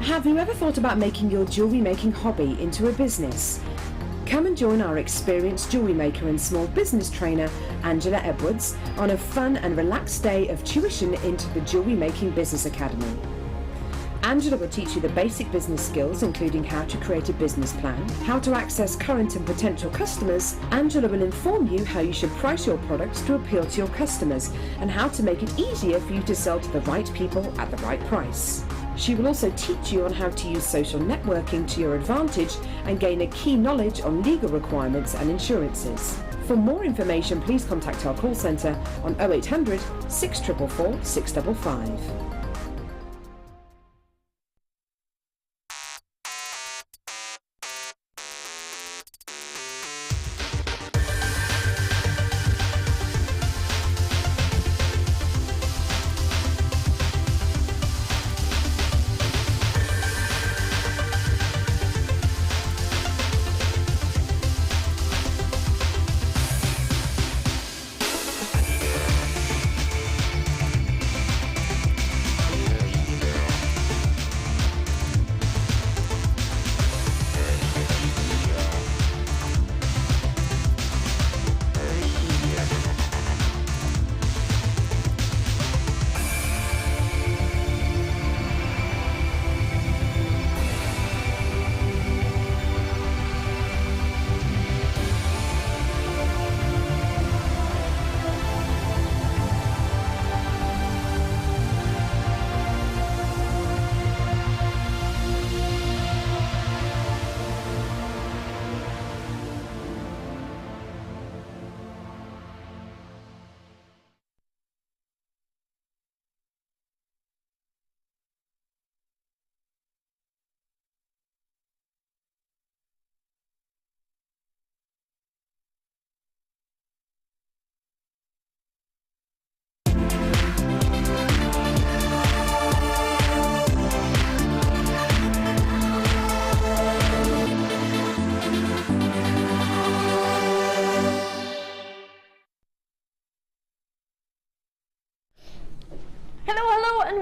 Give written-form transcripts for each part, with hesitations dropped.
Have you ever thought about making your jewellery making hobby into a business? Come and join our experienced jewellery maker and small business trainer, Angela Edwards, on a fun and relaxed day of tuition into the Jewellery Making Business Academy. Angela will teach you the basic business skills, including how to create a business plan, how to access current and potential customers. Angela will inform you how you should price your products to appeal to your customers and how to make it easier for you to sell to the right people at the right price. She will also teach you on how to use social networking to your advantage and gain a key knowledge on legal requirements and insurances. For more information, please contact our call centre on 0800 644 655.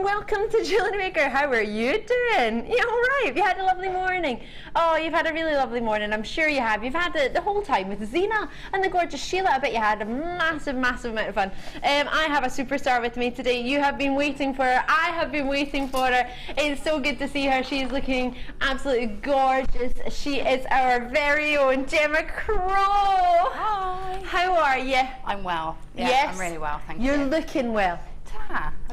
Welcome to JewelleryMaker. How are you doing? You all right? Have you had a lovely morning? Oh, you've had a really lovely morning. I'm sure you have. You've had the whole time with Zena and the gorgeous Sheila. I bet you had a massive amount of fun. I have a superstar with me today. You have been waiting for her. I have been waiting for her. It's so good to see her. She is looking absolutely gorgeous. She is our very own Gemma Crow. Hi. How are you? I'm well. Yeah, yes. I'm really well, thank you. You're looking well.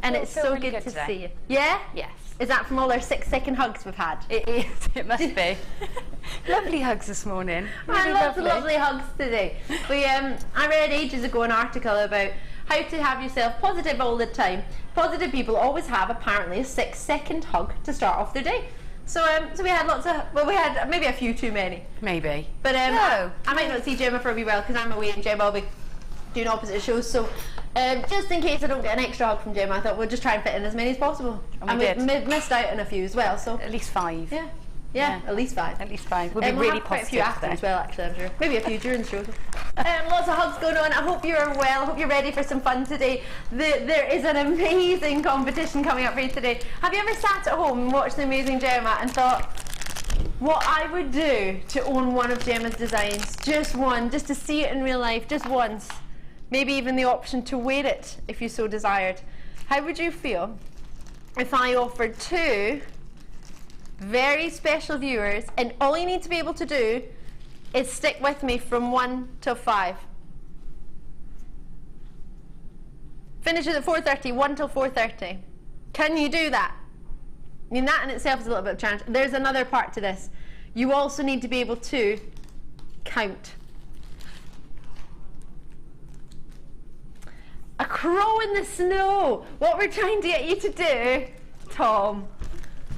And it's so really good to today. see you. Yeah? Yes. Is that from all our 6-second hugs we've had? It is. It must be. Lovely hugs this morning. Really lovely hugs today. I read ages ago an article about how to have yourself positive all the time. Positive people always have apparently a 6-second hug to start off their day. So we had lots of, well, we had maybe a few too many. Maybe. But no. I might not see Gemma for a wee while because I'm away and Gemma will be doing opposite shows. So just in case I don't get an extra hug from Gemma, I thought we'll just try and fit in as many as possible. And we missed out on a few as well. So at least 5. Yeah, at least 5. At least 5. We'll be we'll really have quite positive a few after today. as well, actually, I'm sure. Maybe a few during the show. Lots of hugs going on. I hope you're well. I hope you're ready for some fun today. There is an amazing competition coming up for you today. Have you ever sat at home and watched the amazing Gemma and thought what I would do to own one of Gemma's designs? Just one, just to see it in real life, just once. Maybe even the option to wear it if you so desired. How would you feel if I offered 2 very special viewers, and all you need to be able to do is stick with me from 1 till 5. Finishes at 4:30, 1 till 4:30. Can you do that? I mean, that in itself is a little bit of a challenge. There's another part to this. You also need to be able to count. A crow in the snow. What we're trying to get you to do, Tom.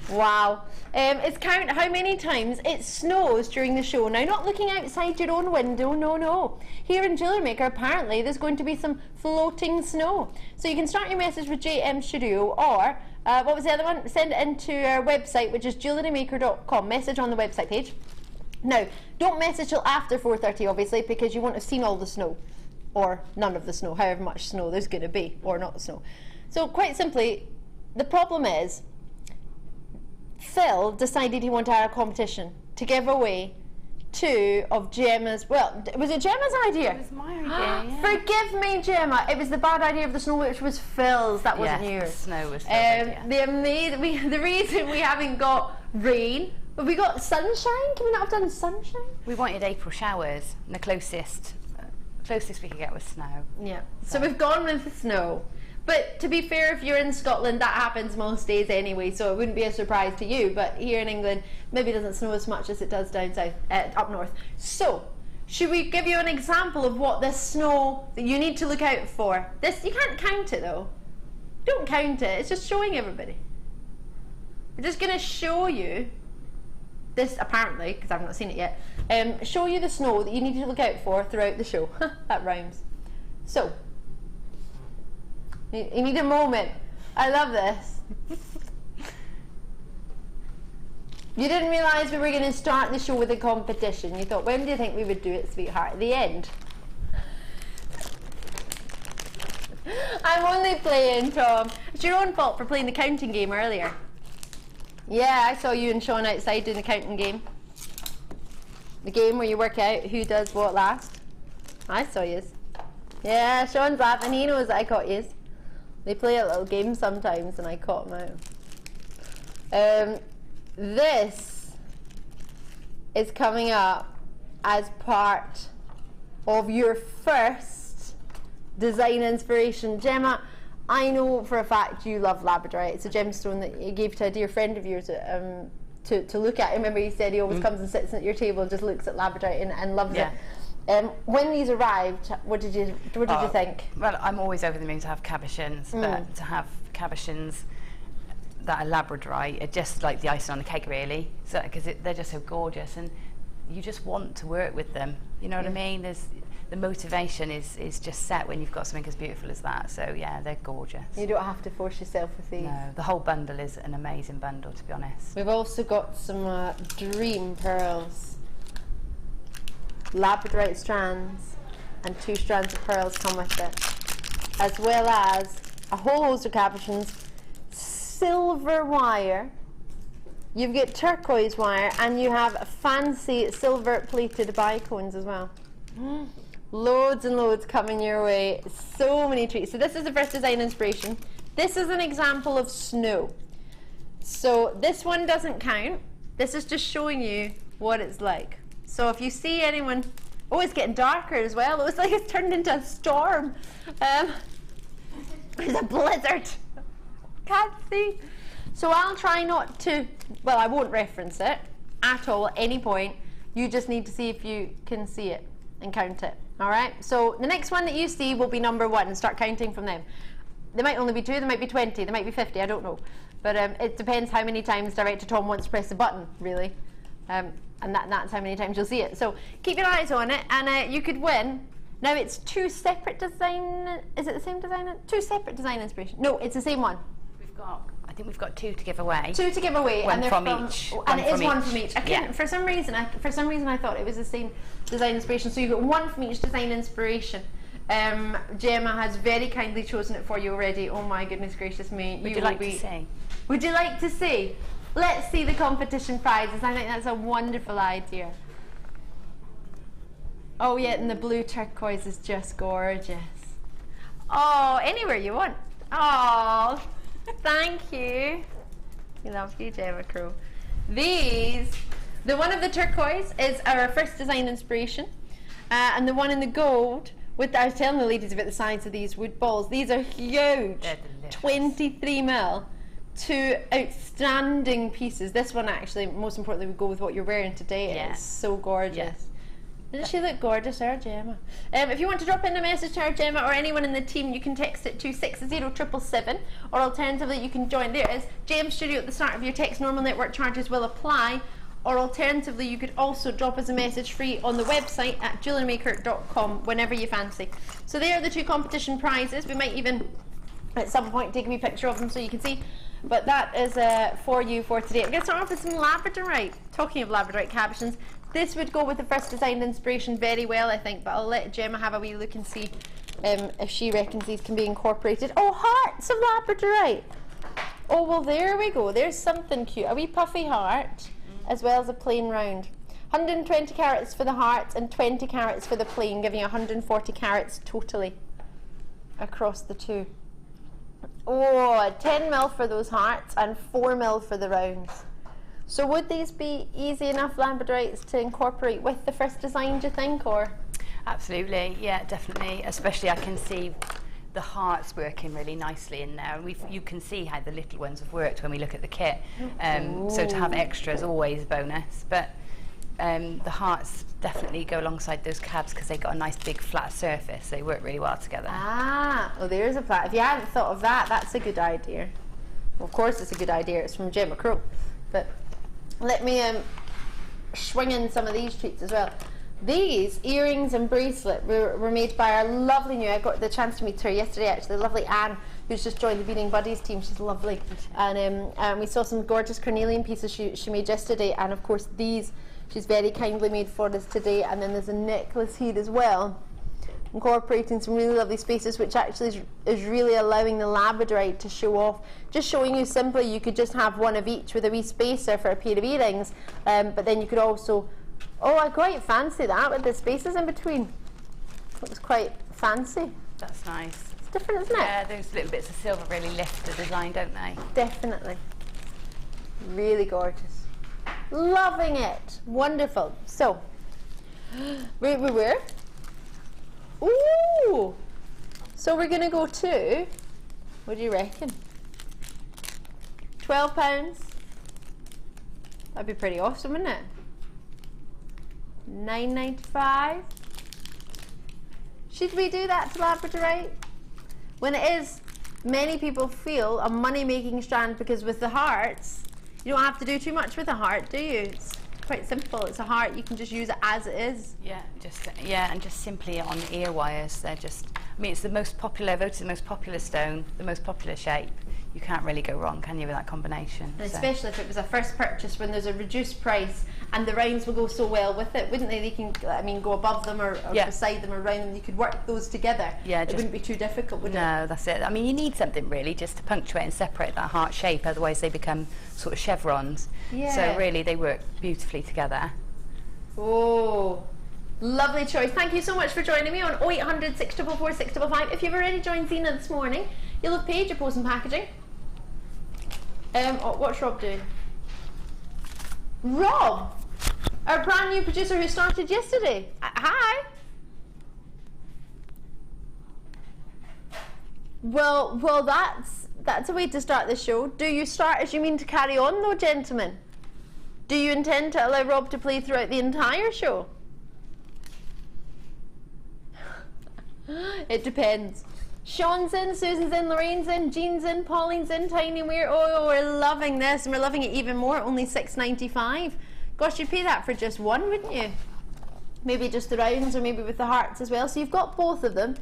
Wow. It's count how many times it snows during the show. Now, not looking outside your own window, no. Here in JewelleryMaker, apparently, there's going to be some floating snow. So you can start your message with JM Studio, or, what was the other one? Send it into our website, which is JewelleryMaker.com. Message on the website page. Now, don't message till after 4:30, obviously, because you won't have seen all the snow. Or none of the snow, however much snow there's going to be, or not snow. So quite simply, the problem is, Phil decided he wanted to have a competition to give away 2 of Gemma's, well, was it Gemma's idea? It was my idea, yeah. Forgive me, Gemma, it was the bad idea of the snow, which was Phil's, that wasn't yours. The snow was Phil's idea. The reason we haven't got rain, but we got sunshine, can we not have done sunshine? We wanted April showers, and the closest we could get was snow. Yeah, so we've gone with the snow. But to be fair, if you're in Scotland, that happens most days anyway, so it wouldn't be a surprise to you. But here in England, maybe it doesn't snow as much as it does down south, up north. So, should we give you an example of what this snow that you need to look out for? This, you can't count it though. Don't count it, it's just showing everybody. We're just going to show you this, apparently, because I've not seen it yet, show you the snow that you need to look out for throughout the show. That rhymes. So, you need a moment. I love this. You didn't realise we were going to start the show with a competition. You thought, when do you think we would do it, sweetheart? At the end. I'm only playing, Tom. It's your own fault for playing the counting game earlier. Yeah, I saw you and Sean outside doing the counting game. The game where you work out who does what last. I saw yous. Yeah, Sean's laughing. He knows I caught yous. They play a little game sometimes and I caught them out. This is coming up as part of your first design inspiration. Gemma, I know for a fact you love Labradorite. It's a gemstone that you gave to a dear friend of yours to look at. I remember you said he always comes and sits at your table and just looks at Labradorite and loves it. When these arrived, what did you think? Well, I'm always over the moon to have cabochons, but to have cabochons that are Labradorite are just like the icing on the cake, really. So because they're just so gorgeous, and you just want to work with them. You know what I mean? The motivation is just set when you've got something as beautiful as that. So yeah, they're gorgeous. You don't have to force yourself with these. No, the whole bundle is an amazing bundle, to be honest. We've also got some dream pearls. Labradorite strands and 2 strands of pearls come with it, as well as a whole host of cabochons, silver wire, you've got turquoise wire, and you have fancy silver plated bicones as well. Loads and loads coming your way, so many treats. So this is the first design inspiration. This is an example of snow. So this one doesn't count, this is just showing you what it's like. So if you see anyone, oh, it's getting darker as well. It was like it's turned into a storm. There's a blizzard. Can't see. So I'll try not to, well, I won't reference it at all at any point. You just need to see if you can see it and count it. All right? So the next one that you see will be number 1 and start counting from them. There might only be 2, there might be 20, there might be 50, I don't know. But it depends how many times Director Tom wants to press the button, really. And that's how many times you'll see it. So keep your eyes on it, and you could win. Now it's 2 separate design. Is it the same design? 2 separate design inspiration. No, it's the same one. I think we've got 2 to give away. 2 to give away, one and they're from each. And it is one from each. I couldn't, for some reason I thought it was the same design inspiration. So you've got 1 from each design inspiration. Gemma has very kindly chosen it for you already. Oh my goodness gracious me! Would you like to see? Would you like to see? Let's see the competition prizes. I think that's a wonderful idea. Oh yeah, and the blue turquoise is just gorgeous. Oh, anywhere you want. Oh, thank you. We love you, Gemma Crow. The one of the turquoise is our first design inspiration, and the one in the gold, I was telling the ladies about the size of these wood balls. These are huge, 23mm. 2 outstanding pieces. This one actually, most importantly, would go with what you're wearing today. It's so gorgeous. Yes. Doesn't she look gorgeous, our Gemma? If you want to drop in a message to our Gemma or anyone in the team, you can text it to 60777, or alternatively you can join. There is JM Studio at the start of your text. Normal network charges will apply. Or alternatively, you could also drop us a message free on the website at JewelleryMaker.com whenever you fancy. So there are the 2 competition prizes. We might even at some point take a wee picture of them so you can see. But that is for you for today. I'm going to start off with some Labradorite. Talking of Labradorite cabochons, this would go with the first design inspiration very well, I think. But I'll let Gemma have a wee look and see if she reckons these can be incorporated. Oh, hearts of Labradorite. Oh, well, there we go. There's something cute. A wee puffy heart, as well as a plain round. 120 carats for the heart and 20 carats for the plain, giving you 140 carats totally across the two. Oh, 10 mil for those hearts and 4 mil for the rounds. So would these be easy enough Labradorites to incorporate with the first design, do you think, or? Absolutely, yeah, definitely. Especially I can see the hearts working really nicely in there, and you can see how the little ones have worked when we look at the kit. So to have extra is always a bonus, but the hearts definitely go alongside those cabs because they've got a nice big flat surface. They work really well together. Ah, well, there's a flat. If you hadn't thought of that, that's a good idea. Well, of course it's a good idea. It's from Gemma Crow. But let me swing in some of these treats as well. These earrings and bracelet were made by our lovely new, I got the chance to meet her yesterday actually, the lovely Anne, who's just joined the Beading Buddies team. She's lovely. And we saw some gorgeous carnelian pieces she made yesterday, and of course these she's very kindly made for us today. And then there's a necklace here as well, incorporating some really lovely spaces, which actually is really allowing the Labradorite to show off. Just showing you simply, you could just have one of each with a wee spacer for a pair of earrings, but then you could also, oh, I quite fancy that with the spaces in between. Looks quite fancy. That's nice. It's different, isn't it? Yeah, those little bits of silver really lift the design, don't they? Definitely. Really gorgeous. Loving it. Wonderful. So, where? Ooh! So we're going to go to, what do you reckon? £12? That'd be pretty awesome, wouldn't it? $9.95. Should we do that to Labradorite? When it is, many people feel a money-making strand, because with the hearts, you don't have to do too much with a heart, do you? It's quite simple. It's a heart. You can just use it as it is. Yeah, and just simply on ear wires. They're just, I mean, it's the most popular, voted the most popular stone, the most popular shape. You can't really go wrong, can you, with that combination? And especially if it was a first purchase when there's a reduced price, and the rounds will go so well with it, wouldn't they? They can, I mean, go above them or beside them or around them. You could work those together. Yeah, it wouldn't be too difficult, would it? No, that's it. I mean, you need something really just to punctuate and separate that heart shape, otherwise they become sort of chevrons. Yeah. So really they work beautifully together. Oh, lovely choice. Thank you so much for joining me on 0800 644 655. If you've already joined Zena this morning, you'll have paid your post and packaging. What's Rob doing? Rob, our brand new producer who started yesterday. Hi. Well, that's a way to start the show. Do you start as you mean to carry on, though, gentlemen? Do you intend to allow Rob to play throughout the entire show? It depends. Sean's in, Susan's in, Lorraine's in, Jean's in, Pauline's in, Tiny We're, oh, we're loving this, and we're loving it even more, only $6.95. Gosh, you'd pay that for just one, wouldn't you? Maybe just the rounds, or maybe with the hearts as well. So you've got both of them.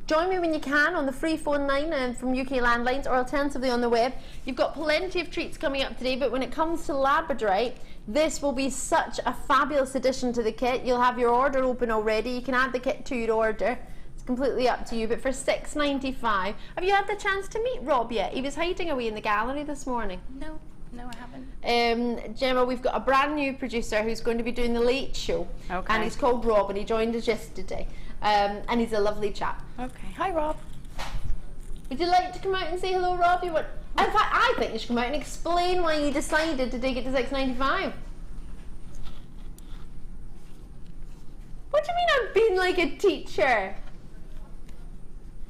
Join me when you can on the free phone line from UK Landlines, or alternatively on the web. You've got plenty of treats coming up today, but when it comes to Labradorite, this will be such a fabulous addition to the kit. You'll have your order open already. You can add the kit to your order. It's completely up to you, but for $6.95. Have you had the chance to meet Rob yet? He was hiding away in the gallery this morning. No, I haven't. Gemma, we've got a brand new producer who's going to be doing the late show. Okay. And he's called Rob, and he joined us yesterday. And he's a lovely chap. Okay. Hi, Rob. Would you like to come out and say hello, Rob? In fact, I think you should come out and explain why you decided to take it to $6.95. What do you mean I'm being like a teacher?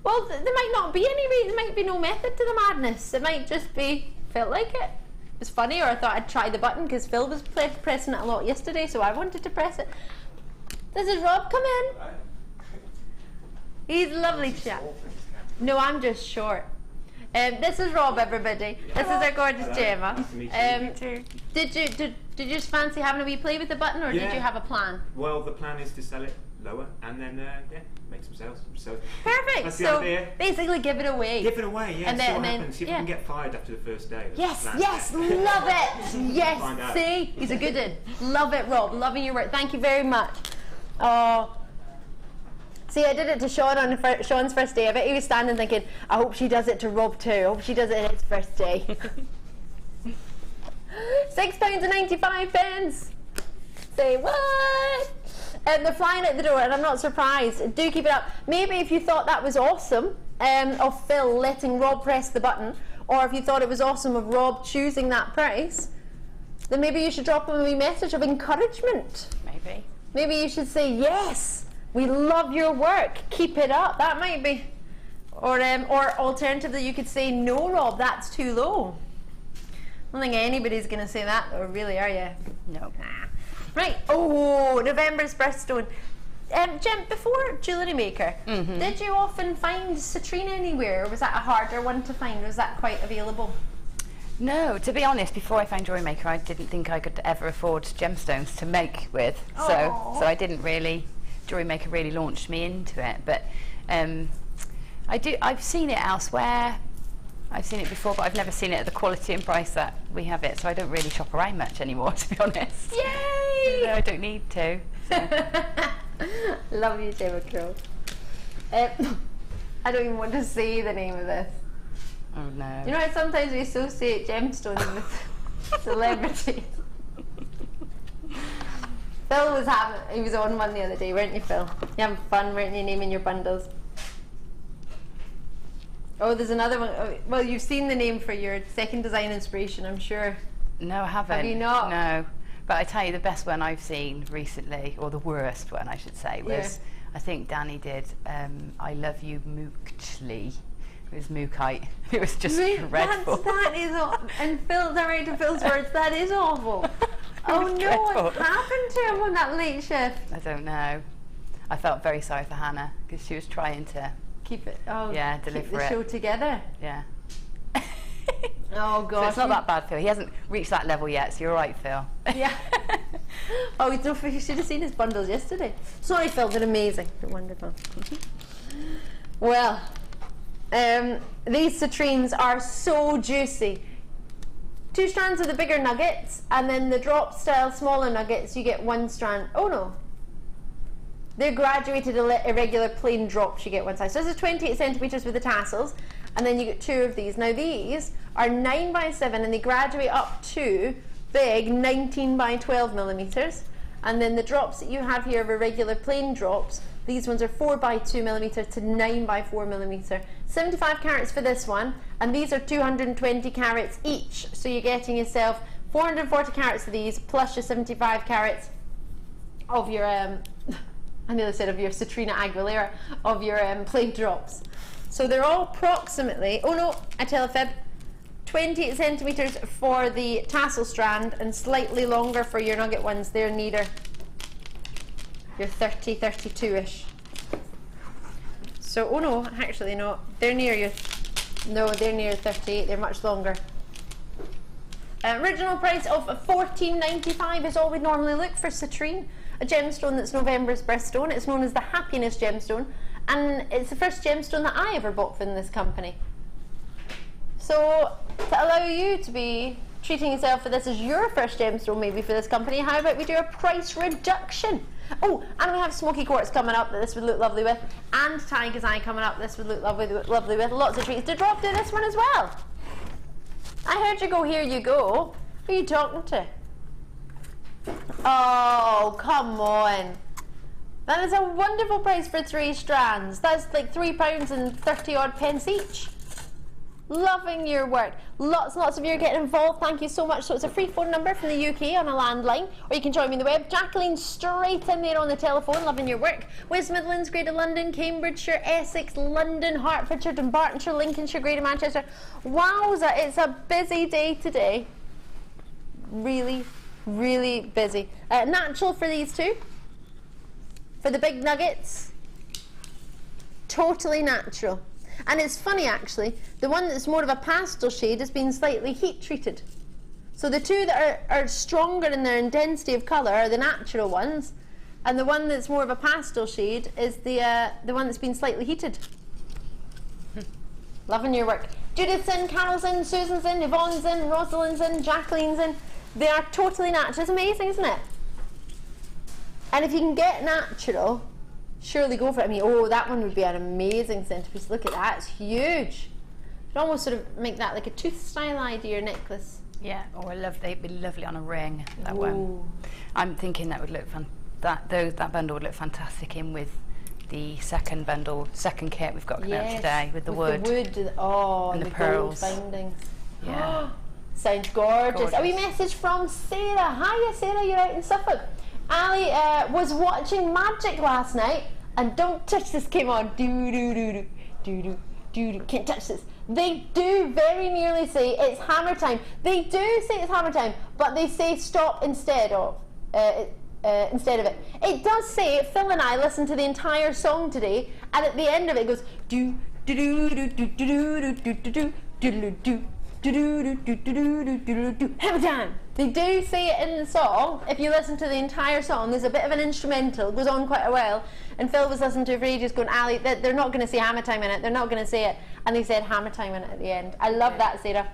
Well, there might not be any reason, there might be no method to the madness. It might just be, felt like it. It was funny, or I thought I'd try the button because Phil was pressing it a lot yesterday, so I wanted to press it. This is Rob, come in. He's a lovely chap. No, I'm just short. This is Rob, everybody. This is our gorgeous Gemma. Nice to meet you. Did you just fancy having a wee play with the button, or did you have a plan? Well, the plan is to sell it lower and then make some sales. So perfect. That's the so idea. Basically, give it away. Give it away, yeah. And then, see what happens. See if we can get fired after the first day. Yes, yes, love it. Yes, see, he's a good one. Love it, Rob. Loving your work. Thank you very much. See, I did it to Sean on Sean's first day. I bet he was standing thinking, I hope she does it to Rob too. I hope she does it in his first day. £6.95. Say what? They're flying out the door, and I'm not surprised. Do keep it up. Maybe if you thought that was awesome of Phil letting Rob press the button, or if you thought it was awesome of Rob choosing that price, then maybe you should drop him a wee message of encouragement. Maybe. Maybe you should say, yes, we love your work, keep it up. That might be. Or alternatively, you could say, no, Rob, that's too low. I don't think anybody's going to say that, though, really, are you? No. Nah. Right. Oh, November's birthstone. Jem, before JewelleryMaker, did you often find citrine anywhere, or was that a harder one to find? Was that quite available? No, to be honest, before I found JewelleryMaker, I didn't think I could ever afford gemstones to make with. So I didn't really. JewelleryMaker really launched me into it, but I've seen it elsewhere. I've seen it before, but I've never seen it at the quality and price that we have it, so I don't really shop around much anymore, to be honest. Yay! No, I don't need to. So. Love you, Gemma Crow. I don't even want to say the name of this. Oh no. You know how sometimes we associate gemstones with celebrities? Phil he was on one the other day, weren't you, Phil? You having fun, weren't you, naming your bundles? Oh, there's another one. Oh, well, you've seen the name for your second design inspiration, I'm sure. No, I haven't. Have you not? No. But I tell you, the best one I've seen recently, or the worst one I should say, was I think Danny did I Love You Moochly. It was Mookite. It was just dreadful. That is awful. And Phil, director Phil's words, that is awful. Oh no, dreadful. what happened to him on that late shift? I don't know. I felt very sorry for Hannah because she was trying to Keep it. Oh, yeah, keep deliver the it. show together. Yeah. Oh god. So it's not that bad, Phil. He hasn't reached that level yet, so you're all right, Phil. Yeah. Oh, you should have seen his bundles yesterday. Sorry, Phil, they're amazing. They're wonderful. Well, these citrines are so juicy. 2 strands of the bigger nuggets, and then the drop style smaller nuggets, you get 1 strand. Oh no. They're graduated irregular plain drops, you get 1 size. So this is 28 centimeters with the tassels, and then you get 2 of these. Now these are 9 by 7, and they graduate up to big 19 by 12 millimeters. And then the drops that you have here are irregular plain drops. These ones are 4 by 2 millimeter to 9 by 4 millimeter. 75 carats for this one, and these are 220 carats each. So you're getting yourself 440 carats of these, plus your 75 carats of your I nearly said of your Citrina Aguilera, of your plain drops. So they're all approximately, oh no, I tell a fib, 28 centimeters for the tassel strand and slightly longer for your nugget ones. They're neater. You're 30, 32-ish. So, oh no, actually no, they're near your, no, they're near 38, they're much longer. Original price of $14.95 is all we normally look for citrine. A gemstone that's November's birthstone. It's known as the Happiness Gemstone, and it's the first gemstone that I ever bought from this company. So, to allow you to be treating yourself for this as your first gemstone maybe for this company, how about we do a price reduction? Oh, and we have smoky quartz coming up that this would look lovely with, and tiger's eye coming up this would look lovely with. Lots of treats to drop do this one as well. I heard you go, here you go. Who are you talking to? Oh, come on. That is a wonderful price for 3 strands. That's like £3 and 30 odd pence each. Loving your work. Lots and lots of you are getting involved. Thank you so much. So it's a free phone number from the UK on a landline, or you can join me on the web. Jacqueline straight in there on the telephone. Loving your work. West Midlands, Greater London, Cambridgeshire, Essex, London, Hertfordshire, Dunbartonshire, Lincolnshire, Greater Manchester. Wowza, it's a busy day today. Really, really busy. Natural for these two. For the big nuggets, totally natural. And it's funny actually, the one that's more of a pastel shade has been slightly heat treated. So the two that are stronger in their intensity of colour are the natural ones, and the one that's more of a pastel shade is the one that's been slightly heated. Loving your work. Judith's in, Carol's in, Susan's in, Yvonne's in, Rosalind's in, Jacqueline's in. They are totally natural. It's amazing, isn't it? And if you can get natural, surely go for it. I mean, oh, that one would be an amazing centerpiece. Look at that, it's huge. You could almost sort of make that like a tooth style idea necklace. Yeah, or it'd be lovely on a ring, that Ooh. one. I'm thinking that would look that bundle would look fantastic in with the second kit we've got coming out today with the wood. Oh, and the pearls. gold findings. Yeah. Sounds gorgeous. A wee Gorgeous. message from Sarah. Hiya Sarah, you're out in Suffolk. Ali was watching Magic last night and Don't Touch This came on. Can't touch this. They do very nearly say it's hammer time. They do say it's hammer time, but they say stop instead of it. It does say, Phil and I listened to the entire song today, and at the end of it, it goes do do do do do do do do do do do do. Hammer time. They do say it in the song. If you listen to the entire song, there's a bit of an instrumental. It goes on quite a while. And Phil was listening to it for ages going, Ali, they're not going to say hammer time in it. They're not going to say it. And they said hammer time in it at the end. I love that, Sarah.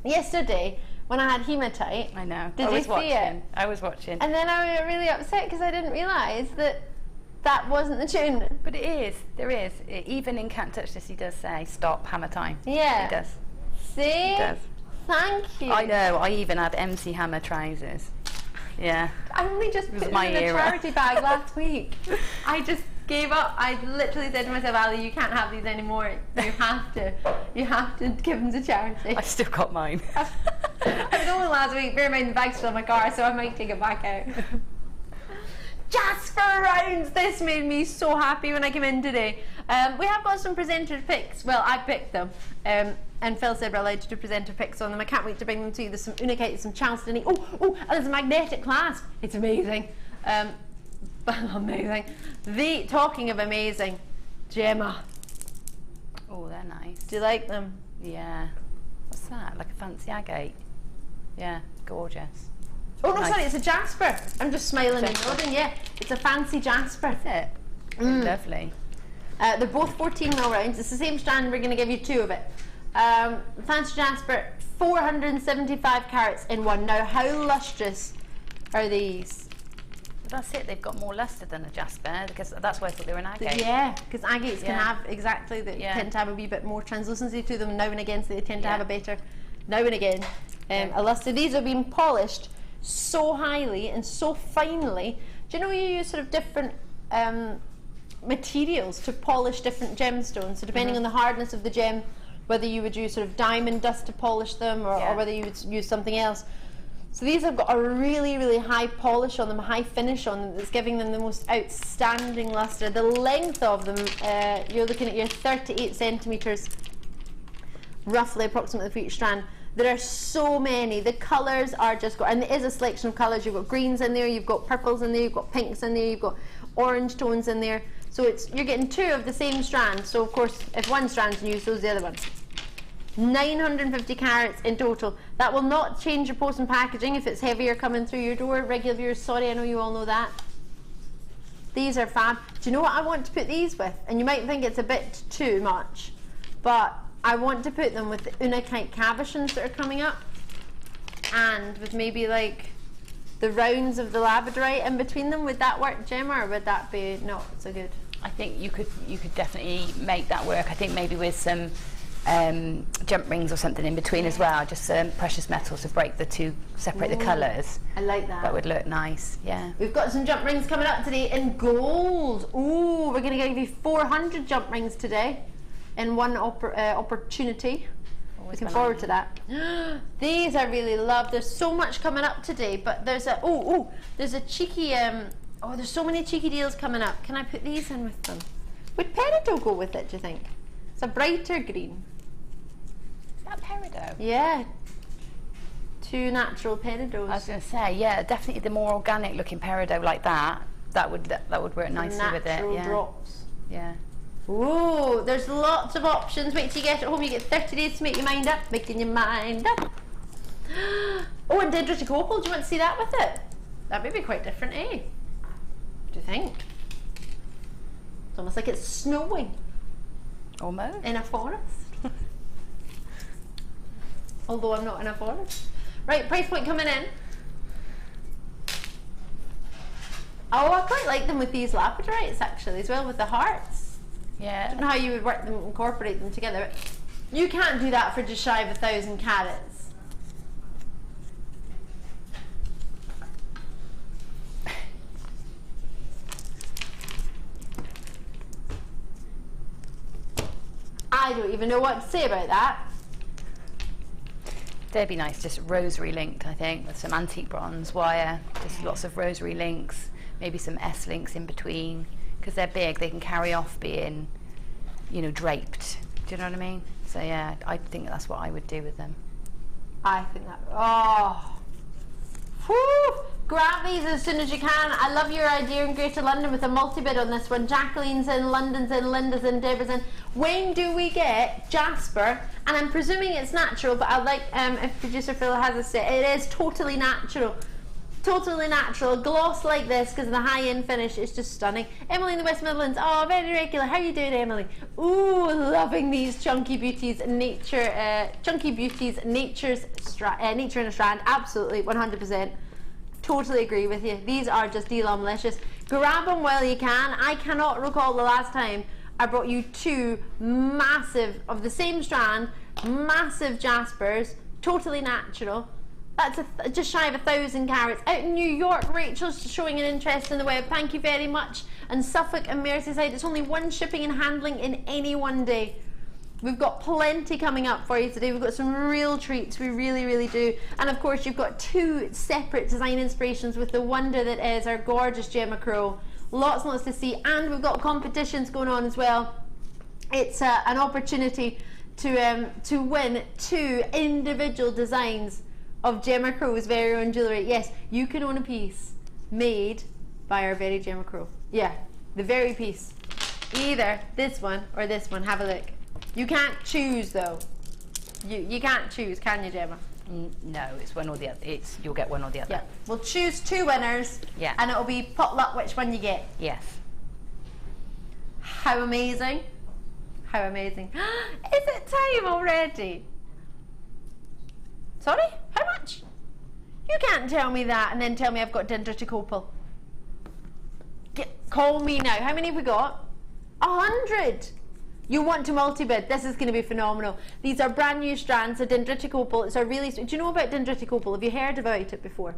Yesterday, when I had hematite, I know. Did you see it? I was watching. And then I was really upset because I didn't realise that wasn't the tune. But it is. There is. Even in Can't Touch This, he does say stop, hammer time. Yeah. He does. See? He does. Thank you. I know. I even had MC Hammer trousers. Yeah. I only just put was it my in a era. charity bag last week. I just gave up. I literally said to myself, Ali, you can't have these anymore. You have to give them to charity. I've still got mine. I was only last week. Bear in mind the bag's still in my car, so I might take it back out. Jasper rounds! This made me so happy when I came in today. We have got some presenter picks. Well, I picked them. And Phil said we're allowed to do presenter picks on them. I can't wait to bring them to you. There's some Unakite, some Charleston. Oh, and there's a magnetic clasp. It's amazing. Amazing. Talking of amazing, Gemma. Oh, they're nice. Do you like them? Yeah. What's that? Like a fancy agate? Yeah, gorgeous. Oh no, Nice. sorry, it's a jasper. I'm just smiling and Jasper. nodding. Yeah, it's a fancy jasper. That's it. Lovely. They're both 14 mil rounds. It's the same strand. We're going to give you two of it. Fancy jasper, 475 carats in one. Now, how lustrous are these? But that's it. They've got more luster than a jasper because that's why I thought they were an agate. Yeah, because agates can Yeah. have exactly that. Yeah. Tend to have a wee bit more translucency to them now and again, so they tend to Yeah. have a better now and again a luster. These have been polished so highly and so finely. Do you know you use sort of different materials to polish different gemstones? So depending on the hardness of the gem, whether you would use sort of diamond dust to polish them or Yeah. whether you would use something else. So these have got a really, really high polish on them, high finish on them that's giving them the most outstanding luster. The length of them, you're looking at your 38 centimetres, roughly approximately for each strand. There are so many. The colours are just and there is a selection of colours. You've got greens in there, you've got purples in there, you've got pinks in there, you've got orange tones in there. So you're getting two of the same strand. So of course, if one strand's new, so's the other one. 950 carats in total. That will not change your post and packaging if it's heavier coming through your door. Regular viewers, sorry, I know you all know that. These are fab. Do you know what I want to put these with? And you might think it's a bit too much, but I want to put them with the Unakite cabochons that are coming up, and with maybe like the rounds of the Labradorite in between them. Would that work, Gemma, or would that be not so good? I think you could definitely make that work. I think maybe with some jump rings or something in between as well, just precious metals to break the two, separate the colours. I like that. That would look nice, yeah. We've got some jump rings coming up today in gold. Ooh, we're going to give you 400 jump rings today in one opportunity. Always Looking when forward I- to that. These I really love. There's so much coming up today, but there's a there's a cheeky there's so many cheeky deals coming up. Can I put these in with them? Would peridot go with it, do you think? It's a brighter green. Is that peridot? Yeah. Two natural peridots. I was going to say, yeah, definitely the more organic looking peridot like that would work nicely with it. Natural Yeah. drops. Yeah. Ooh, there's lots of options. Wait till you get it home. You get 30 days to make your mind up. Making your mind up. Oh, and dendritic opal. Do you want to see that with it? That may be quite different, eh? What do you think? It's almost like it's snowing Almost. in a forest. Although I'm not in a forest. Right, price point coming in. Oh, I quite like them with these Labradorites actually as well, with the hearts. I Yeah. don't know how you would work them, incorporate them together. But you can't do that for just shy of 1,000 carats. I don't even know what to say about that. They'd be nice, just rosary linked, I think, with some antique bronze wire, just lots of rosary links, maybe some S links in between, because they're big, they can carry off being, you know, draped. Do you know what I mean? So yeah, I think that's what I would do with them. I think that, oh, whew, grab these as soon as you can. I love your idea in Greater London with a multi-bid on this one. Jacqueline's in, London's in, Linda's in, Deborah's in. When do we get jasper? And I'm presuming it's natural, but I'd like, if producer Phil has a say, it is totally natural. Totally natural. A gloss like this, because of the high-end finish, is just stunning. Emily in the West Midlands, oh, very regular. How are you doing, Emily? Ooh, loving these chunky beauties, nature in a strand. Absolutely, 100%. Totally agree with you. These are just delumlicious. Grab them while you can. I cannot recall the last time I brought you two massive, of the same strand, massive jaspers, totally natural. That's just shy of 1,000 carats. Out in New York, Rachel's showing an interest in the web. Thank you very much. And Suffolk and Merseyside, it's only one shipping and handling in any one day. We've got plenty coming up for you today. We've got some real treats, we really, really do. And of course, you've got two separate design inspirations with the wonder that is our gorgeous Gemma Crow. Lots and lots to see, and we've got competitions going on as well. It's an opportunity to win two individual designs of Gemma Crow's very own jewellery. Yes, you can own a piece made by our very Gemma Crow. Yeah, the very piece. Either this one or this one. Have a look. You can't choose though. You can't choose, can you, Gemma? No, it's one or the other. You'll get one or the other. Yeah, we'll choose two winners. Yeah. And it'll be potluck which one you get. Yes. How amazing. How amazing. Is it time already? Sorry? How much? You can't tell me that and then tell me I've got dendritic opal. Call me now. How many have we got? 100. You want to multi-bid. This is going to be phenomenal. These are brand new strands of dendritic opal. It's a really... Do you know about dendritic opal? Have you heard about it before?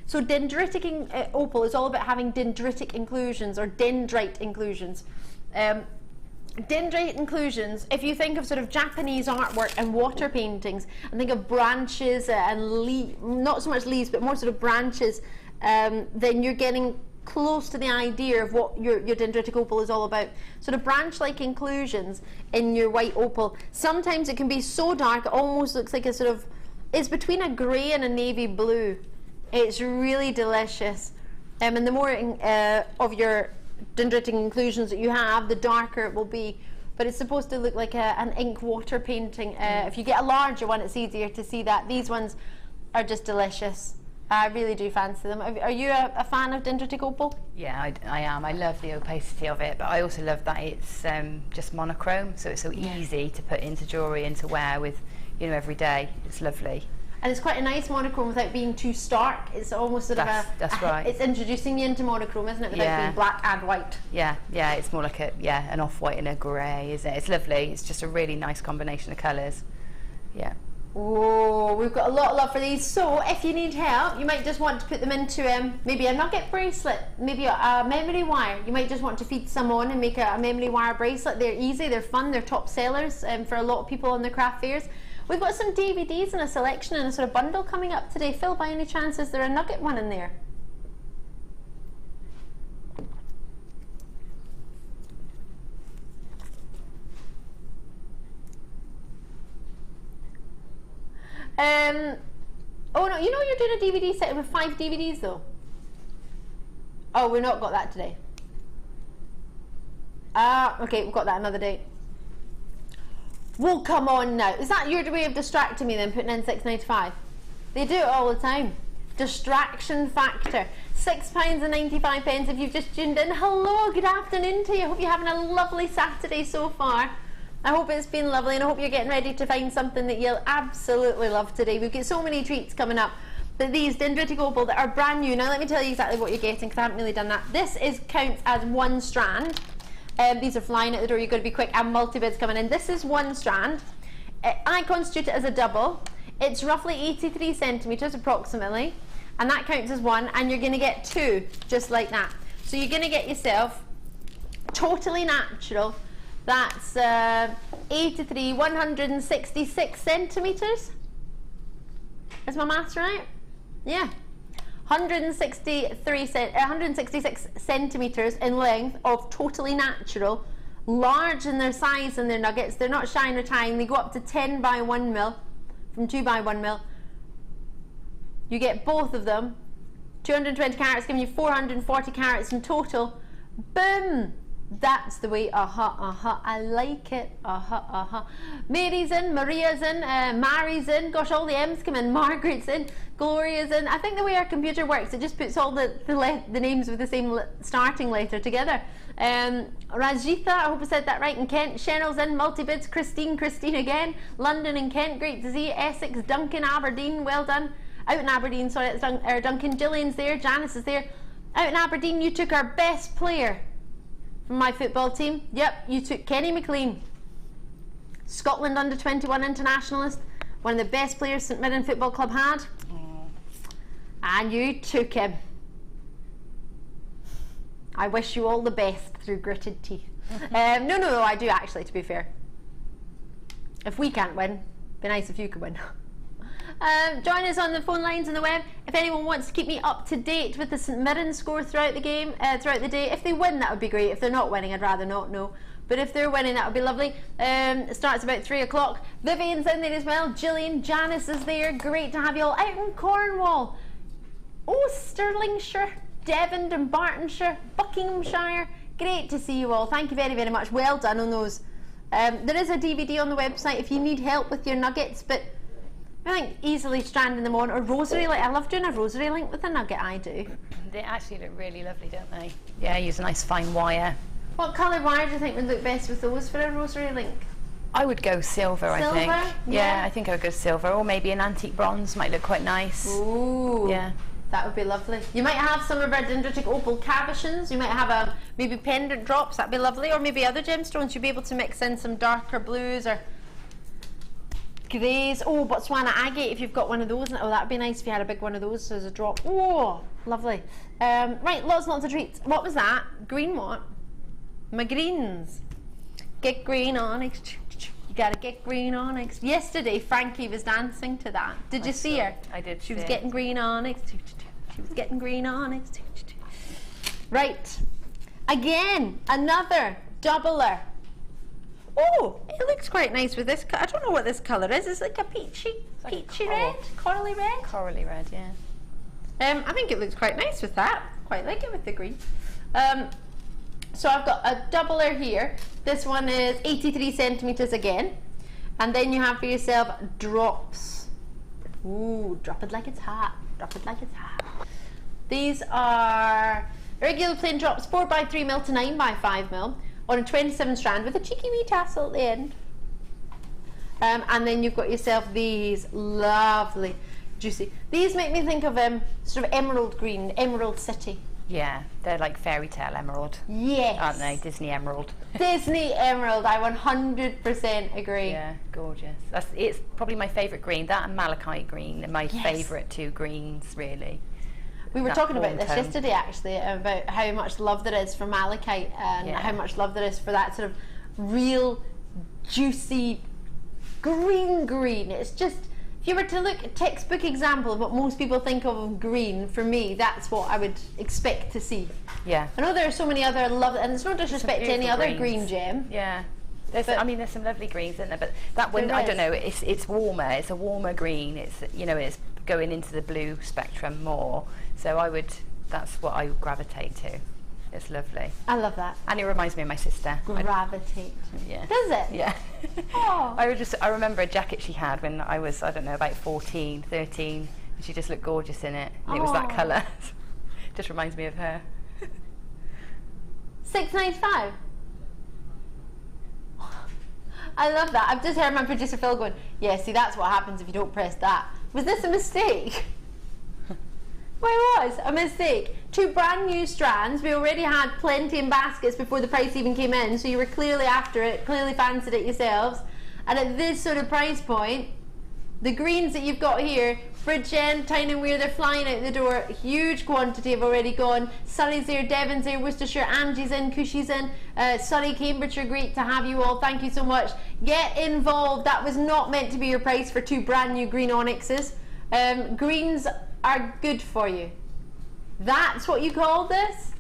So dendritic opal is all about having dendritic inclusions or dendrite inclusions. Dendrite inclusions, if you think of sort of Japanese artwork and water paintings and think of branches and not so much leaves but more sort of branches, then you're getting close to the idea of what your dendritic opal is all about. Sort of branch-like inclusions in your white opal. Sometimes it can be so dark it almost looks like a sort of, it's between a grey and a navy blue. It's really delicious. And the more of your dendritic inclusions that you have, the darker it will be. But it's supposed to look like an ink water painting. If you get a larger one, it's easier to see that. These ones are just delicious. I really do fancy them. Are you a fan of dendritic opal? Yeah, I am. I love the opacity of it, but I also love that it's just monochrome, so it's so easy to put into jewellery and to wear with, you know, every day. It's lovely. And it's quite a nice monochrome without being too stark. It's almost sort of that's right. It's introducing you into monochrome, isn't it? Without being black and white. Yeah, yeah. It's more like an off-white and a grey, isn't it? It's lovely. It's just a really nice combination of colours. Yeah. Oh, we've got a lot of love for these. So if you need help, you might just want to put them into maybe a nugget bracelet, maybe a memory wire. You might just want to feed some on and make a memory wire bracelet. They're easy, they're fun, they're top sellers for a lot of people on the craft fairs. We've got some DVDs and a selection and a sort of bundle coming up today. Phil, by any chance, is there a nugget one in there? Oh no, you know you're doing a DVD set with 5 DVDs though. Oh, we've not got that today. Okay, we've got that another day. Well, come on now. Is that your way of distracting me then, putting in £6.95? They do it all the time. Distraction factor. £6.95 if you've just tuned in. Hello, good afternoon to you. I hope you're having a lovely Saturday so far. I hope it's been lovely and I hope you're getting ready to find something that you'll absolutely love today. We've got so many treats coming up. But these dendritic opal that are brand new. Now let me tell you exactly what you're getting, because I haven't really done that. This counts as 1 strand. These are flying at the door, you've got to be quick, and multi-bids coming in. This is 1 strand. I constitute it as a double. It's roughly 83 centimetres approximately, and that counts as 1, and you're going to get 2 just like that. So you're going to get yourself totally natural. That's 83, 166 centimetres. Is my maths right? Yeah. 166 centimetres in length of totally natural, large in their size and their nuggets. They're not shine or tying. They go up to 10 by 1 mil, from 2 by 1 mil. You get both of them. 220 carats, giving you 440 carats in total. Boom! That's the way. I like it. Mary's in, Maria's in, Mary's in. Gosh, all the M's come in. Margaret's in, Gloria's in. I think the way our computer works, it just puts all the names with the same starting letter together. Rajitha, I hope I said that right, in Kent. Cheryl's in, multi-bids. Christine again. London and Kent, great to see you. Essex, Duncan, Aberdeen, well done. Out in Aberdeen, sorry, it's Duncan. Gillian's there, Janice is there. Out in Aberdeen, you took our best player from my football team. Yep, you took Kenny McLean, Scotland under 21 internationalist, one of the best players St Mirren Football Club had. And you took him. I wish you all the best through gritted teeth. No, I do actually, to be fair. If we can't win, it'd be nice if you could win. Join us on the phone lines and the web. If anyone wants to keep me up to date with the St Mirren score throughout the game, throughout the day. If they win, that would be great. If they're not winning, I'd rather not know. But if they're winning, that would be lovely. It starts about 3 o'clock. Vivian's in there as well. Gillian, Janice is there. Great to have you all out in Cornwall. Oh, Stirlingshire, Devon, Dumbartonshire, Buckinghamshire. Great to see you all. Thank you very, very much. Well done on those. There is a DVD on the website if you need help with your nuggets, but I think easily stranding them on, or rosary link. I love doing a rosary link with a nugget, I do. They actually look really lovely, don't they? Yeah, use a nice fine wire. What colour wire do you think would look best with those for a rosary link? I would go silver, I think. Silver? Yeah, I think I would go silver, or maybe an antique bronze might look quite nice. Ooh. Yeah. That would be lovely. You might have some of our dendritic opal cabochons. You might have maybe pendant drops. That'd be lovely. Or maybe other gemstones. You'd be able to mix in some darker blues or greys. Oh, Botswana agate, if you've got one of those. Oh, that'd be nice if you had a big one of those as a drop. Oh, lovely. Right, lots of treats. What was that? Green what? My greens. Get green onyx. You gotta get green onyx. Yesterday, Frankie was dancing to that. Did you see her? I did. She was getting green onyx. She was getting green onyx. Right. Again, another doubler. Oh, it looks quite nice with this. I don't know what this colour is. It's like a peachy red, corally red. Corally red, yeah. I think it looks quite nice with that. Quite like it with the green. So I've got a doubler here. This one is 83 centimetres again. And then you have for yourself drops. Ooh, drop it like it's hot. Drop it like it's hot. These are regular plain drops, 4 by 3 mil to 9 by 5 mil on a 27 strand with a cheeky wee tassel at the end. And then you've got yourself these lovely, juicy. These make me think of sort of emerald green, Emerald City. Yeah, they're like fairy tale emerald. Yes. Aren't they? Disney emerald. Disney emerald, I 100% agree. Yeah, gorgeous. It's probably my favourite green. That and malachite green are my favourite two greens, really. We were talking about this yesterday, actually, about how much love there is for malachite and how much love there is for that sort of real, juicy green. It's just, if you were to look at a textbook example of what most people think of green, for me, that's what I would expect to see. Yeah. I know there are so many other and it's no disrespect to any other green gem. Yeah. There's some lovely greens, isn't there? But that one, I don't know, it's warmer. It's a warmer green. It's, it's going into the blue spectrum more. So that's what I gravitate to. It's lovely. I love that. And it reminds me of my sister. Gravitate. Yeah. Does it? Yeah. Oh. I remember a jacket she had when I was, I don't know, about 14, 13. And she just looked gorgeous in it. And it was that colour. Just reminds me of her. $6.95. I love that. I've just heard my producer Phil going, yeah, see, that's what happens if you don't press that. Was this a mistake? was a mistake. 2 brand new strands. We already had plenty in baskets before the price even came in, so you were clearly after it, clearly fancied it yourselves. And at this sort of price point, the greens that you've got here, Bridgend, Tyne and Weir, they're flying out the door. Huge quantity have already gone. Surrey's there, Devon's there, Worcestershire, Angie's in, Cushy's in, Surrey, Cambridgeshire, great to have you all. Thank you so much. Get involved. That was not meant to be your price for 2 brand new green onyxes. Greens are good for you. That's what you call this?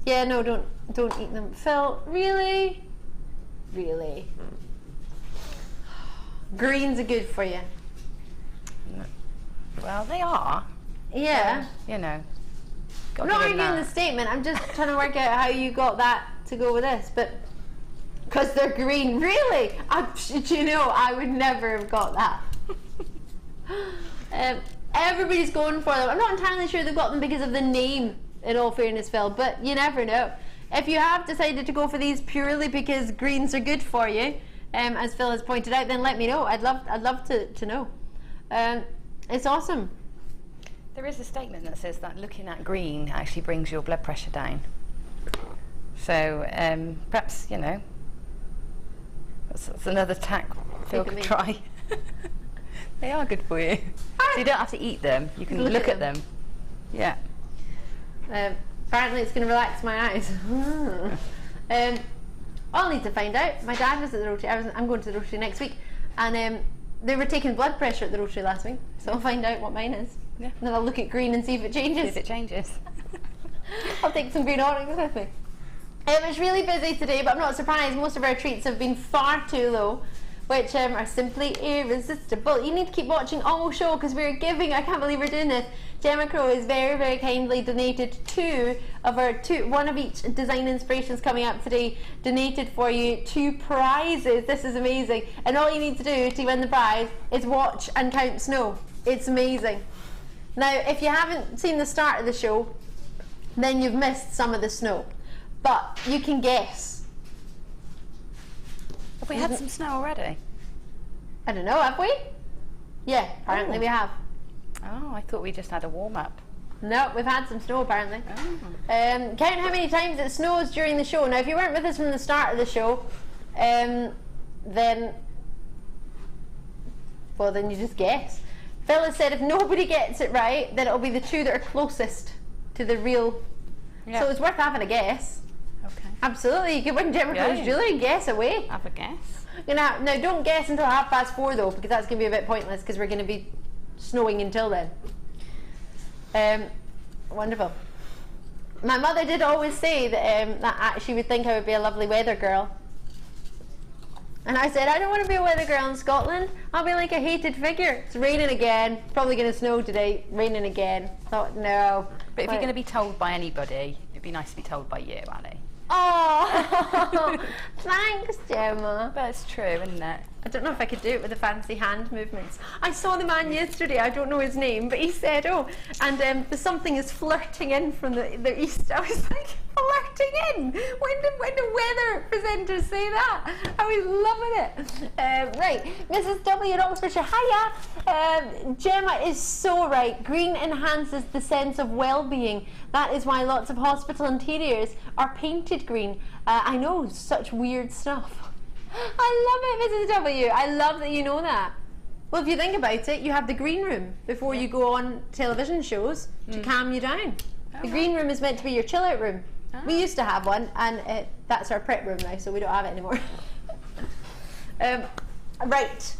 Yeah, no, don't eat them. Phil, really? Really? Greens are good for you. Well, they are. Yeah. You know. I'm not arguing the statement. I'm just trying to work out how you got that to go with this. But because they're green, really? You know, I would never have got that. Everybody's going for them. I'm not entirely sure they've got them because of the name, in all fairness, Phil, but you never know. If you have decided to go for these purely because greens are good for you, as Phil has pointed out, then let me know. I'd love to know. It's awesome. There is a statement that says that looking at green actually brings your blood pressure down. So perhaps, you know, that's another tack Phil could try. They are good for you. So you don't have to eat them. You can look at them. Yeah. Apparently it's going to relax my eyes. I'll need to find out. My dad was at the Rotary. I'm going to the Rotary next week, and they were taking blood pressure at the Rotary last week, so I'll find out what mine is. Yeah. And then I'll look at green and see if it changes. See if it changes. I'll take some green onyx with me. It's really busy today, but I'm not surprised. Most of our treats have been far too low, which are simply irresistible. You need to keep watching Almost Show because we're giving, I can't believe we're doing this. Gemma Crow has very, very kindly donated 2 of our, one of each design inspirations coming up today, donated for you 2 prizes. This is amazing. And all you need to do to win the prize is watch and count snow. It's amazing. Now, if you haven't seen the start of the show, then you've missed some of the snow. But you can guess. Have we had some snow already? I don't know, have we? Yeah, apparently we have. Oh, I thought we just had a warm-up. No, we've had some snow apparently. Oh. Count how many times it snows during the show. Now, if you weren't with us from the start of the show, then you just guess. Phil has said if nobody gets it right, then it'll be the 2 that are closest to the real. Yeah. So it's worth having a guess. Okay. Absolutely, you could win Gemma Crow's jewellery and guess away. Have a guess. Now, don't guess until 4:30 though, because that's going to be a bit pointless because we're going to be snowing until then. Wonderful. My mother did always say that she would think I would be a lovely weather girl. And I said, I don't want to be a weather girl in Scotland. I'll be like a hated figure. It's raining again. Probably going to snow today. Raining again. Thought, no. But if you're going to be told by anybody, it'd be nice to be told by you, Ali. Oh, thanks, Gemma. But it's true, isn't it? I don't know if I could do it with the fancy hand movements. I saw the man yesterday, I don't know his name, but he said, oh, and the something is flirting in from the east. I was like, flirting in? When do weather presenters say that? I was loving it. Right, Mrs. W in Oxfordshire, hiya. Gemma is so right. Green enhances the sense of well-being. That is why lots of hospital interiors are painted green. I know, such weird stuff. I love it, Mrs. W. I love that you know that. Well, if you think about it, you have the green room before you go on television shows to calm you down. The green room is meant to be your chill out room. We used to have one, and that's our prep room now, so we don't have it anymore. Right.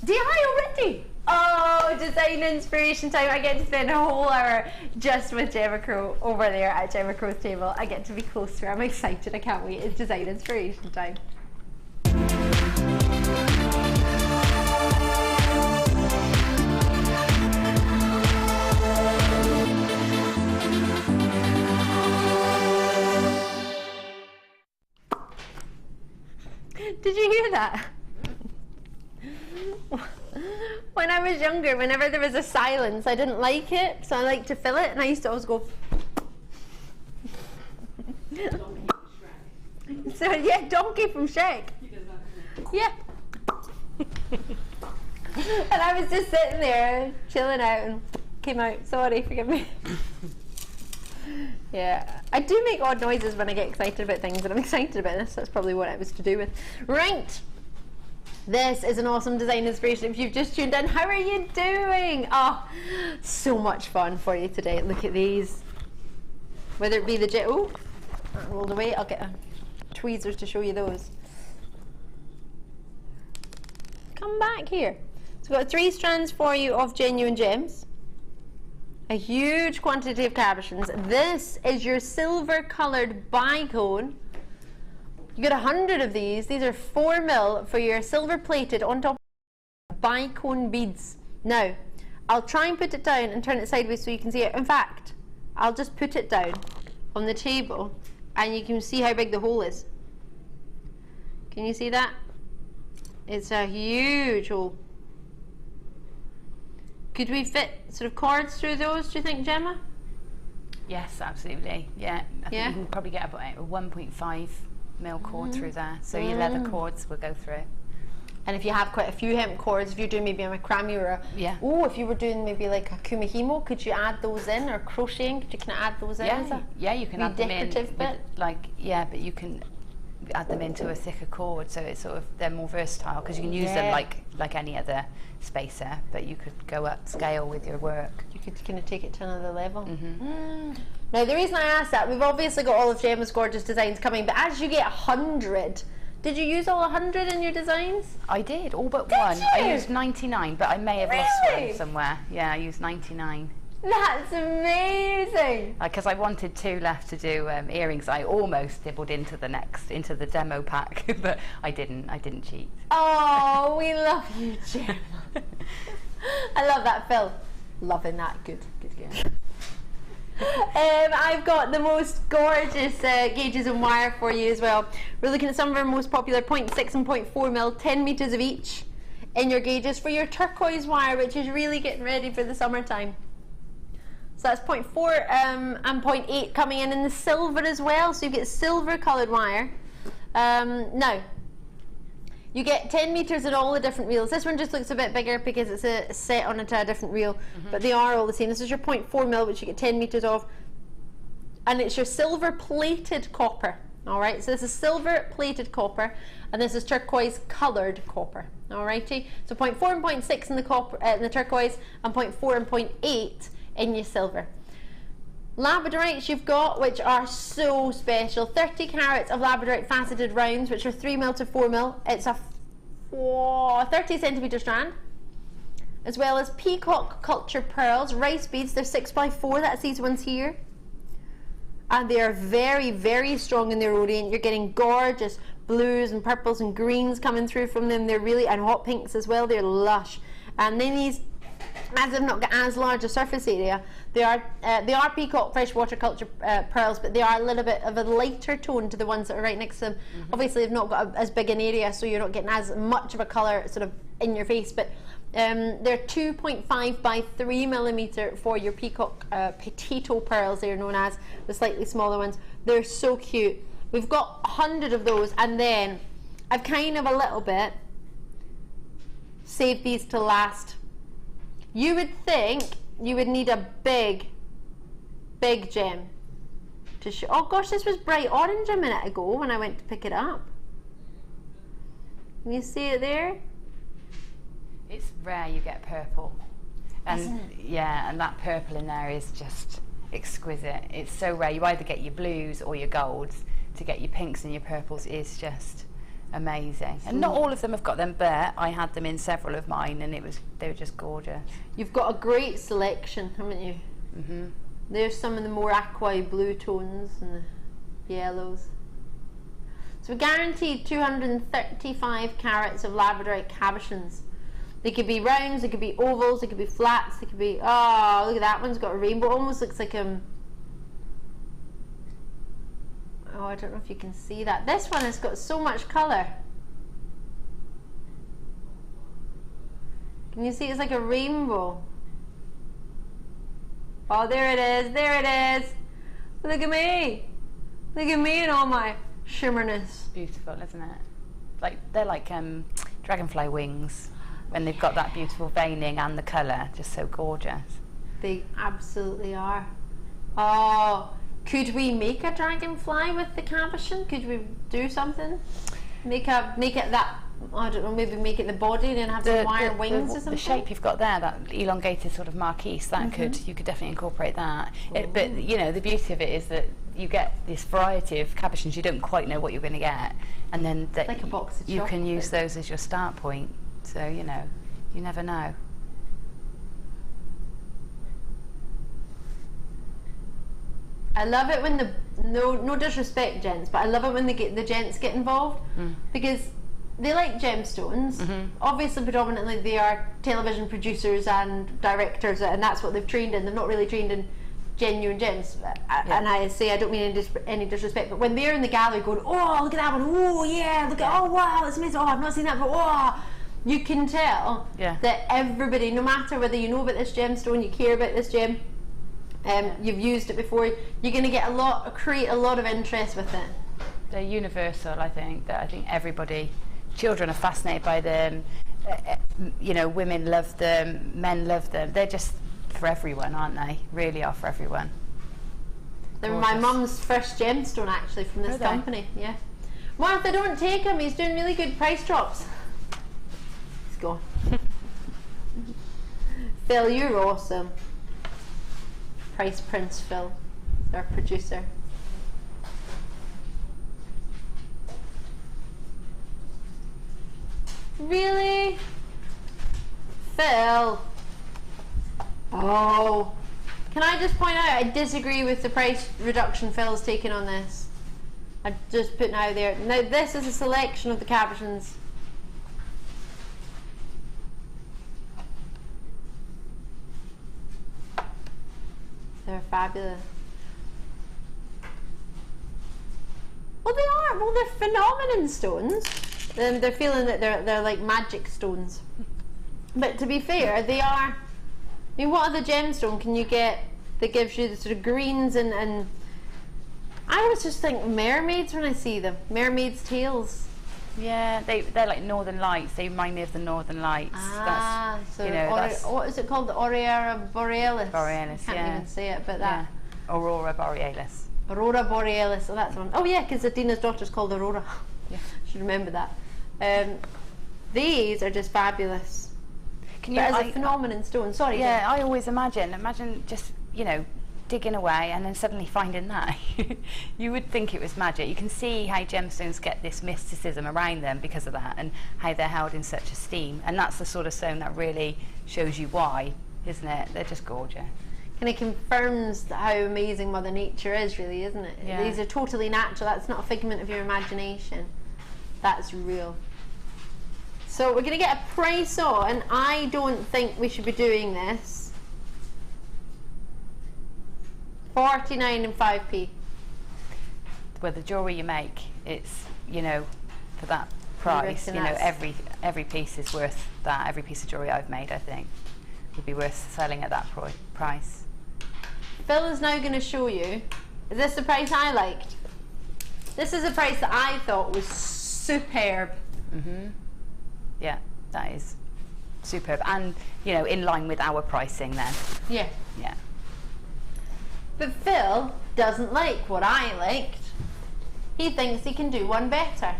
DI already? Oh, design inspiration time. I get to spend a whole hour just with Gemma Crow over there at Gemma Crow's table. I get to be close to her. I'm excited. I can't wait. It's design inspiration time. Did you hear that? When I was younger, whenever there was a silence, I didn't like it, so I liked to fill it, and I used to always go. So yeah, Donkey from Shrek. Yeah. And I was just sitting there, chilling out, and came out. Sorry, forgive me. Yeah, I do make odd noises when I get excited about things, and I'm excited about this. That's probably what it was to do with. Right. This is an awesome design inspiration. If you've just tuned in, how are you doing? Oh, so much fun for you today. Look at these. Whether it be the that rolled away. I'll get tweezers to show you those. Come back here. So we've got 3 strands for you of genuine gems. A huge quantity of cabochons. This is your silver coloured bicone. You get 100 of these. These are 4mm for your silver plated on top of bicone beads. Now, I'll try and put it down and turn it sideways so you can see it. In fact, I'll just put it down on the table and you can see how big the hole is. Can you see that? It's a huge hole. Could we fit sort of cords through those, do you think, Gemma? Yes, absolutely. Yeah, I think you can probably get about a 1.5mm cord through there. So your leather cords will go through. And if you have quite a few hemp cords, if you're doing maybe a macrame or a, if you were doing maybe like a kumihimo, could you add those in, or crocheting? Could you kind of add those in? Yeah, you can add them in. Decorative bit. But you can add them into a thicker cord, so it's sort of, they're more versatile because you can use them like any other spacer, but you could go upscale with your work. You could kind of take it to another level. Now the reason I asked that, we've obviously got all of Gemma's gorgeous designs coming, but as you get 100, did you use all 100 in your designs? I did, all but one. I used 99, but I may have lost one somewhere. Yeah, I used 99. That's amazing. Because I wanted 2 left to do earrings. I almost dibbled into the demo pack, but I didn't cheat. Oh, we love you, Gemma. I love that, Phil. Loving that. Good. I've got the most gorgeous gauges and wire for you as well. We're looking at some of our most popular 0.6 and 0.4mm, 10 meters of each in your gauges for your turquoise wire, which is really getting ready for the summertime. So that's 0.4 and 0.8 coming in the silver as well. So you get silver coloured wire. Now, you get 10 meters in all the different reels. This one just looks a bit bigger because it's set onto a different reel, but they are all the same. This is your 0.4mm, which you get 10 meters of, and it's your silver plated copper. All right, so this is silver plated copper, and this is turquoise coloured copper. Alrighty, so 0.4 and 0.6 in the copper, in the turquoise, and 0.4 and 0.8 in your silver. Labradorites you've got, which are so special. 30 carats of labradorite faceted rounds, which are 3mm to 4mm. It's a 30 centimetre strand. As well as peacock culture pearls, rice beads. They're 6x4. That's these ones here. And they are very, very strong in their radiant. You're getting gorgeous blues and purples and greens coming through from them. They're really, and hot pinks as well. They're lush. And then these, as they've not got as large a surface area, they are peacock freshwater culture pearls, but they are a little bit of a lighter tone to the ones that are right next to them. Obviously, they've not got as big an area, so you're not getting as much of a colour sort of in your face. But they're 2.5 by 3mm for your peacock potato pearls. They're known as the slightly smaller ones. They're so cute. We've got 100 of those, and then I've kind of a little bit saved these to last. You would think you would need a big gem to show. Oh gosh, this was bright orange a minute ago when I went to pick it up. Can you see it there? It's rare you get purple, and and that purple in there is just exquisite. It's so rare. You either get your blues or your golds. To get your pinks and your purples is just amazing. And not all of them have got them, but I had them in several of mine, and they were just gorgeous. You've got a great selection, haven't you? There's some of the more aqua blue tones and the yellows. So we guaranteed 235 carats of labradorite cabochons. They could be rounds, they could be ovals, they could be flats, they could be, oh, look at that one's got a rainbow. Almost looks like oh, I don't know if you can see that. This one has got so much colour. Can you see? It's like a rainbow. Oh, there it is. There it is. Look at me. Look at me and all my shimmerness. Beautiful, isn't it? They're like dragonfly wings when they've got that beautiful veining and the colour. Just so gorgeous. They absolutely are. Oh, could we make a dragonfly with the cabochon? Could we do something? Make it that, I don't know, maybe make it the body and then have some wire wings or something? The shape you've got there, that elongated sort of marquise, that you could definitely incorporate that. But you know, the beauty of it is that you get this variety of cabochons. You don't quite know what you're going to get, and then like a box of you can use chocolates. those as your start point. So you know, you never know. I love it when no disrespect, gents, but I love it when the gents get involved because they like gemstones. Obviously, predominantly they are television producers and directors, and that's what they've trained in. They've not really trained in genuine gems. And I say I don't mean any disrespect, but when they're in the gallery going, oh, look at that one, oh yeah, look at, oh wow, it's amazing, oh I've not seen that before, oh, you can tell that everybody, no matter whether you know about this gemstone, you care about this gem, you've used it before, you're going to create a lot of interest with it. They're universal, I think. That I think everybody, children are fascinated by them. You know, women love them, men love them. They're just for everyone, aren't they? Really are for everyone. They're my mum's first gemstone, actually, from this company. Yeah. Martha, don't take him. He's doing really good price drops. He's gone. Phil, you're awesome. Price Prince Phil, is our producer. Really? Phil? Oh. Can I just point out, I disagree with the price reduction Phil's taken on this. I'm just putting out there. Now this is a selection of the cabochons. They're fabulous. Well, they are. Well, they're phenomenon stones. They're feeling that they're like magic stones. But to be fair, they are. I mean, what other gemstone can you get that gives you the sort of greens and I always just think mermaids when I see them. Mermaids' tails. Yeah, they're like northern lights. They remind me of the northern lights. So you know, what is it called? The Aurora Borealis. Borealis, Can't even say it, but that. Aurora Borealis. Aurora Borealis. Oh, that's one. Oh yeah, because Adina's daughter's called Aurora. Yeah, should remember that. These are just fabulous. Can you? But as a phenomenon stone. Sorry. Yeah, I always imagine just digging away and then suddenly finding that. You would think it was magic. You can see how gemstones get this mysticism around them because of that and how they're held in such esteem, and that's the sort of stone that really shows you why, isn't it? They're just gorgeous. Kind of confirms how amazing Mother Nature is, really, isn't it? Yeah. These are totally natural. That's not a figment of your imagination. That's real. So we're going to get a price on. I don't think we should be doing this. 49 and 5p. Well, the jewellery you make, it's, for that price, every piece is worth that. Every piece of jewellery I've made, I think, would be worth selling at that price. Phil is now going to show you. Is this the price I liked? This is a price that I thought was superb. Yeah, that is superb, and in line with our pricing then. Yeah. Yeah. But Phil doesn't like what I liked. He thinks he can do one better.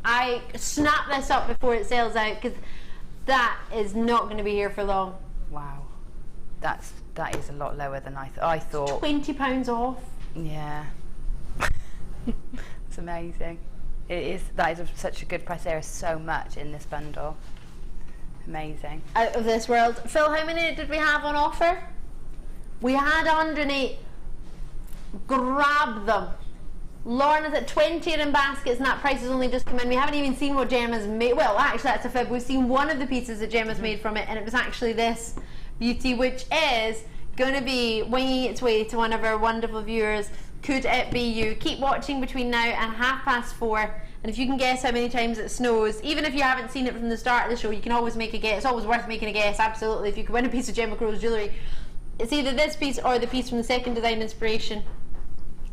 I snap this up before it sells out because that is not going to be here for long. Wow, that is a lot lower than I thought. £20 off. Yeah. It's amazing. It is. That is such a good price. There is so much in this bundle. Amazing. Out of this world. Phil, how many did we have on offer? We had 108. Grab them. Lauren is at 20 in baskets, and that price has only just come in. We haven't even seen what Gemma's made. Well, actually, that's a fib. We've seen one of the pieces that Gemma's made from it, and it was actually this beauty, which is going to be winging its way to one of our wonderful viewers. Could it be you? Keep watching between now and 4:30. And if you can guess how many times it snows, even if you haven't seen it from the start of the show, you can always make a guess. It's always worth making a guess, absolutely. If you could win a piece of Gemma Crow's jewellery, it's either this piece or the piece from the second design inspiration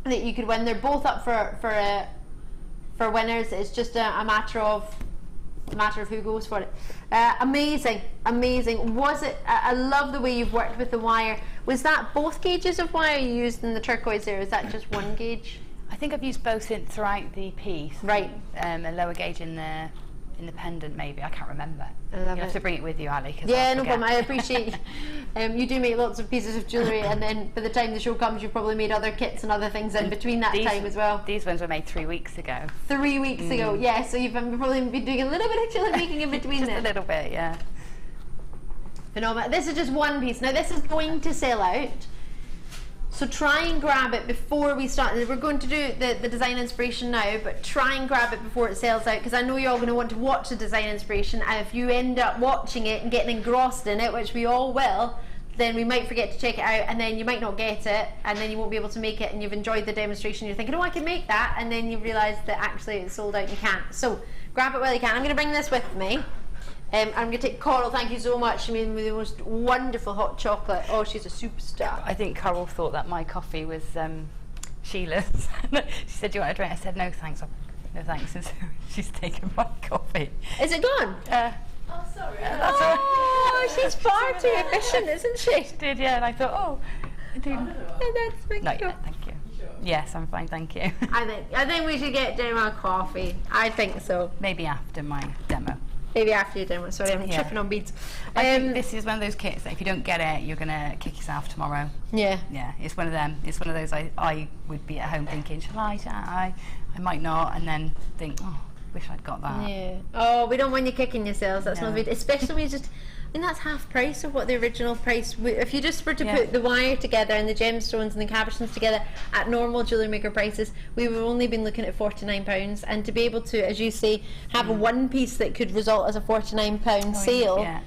that you could win. They're both up for winners. It's just a matter of a matter of who goes for it. Amazing, amazing. Was it? I love the way you've worked with the wire. Was that both gauges of wire you used in the turquoise there? Is that just one gauge? I think I've used both throughout the piece. Right. A lower gauge in the pendant, maybe. I can't remember. I love You'll have to bring it with you, Ali. Yeah, no problem. I appreciate you do make lots of pieces of jewellery, and then by the time the show comes, you've probably made other kits and other things in between that time as well. These ones were made 3 weeks ago. 3 weeks ago, yeah. So you've probably been doing a little bit of jewellery making in between. Just a little bit, yeah. Phenomenal. This is just one piece. Now this is going to sell out. So try and grab it before we start. We're going to do the design inspiration now, but try and grab it before it sells out, because I know you're all going to want to watch the design inspiration, and if you end up watching it and getting engrossed in it, which we all will, then we might forget to check it out, and then you might not get it, and then you won't be able to make it, and you've enjoyed the demonstration, you're thinking, oh, I can make that, and then you realise that actually it's sold out and you can't. So grab it while you can. I'm going to bring this with me. I'm going to take Coral, thank you so much. I mean, with the most wonderful hot chocolate. Oh, she's a superstar. I think Coral thought that my coffee was Sheila's. She said, do you want a drink? I said, no thanks. No thanks. And so she's taken my coffee. Is it gone? Oh, sorry. That's oh, she's far too efficient, isn't she? She did, yeah. And I thought, oh, I do. That's my Not yet, thank you. Sure. Yes, I'm fine, thank you. I think we should get Gemma coffee. I think so. Maybe after my demo. Maybe after your demo. Sorry, I'm tripping on beads. I think this is one of those kits that if you don't get it, you're going to kick yourself tomorrow. Yeah. Yeah, it's one of them. It's one of those I would be at home thinking, shall I? I might not, and then think, oh, wish I'd got that. Yeah. Oh, we don't want you kicking yourselves. That's not good. Especially when you just... I mean, that's half price of what the original price... If you just were to put the wire together and the gemstones and the cabochons together at normal Jewellery Maker prices, we would have only been looking at £49. And to be able to, as you say, have a one piece that could result as a £49 sale... Yeah.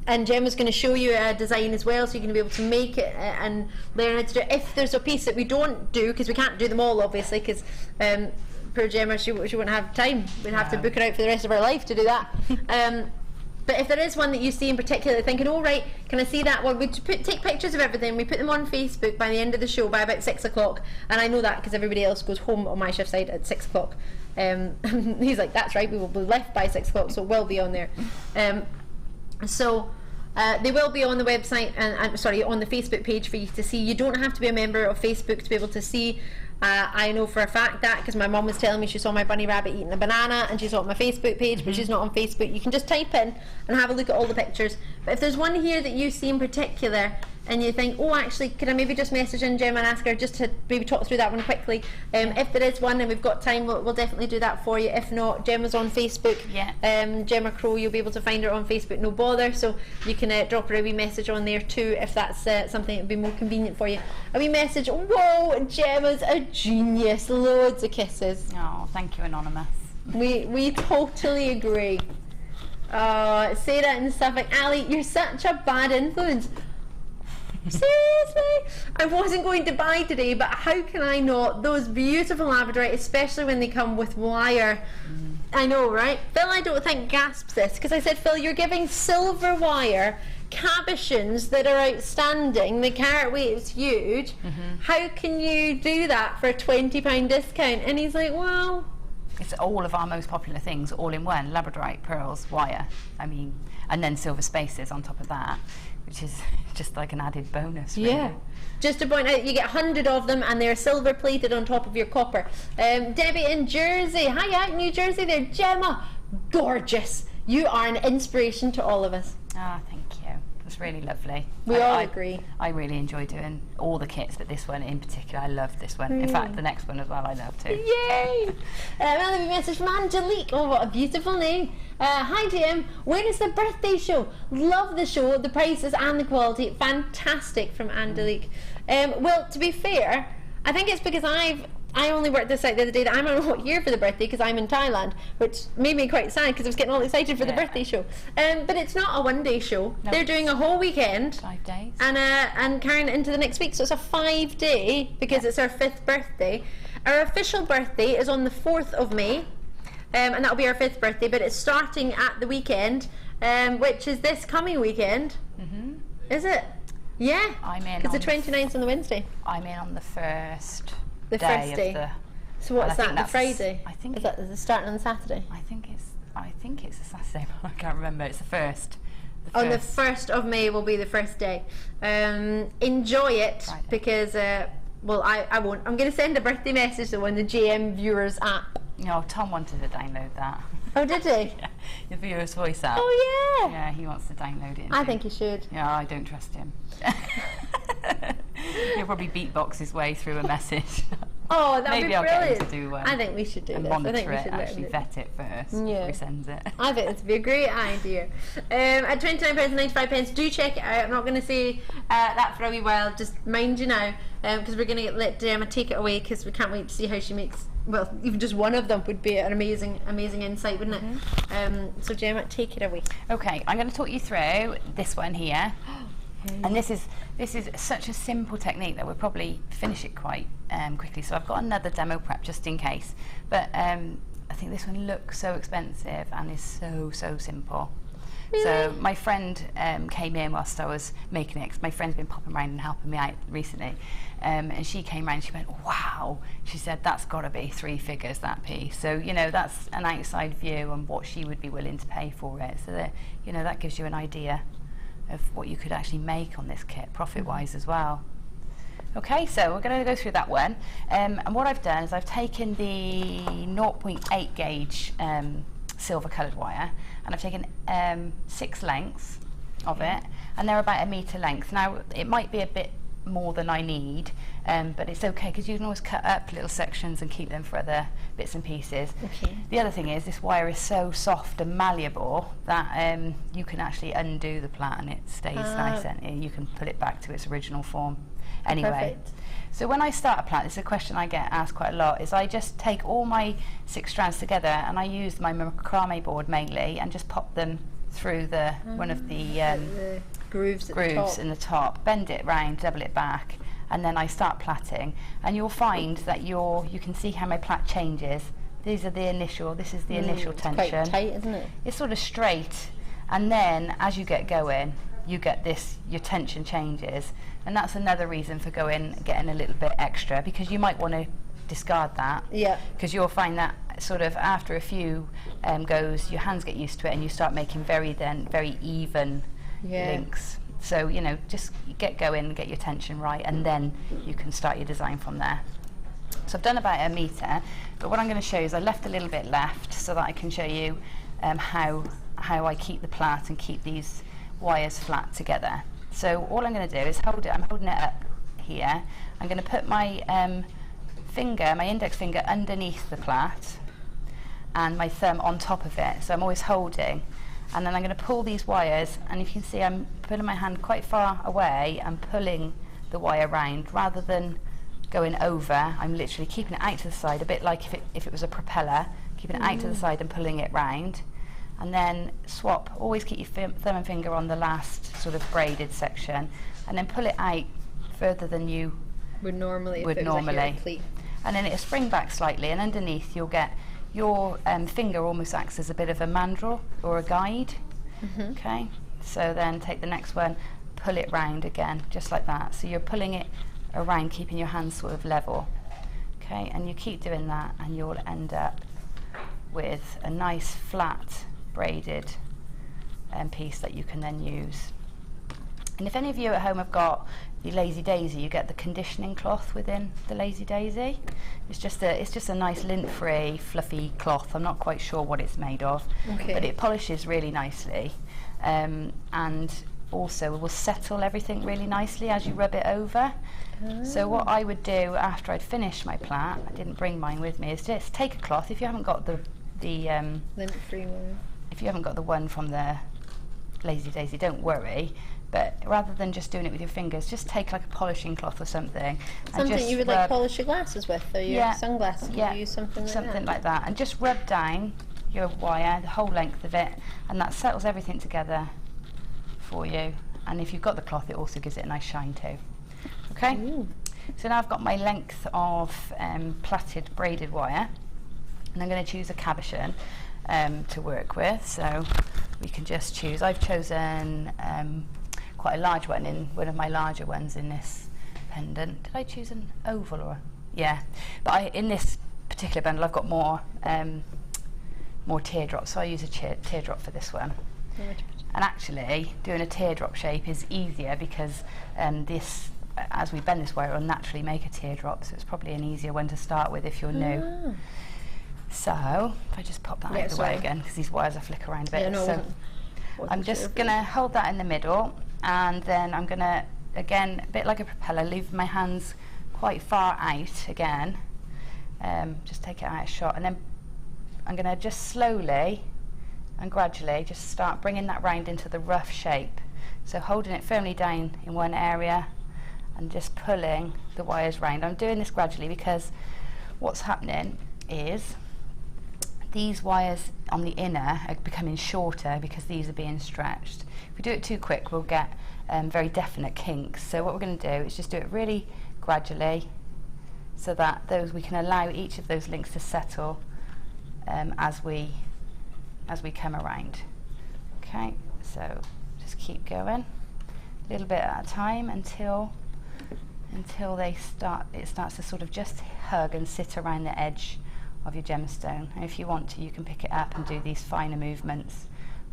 And Gemma's going to show you a design as well, so you're going to be able to make it and learn how to do it. If there's a piece that we don't do, because we can't do them all, obviously, because poor Gemma, she wouldn't have time. We'd have to book her out for the rest of her life to do that. But if there is one that you see in particular, thinking, oh right, can I see that one? We take pictures of everything, we put them on Facebook by the end of the show, by about 6 o'clock. And I know that because everybody else goes home on my shift side at 6 o'clock. He's like, that's right, we will be left by 6 o'clock, so it will be on there. They will be on the website and sorry, on the Facebook page for you to see. You don't have to be a member of Facebook to be able to see. I know for a fact that because my mum was telling me she saw my bunny rabbit eating a banana and she saw it on my Facebook page, but she's not on Facebook. You can just type in and have a look at all the pictures. But if there's one here that you see in particular and you think, oh, actually, can I maybe just message in Gemma and ask her just to maybe talk through that one quickly? If there is one and we've got time, we'll definitely do that for you. If not, Gemma's on Facebook. Gemma Crow, you'll be able to find her on Facebook, no bother. So you can drop her a wee message on there too if that's something that would be more convenient for you. A wee message, whoa, Gemma's a genius. Loads of kisses. Oh, thank you, Anonymous. We totally agree. Sarah and stuff like, Ali, you're such a bad influence. Seriously? I wasn't going to buy today, but how can I not? Those beautiful Labradorite, especially when they come with wire. I know, right? Phil, I don't think gasps this, because I said, Phil, you're giving silver wire cabochons that are outstanding. The carat weight is huge. How can you do that for a £20 discount? And he's like, well... It's all of our most popular things, all in one. Labradorite, pearls, wire. I mean, and then silver spaces on top of that, which is just like an added bonus, really. Yeah. Just to point out, you get 100 of them and they're silver plated on top of your copper. Debbie in Jersey. Hiya, New Jersey there. Gemma, gorgeous. You are an inspiration to all of us. Ah, thank you. It's really lovely. We all agree. I really enjoy doing all the kits, but this one in particular, I love this one. In fact, the next one as well, I love too. Yay! Another message from Angelique. Oh, what a beautiful name. Hi, Jim. When is the birthday show? Love the show, the prices and the quality. Fantastic, from Angelique. Well, to be fair, I think it's because I only worked this out the other day that I'm on what year for the birthday because I'm in Thailand, which made me quite sad because I was getting all excited for the birthday show. But it's not a one-day show. No, they're doing a whole weekend. 5 days. And carrying it into the next week. So it's a 5-day because it's our 5th birthday. Our official birthday is on the 4th of May. And that'll be our 5th birthday, but it's starting at the weekend, which is this coming weekend. Is it? Yeah. I'm in. It's the 29th on the Wednesday. I'm in on the first. The first day. So what's that? The Friday? I think. Is it starting on the Saturday? I think it's. I think it's a Saturday, but I can't remember. It's the first. On the 1st of May will be the first day. Enjoy it, Friday. because, well, I won't. I'm going to send a birthday message to one of the JM Viewers app. No, Tom wanted to download that. Oh, did he? Yeah, the Viewer's Voice app. Oh, yeah. Yeah, he wants to download it. I think he should. Yeah, I don't trust him. He'll probably beatbox his way through a message. Oh, that'd Maybe be I'll brilliant. get him to do one. I think we should do And this. I think monitor we it, should let him actually do it. vet it first before Yeah. he sends it. I think it'd be a great idea. At £29.95, do check it out. I'm not going to say that for a wee while. Just mind you now, because we're going to let Gemma take it away, because we can't wait to see how she makes. Well, even just one of them would be an amazing insight, wouldn't it? So Gemma, take it away. Okay, I'm going to talk you through this one here. And this is such a simple technique that we'll probably finish it quite quickly. So I've got another demo prep just in case. But I think this one looks so expensive and is so simple. So my friend came in whilst I was making it, 'cause my friend's been popping around and helping me out recently. And she came around and she went, wow. She said, that's got to be 3 figures, that piece. So, you know, that's an outside view on what she would be willing to pay for it. So that, you know, that gives you an idea of what you could actually make on this kit, profit-wise as well. Okay, so we're going to go through that one. And what I've done is I've taken the 0.8 gauge silver coloured wire, and I've taken 6 lengths of it, and they're about 1 metre length. Now, it might be a bit more than I need, but it's okay, because you can always cut up little sections and keep them for other bits and pieces. Okay. The other thing is this wire is so soft and malleable that you can actually undo the plait and it stays nice, and you can put it back to its original form anyway. Perfect. So when I start a plait, this is a question I get asked quite a lot, is I just take all my 6 strands together and I use my macrame board mainly and just pop them through the one of the grooves at the top. in the top, bend it round, double it back, and then I start plaiting, and you'll find that you can see how my plait changes. This is the initial tension. It's quite tight, isn't it? It's sort of straight, and then as you get going, you get your tension changes, and that's another reason for getting a little bit extra, because you might want to discard that. Yeah. Because you'll find that sort of after a few goes, your hands get used to it, and you start making very even links. So, you know, just get going, get your tension right, and then you can start your design from there. So I've done about 1 metre, but what I'm going to show you is I left a little bit left so that I can show you how I keep the plait and keep these wires flat together. So all I'm going to do is hold it. I'm holding it up here. I'm going to put my my index finger underneath the plait and my thumb on top of it. So I'm always holding, and then I'm going to pull these wires, and if you can see I'm putting my hand quite far away and pulling the wire round rather than going over. I'm literally keeping it out to the side, a bit like if it was a propeller, keeping it out to the side and pulling it round. And then swap, always keep your thumb and finger on the last sort of braided section, and then pull it out further than you would normally. And then it'll spring back slightly, and underneath you'll get your finger almost acts as a bit of a mandrel or a guide. Okay, so then take the next one, pull it round again, just like that. So you're pulling it around, keeping your hands sort of level. Okay, and you keep doing that, and you'll end up with a nice flat braided piece that you can then use. And if any of you at home have got the Lazy Daisy, you get the conditioning cloth within the Lazy Daisy. It's just a nice lint-free, fluffy cloth. I'm not quite sure what it's made of, but it polishes really nicely, and also will settle everything really nicely as you rub it over. So what I would do after I'd finished my plait, I didn't bring mine with me, is just take a cloth. If you haven't got the lint-free one, if you haven't got the one from the Lazy Daisy, don't worry. But rather than just doing it with your fingers, just take like a polishing cloth or something. Something you would like polish your glasses with, or your sunglasses. Could you use something like that? And just rub down your wire, the whole length of it, and that settles everything together for you. And if you've got the cloth, it also gives it a nice shine too. Okay. Ooh. So now I've got my length of plaited braided wire, and I'm going to choose a cabochon to work with. So we can just choose. I've chosen quite a large one, in one of my larger ones in this pendant. Did I choose an oval or? Yeah, but in this particular bundle I've got more more teardrops, so I use a teardrop for this one. And actually, doing a teardrop shape is easier because this, as we bend this wire, it will naturally make a teardrop, so it's probably an easier one to start with if you're new. So, if I just pop that out of the way again, because these wires will flick around a bit. So I'm just going to hold that in the middle, and then I'm going to, again, a bit like a propeller, leave my hands quite far out again. Just take it out a shot, and then I'm going to just slowly and gradually just start bringing that round into the rough shape. So holding it firmly down in one area and just pulling the wires round. I'm doing this gradually because what's happening is these wires on the inner are becoming shorter because these are being stretched. If we do it too quick, we'll get very definite kinks. So what we're going to do is just do it really gradually, so that we can allow each of those links to settle as we come around. Okay, so just keep going a little bit at a time until it starts to sort of just hug and sit around the edge of your gemstone. And if you want to, you can pick it up and do these finer movements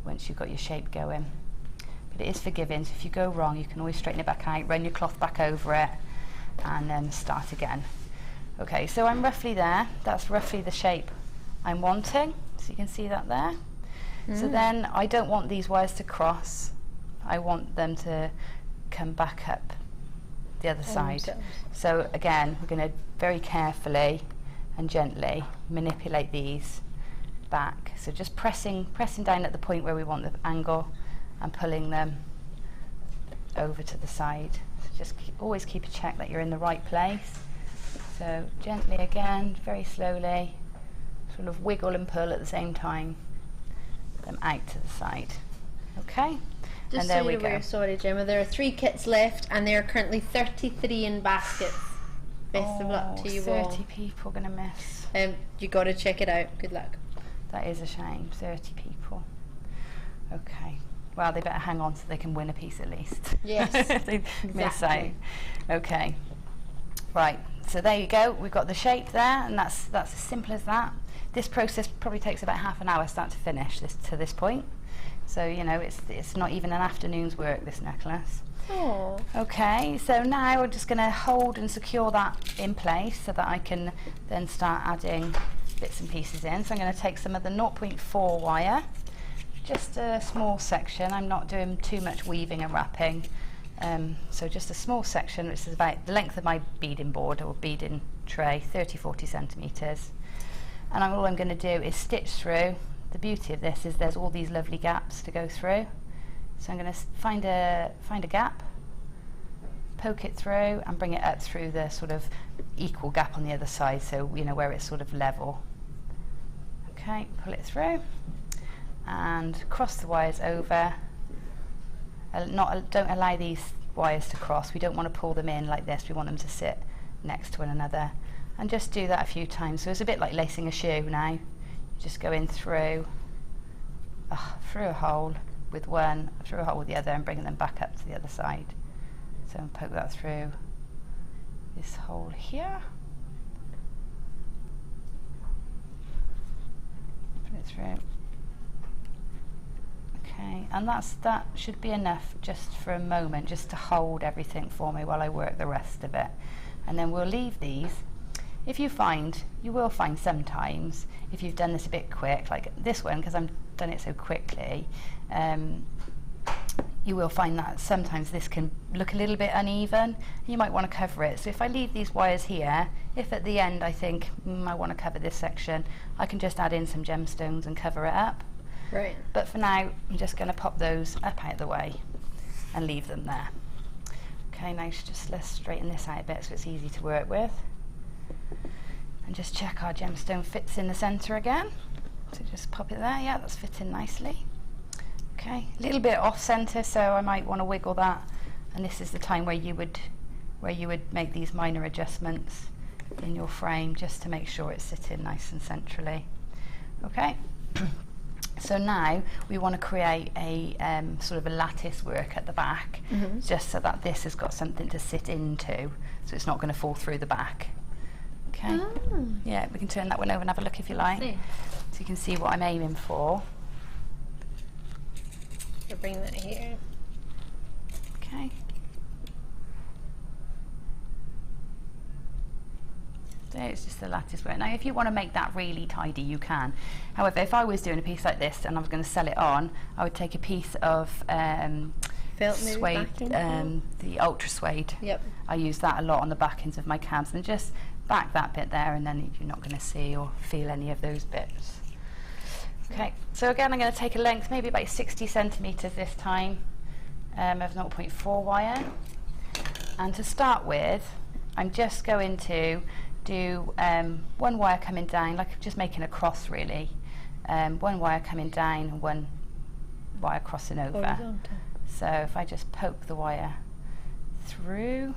once you've got your shape going. But it is forgiving, so if you go wrong, you can always straighten it back out, run your cloth back over it, and then start again. Okay, so I'm roughly there. That's roughly the shape I'm wanting. So you can see that there. So then I don't want these wires to cross. I want them to come back up the other side. So again, we're going to very carefully and gently manipulate these back. So just pressing down at the point where we want the angle and pulling them over to the side. So just always keep a check that you're in the right place. So gently again, very slowly, sort of wiggle and pull at the same time, them out to the side. Okay, Just and there so we you're go. aware, sorry Gemma, there are 3 kits left and there are currently 33 in baskets. Best of luck to you 30 all. people going to miss. You got to check it out. Good luck. That is a shame, 30 people. Okay, well they better hang on so they can win a piece at least. Yes, If they miss out. exactly. Okay, right, so there you go, we've got the shape there, and that's as simple as that. This process probably takes about half an hour start to finish to this point. So, you know, it's not even an afternoon's work, this necklace. Oh. Okay, so now we're just going to hold and secure that in place so that I can then start adding bits and pieces in. So I'm going to take some of the 0.4 wire, just a small section. I'm not doing too much weaving and wrapping. So just a small section, which is about the length of my beading board or beading tray, 30-40 centimetres. And all I'm going to do is stitch through. The beauty of this is there's all these lovely gaps to go through. So I'm going to find a gap, poke it through and bring it up through the sort of equal gap on the other side, so you know where it's sort of level. Okay, pull it through and cross the wires over. Don't allow these wires to cross. We don't want to pull them in like this. We want them to sit next to one another. And just do that a few times. So it's a bit like lacing a shoe now. Just go in through a hole with one, through a hole with the other, and bring them back up to the other side. So poke that through this hole here. Put it through. Okay, and that should be enough just for a moment, just to hold everything for me while I work the rest of it. And then we'll leave these. If you will find sometimes, if you've done this a bit quick, like this one, because I've done it so quickly, you will find that sometimes this can look a little bit uneven. You might want to cover it. So if I leave these wires here, if at the end I think I want to cover this section, I can just add in some gemstones and cover it up. Right. But for now, I'm just going to pop those up out of the way and leave them there. Okay, now let's straighten this out a bit so it's easy to work with. And just check our gemstone fits in the centre again. So just pop it there. Yeah, that's fitting nicely. Okay, a little bit off centre, so I might want to wiggle that. And this is the time where you would make these minor adjustments in your frame just to make sure it's sitting nice and centrally. Okay. So now we want to create a sort of a lattice work at the back, just so that this has got something to sit into, so it's not going to fall through the back. Okay. Yeah, we can turn that one over and have a look if you like. So you can see what I'm aiming for. You'll bring that here. Okay. So it's just the lattice work. Now if you want to make that really tidy, you can. However, if I was doing a piece like this and I was going to sell it on, I would take a piece of suede, the ultra suede. Yep. I use that a lot on the back ends of my cabs, and just back that bit there, and then you're not going to see or feel any of those bits. Okay, so again I'm going to take a length, maybe about 60 centimetres this time, of 0.4 wire. And to start with, I'm just going to do one wire coming down, like just making a cross really. One wire coming down and one wire crossing over. Horizontal. So if I just poke the wire through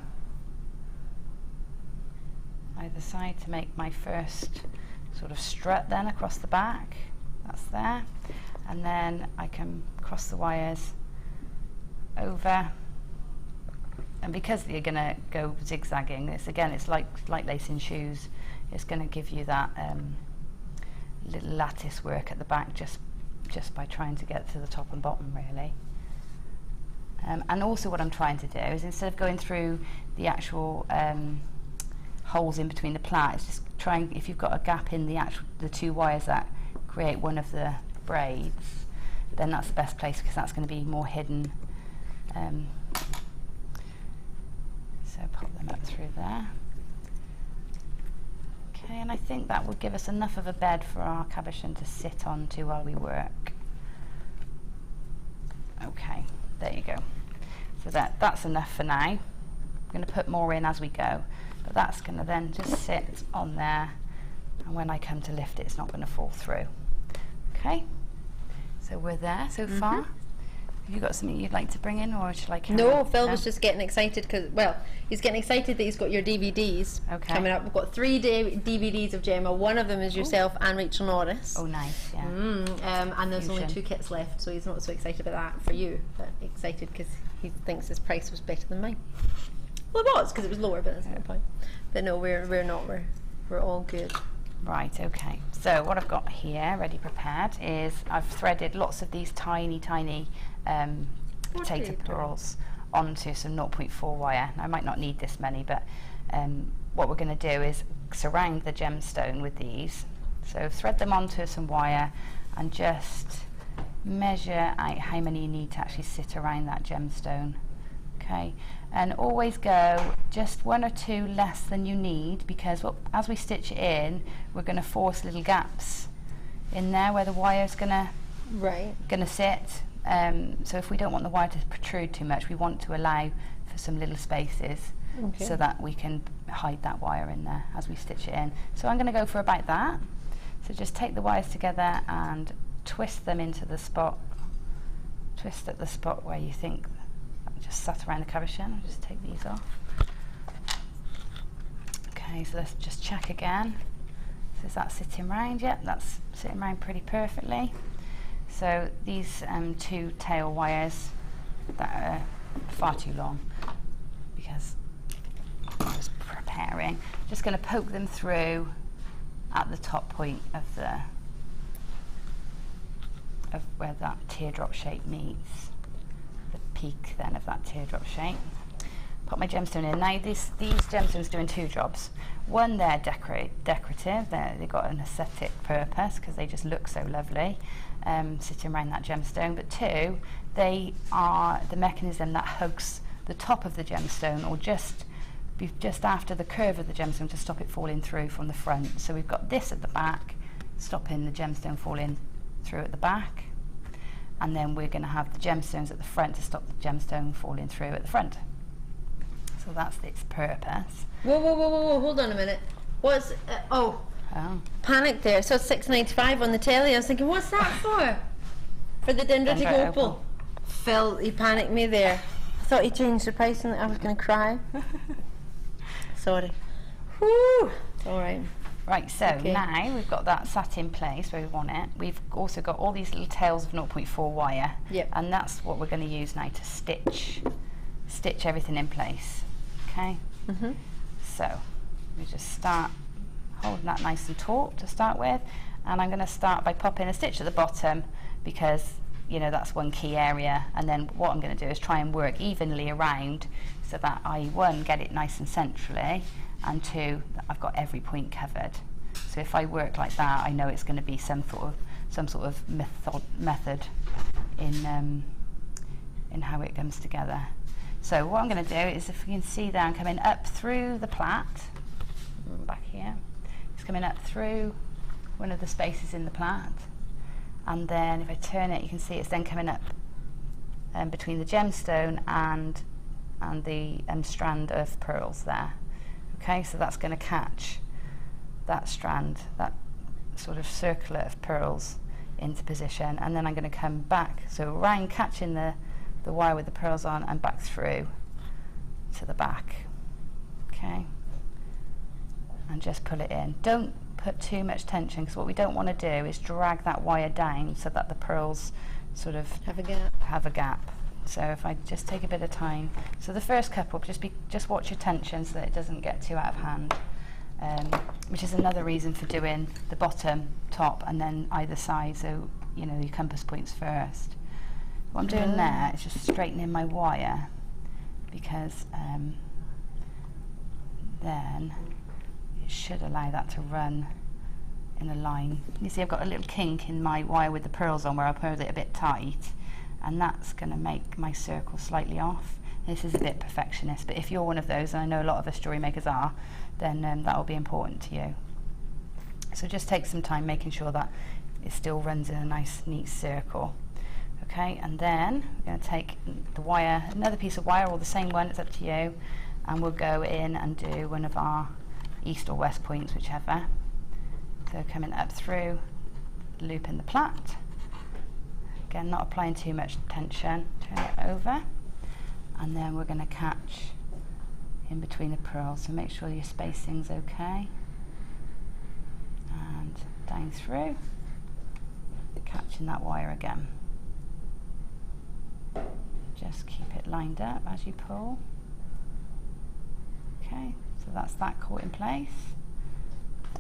either side to make my first sort of strut then across the back, that's there, and then I can cross the wires over, and because you're going to go zigzagging, it's like lacing shoes, it's going to give you that little lattice work at the back just by trying to get to the top and bottom really. And also what I'm trying to do is, instead of going through the actual holes in between the plaits, just trying, if you've got a gap in the two wires that create one of the braids, then that's the best place because that's going to be more hidden. So pop them up through there. Okay, and I think that will give us enough of a bed for our cabochon to sit onto while we work. Okay, there you go. So that's enough for now. I'm going to put more in as we go, but that's going to then just sit on there, and when I come to lift it, it's not going to fall through. Okay, so we're there so far. Have you got something you'd like to bring in, or should I carry on? No, Phil was just getting excited because, well, he's getting excited that he's got your DVDs coming up. We've got 3 DVDs of Gemma. One of them is yourself and Rachel Norris. Oh, nice, yeah. And there's only 2 kits left, so he's not so excited about that for you, but excited because he thinks his price was better than mine. Well, it was because it was lower, but that's not the point. But no, we're not. We're all good. Right, okay. So what I've got here, ready prepared, is I've threaded lots of these tiny potato pearls onto some 0.4 wire. Now, I might not need this many, but what we're going to do is surround the gemstone with these. So thread them onto some wire and just measure out how many you need to actually sit around that gemstone. Okay, and always go just 1 or 2 less than you need, because as we stitch it in, we're going to force little gaps in there where the wire is going to sit. So if we don't want the wire to protrude too much, we want to allow for some little spaces so that we can hide that wire in there as we stitch it in. So I'm going to go for about that. So just take the wires together and twist them into the spot. Twist at the spot where you think just sat around the cabochon. I'll just take these off. Okay, so let's just check again. So is that sitting round? Yep, that's sitting round pretty perfectly. So these 2 tail wires that are far too long because I was preparing. Just going to poke them through at the top point of where that teardrop shape meets. The peak then of that teardrop shape. Put my gemstone in. Now these gemstones doing 2 jobs. One, they're decorative. They've got an aesthetic purpose because they just look so lovely sitting around that gemstone. But 2, they are the mechanism that hugs the top of the gemstone, or just after the curve of the gemstone, to stop it falling through from the front. So we've got this at the back, stopping the gemstone falling through at the back. And then we're going to have the gemstones at the front to stop the gemstone falling through at the front. So that's its purpose. Whoa, hold on a minute. What's, panic there. So it's $6.95 on the telly. I was thinking, what's that for? For the dendritic opal. Phil, he panicked me there. I thought he changed the price and I was going to cry. Sorry. Whew. It's all right. Right, so now we've got that sat in place where we want it. We've also got all these little tails of 0.4 wire. Yep. And that's what we're going to use now to stitch everything in place. Okay? So we just start holding that nice and taut to start with, and I'm going to start by popping a stitch at the bottom because, you know, that's one key area, and then what I'm going to do is try and work evenly around so that I, one, get it nice and centrally, and two, that I've got every point covered. So if I work like that, I know it's going to be some sort of method in how it comes together. So what I'm going to do is, if you can see there, I'm coming up through the plait, back here, it's coming up through one of the spaces in the plait, and then if I turn it, you can see it's then coming up between the gemstone and the strand of pearls there. Okay, so that's going to catch that strand, that sort of circlet of pearls into position, and then I'm going to come back, so around catching the wire with the pearls on, and back through to the back. Okay, and just pull it in. Don't put too much tension, because what we don't want to do is drag that wire down so that the pearls sort of have a gap. So if I just take a bit of time, so the first couple, just watch your tension so that it doesn't get too out of hand, which is another reason for doing the bottom, top, and then either side, so you know your compass points first. What I'm doing there is just straightening my wire, because then it should allow that to run in a line. You see I've got a little kink in my wire with the pearls on where I pulled it a bit tight, and that's going to make my circle slightly off. This is a bit perfectionist, but if you're one of those, and I know a lot of us jewellery makers are, then that will be important to you. So just take some time making sure that it still runs in a nice neat circle. Okay, and then we're going to take the wire, another piece of wire, or the same one, it's up to you, and we'll go in and do one of our east or west points, whichever. So coming up through, loop in the plait. Again, not applying too much tension, turn it over, and then we're going to catch in between the pearls, so make sure your spacing's okay, and down through, catching that wire again. Just keep it lined up as you pull. Okay, so that's that caught in place.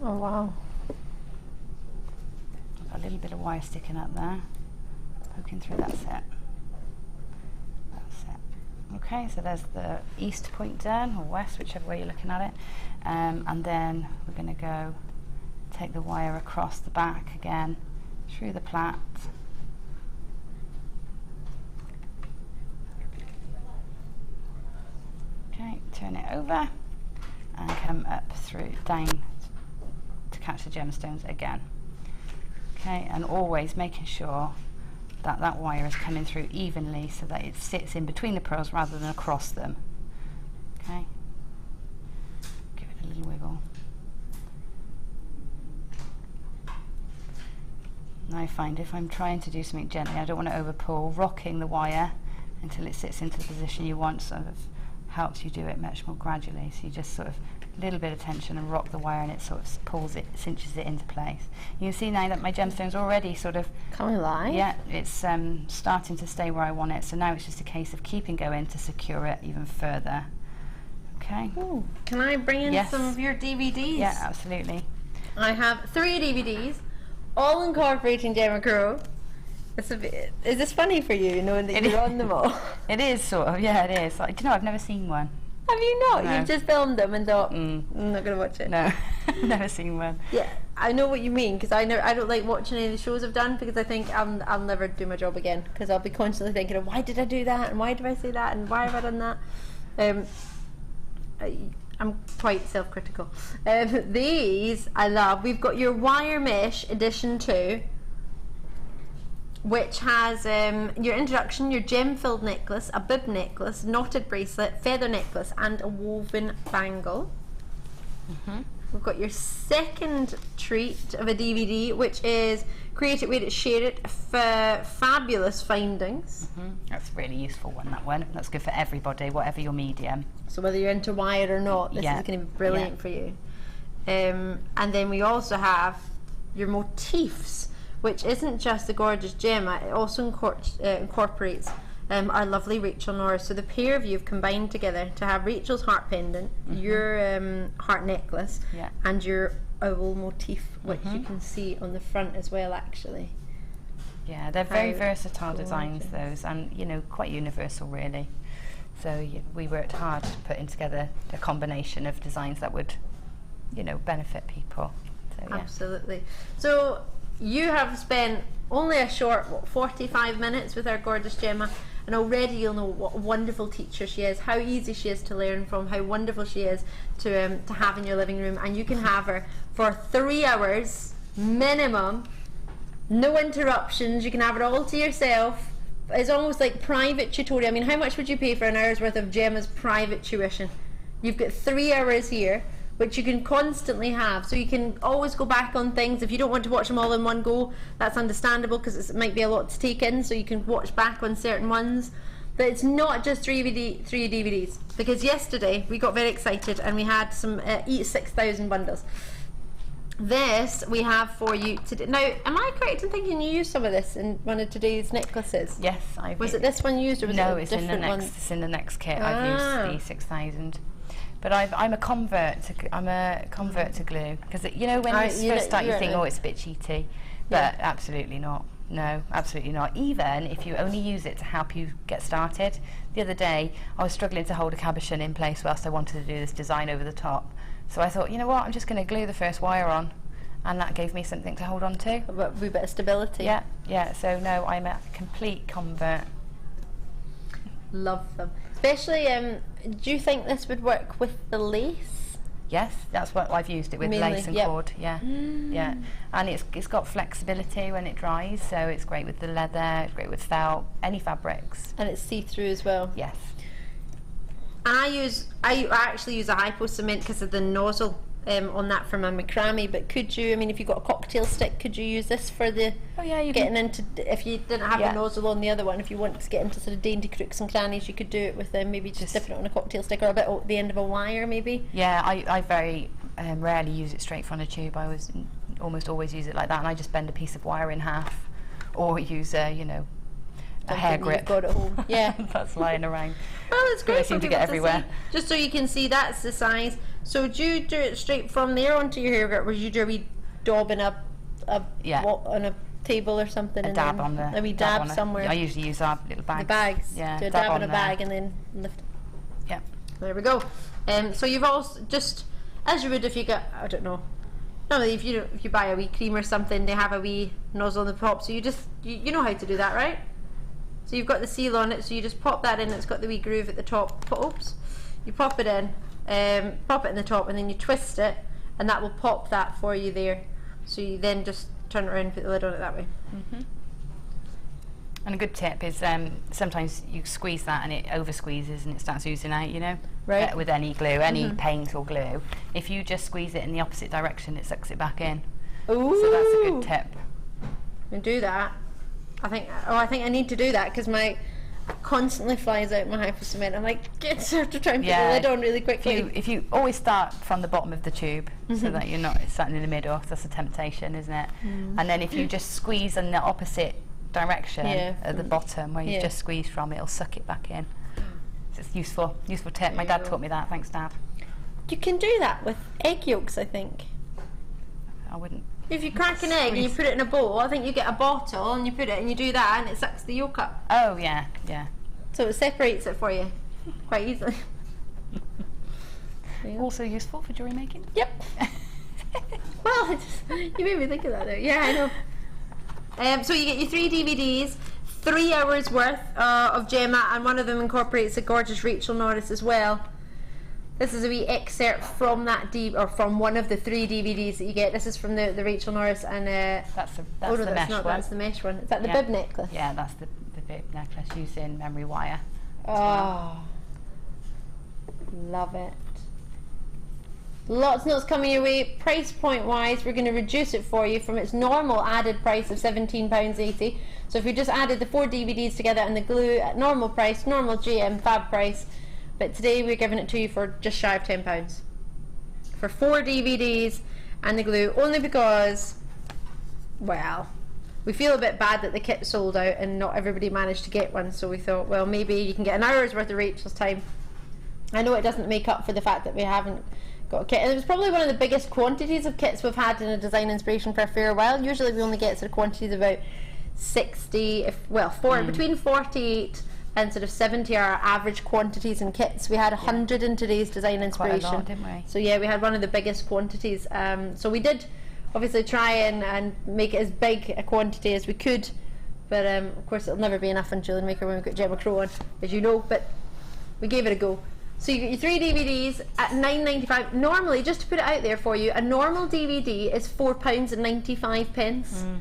Oh wow. I've got a little bit of wire sticking up there, poking through, that's it. That's it. Okay, so there's the east point done, or west, whichever way you're looking at it. And then we're going to go take the wire across the back again, through the plait. Okay, turn it over and come up through, down to catch the gemstones again. Okay, and always making sure that that wire is coming through evenly so that it sits in between the pearls rather than across them. Okay, give it a little wiggle. Now I find if I'm trying to do something gently, I don't want to over pull. Rocking the wire until it sits into the position you want sort of helps you do it much more gradually. So you just sort of a little bit of tension and rock the wire, and it sort of pulls it, cinches it into place. You can see now that my gemstone's already sort of coming alive. Yeah, it's starting to stay where I want it. So now it's just a case of keeping going to secure it even further. Okay. Ooh. Can I bring in some of your DVDs? Yeah, absolutely. I have 3 DVDs, all incorporating Gemma Crow. It's a bit, is this funny for you, knowing that you're on them all? It is sort of, yeah, it is. Like, do you know, I've never seen one. Have you not? No. You've just filmed them and thought, I'm not going to watch it. No, never seen one. Yeah, I know what you mean, because I don't like watching any of the shows I've done, because I think I'll never do my job again, because I'll be constantly thinking of why did I do that, and why did I say that, and why have I done that. I'm quite self-critical. These I love. We've got your wire mesh edition 2, which has your introduction, your gem-filled necklace, a bib necklace, knotted bracelet, feather necklace, and a woven bangle. We've got your second treat of a DVD, which is Create It, Wear It, Share It, fabulous findings. That's a really useful one, that one. That's good for everybody, whatever your medium. So whether you're into wire or not, this is going to be brilliant for you. And then we also have your motifs, which isn't just the gorgeous Gemma, it also incorporates our lovely Rachel Norris. So the pair of you have combined together to have Rachel's heart pendant, your heart necklace, and your owl motif, which you can see on the front as well, actually. Yeah, they're very versatile designs, those, and you know, quite universal really. So we worked hard putting together a combination of designs that would, you know, benefit people. So, yeah. Absolutely. So you have spent only a short 45 minutes with our gorgeous Gemma, and already you'll know what a wonderful teacher she is, how easy she is to learn from, how wonderful she is to have in your living room. And you can have her for 3 hours minimum, no interruptions. You can have it all to yourself. It's almost like private tutorial. I mean, how much would you pay for an hour's worth of Gemma's private tuition? You've got 3 hours here, which you can constantly have, so you can always go back on things. If you don't want to watch them all in one go, that's understandable, because it might be a lot to take in, so you can watch back on certain ones. But it's not just three DVDs, because yesterday we got very excited and we had some 6,000 bundles. This we have for you today. Now, am I correct in thinking you used some of this in one of today's necklaces? Yes, Was it this one you used, or was no, it it's different in the next. ones? It's in the next kit. I've used the 6,000. But I'm a convert to glue, because you know when you first start you think, oh, it's a bit cheaty, but absolutely not. No, absolutely not. Even if you only use it to help you get started. The other day I was struggling to hold a cabochon in place whilst I wanted to do this design over the top, so I thought, you know what, I'm just going to glue the first wire on, and that gave me something to hold on to. A wee bit of stability. Yeah. So no, I'm a complete convert. Love them. Especially, do you think this would work with the lace? Yes, that's what I've used it with, lace and cord. Yeah, yeah, and it's got flexibility when it dries, so it's great with the leather, it's great with felt, any fabrics. And it's see-through as well. Yes. And I actually use a hypo cement because of the nozzle on that for my macrame. But could you, I mean, if you've got a cocktail stick, could you use this for the getting into, if you didn't have a nozzle on the other one, if you wanted to get into sort of dainty crooks and crannies, you could do it with maybe just dipping it on a cocktail stick, or a bit at the end of a wire maybe? Yeah, I very rarely use it straight from a tube. I almost always use it like that, and I just bend a piece of wire in half, or use a hair grip. You've got at home. Yeah. That's lying around. Well, it's great. They seem to get everywhere. See. Just so you can see, that's the size. So do you do it straight from there onto your hair grip, or do you do a wee dab in on a table or something? A dab on the. A wee dab somewhere. I usually use our little bags. The bags. Yeah. Do a dab in a bag and then lift it. Yeah. There we go. So you've also just, as you would if you got, I don't know. Normally, if you buy a wee cream or something, they have a wee nozzle on the top. So you just you know how to do that, right? So you've got the seal on it, so you just pop that in. It's got the wee groove at the top. Oops. You pop it in, pop it in the top, and then you twist it, and that will pop that for you there. So you then just turn it around and put the lid on it that way. And a good tip is sometimes you squeeze that and it over squeezes and it starts oozing out, you know? Right. With any glue, any paint or glue. If you just squeeze it in the opposite direction, it sucks it back in. Ooh. So that's a good tip. And do that. I think I need to do that, because my constantly flies out my hypo cement. I'm like, get to try and put the lid on really quickly. If you always start from the bottom of the tube, so that you're not starting in the middle, that's a temptation, isn't it? And then if you just squeeze in the opposite direction at the bottom where you've just squeezed from, it'll suck it back in. So it's useful tip. My dad taught me that. Thanks, Dad. You can do that with egg yolks, I think. I wouldn't. If you crack an egg and you put it in a bowl, I think you get a bottle and you put it and you do that, and it sucks the yolk up. Oh yeah. So it separates it for you quite easily. Also useful for jewellery making. Yep. Well, you made me think of that though. Yeah, I know. So you get your 3 DVDs, 3 hours worth of Gemma, and one of them incorporates a gorgeous Rachel Norris as well. This is a wee excerpt from that from one of the 3 DVDs that you get. This is from the Rachel Norris, and that's the that's mesh not. one. That's the mesh one. Is that the bib necklace? Yeah, that's the bib necklace using memory wire. Oh, love it. Lots of notes coming your way. Price point wise, we're going to reduce it for you from its normal added price of £17.80. So if we just added the 4 DVDs together and the glue at normal price, normal GM fab price, but today we're giving it to you for just shy of £10 for 4 DVDs and the glue, only because, well, we feel a bit bad that the kit sold out and not everybody managed to get one, so we thought, well, maybe you can get an hour's worth of Rachel's time. I know it doesn't make up for the fact that we haven't got a kit, and it was probably one of the biggest quantities of kits we've had in a design inspiration for a fair while. Usually we only get sort of quantities about 60, between 48 and sort of 70 are our average quantities in kits. We had 100 in today's design inspiration. Quite a lot, didn't we? So yeah, we had one of the biggest quantities. So we did obviously try and make it as big a quantity as we could, but of course it'll never be enough on JewelleryMaker when we've got Gemma Crow on, as you know, but we gave it a go. So you get your 3 DVDs at £9.95. Normally, just to put it out there for you, a normal DVD is £4.95.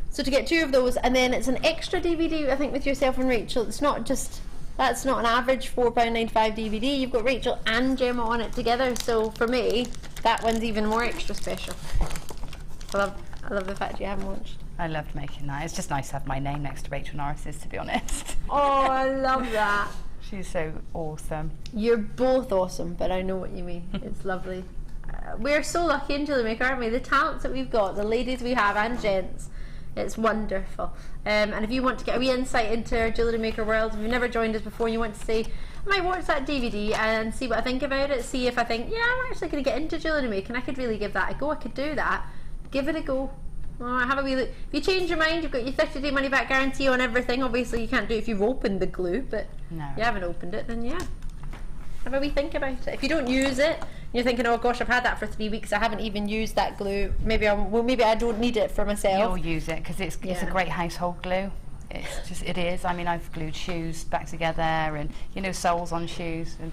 So to get 2 of those, and then it's an extra DVD, I think, with yourself and Rachel. It's not just, that's not an average £4.95 DVD. You've got Rachel and Gemma on it together. So for me, that one's even more extra special. I love the fact you haven't watched. I loved making that. It's just nice to have my name next to Rachel Norris's, to be honest. Oh, I love that. She's so awesome. You're both awesome, but I know what you mean. It's lovely. We're so lucky in JewelleryMaker, aren't we? The talents that we've got, the ladies we have, and gents. It's wonderful. And if you want to get a wee insight into our JewelleryMaker world, if you've never joined us before, you want to say, I might watch that DVD and see what I think about it, see if I think, yeah, I'm actually going to get into JewelleryMaker and I could really give that a go, I could do that. Give it a go. Have a wee look. If you change your mind, you've got your 30-day money back guarantee on everything. Obviously you can't do it if you've opened the glue, but No. if you haven't opened it, then yeah, have a wee think about it. If you don't use it, you're thinking, oh gosh, I've had that for 3 weeks, I haven't even used that glue, maybe I don't need it for myself. You'll use it because it's a great household glue. It is. I mean, I've glued shoes back together, and you know, soles on shoes, and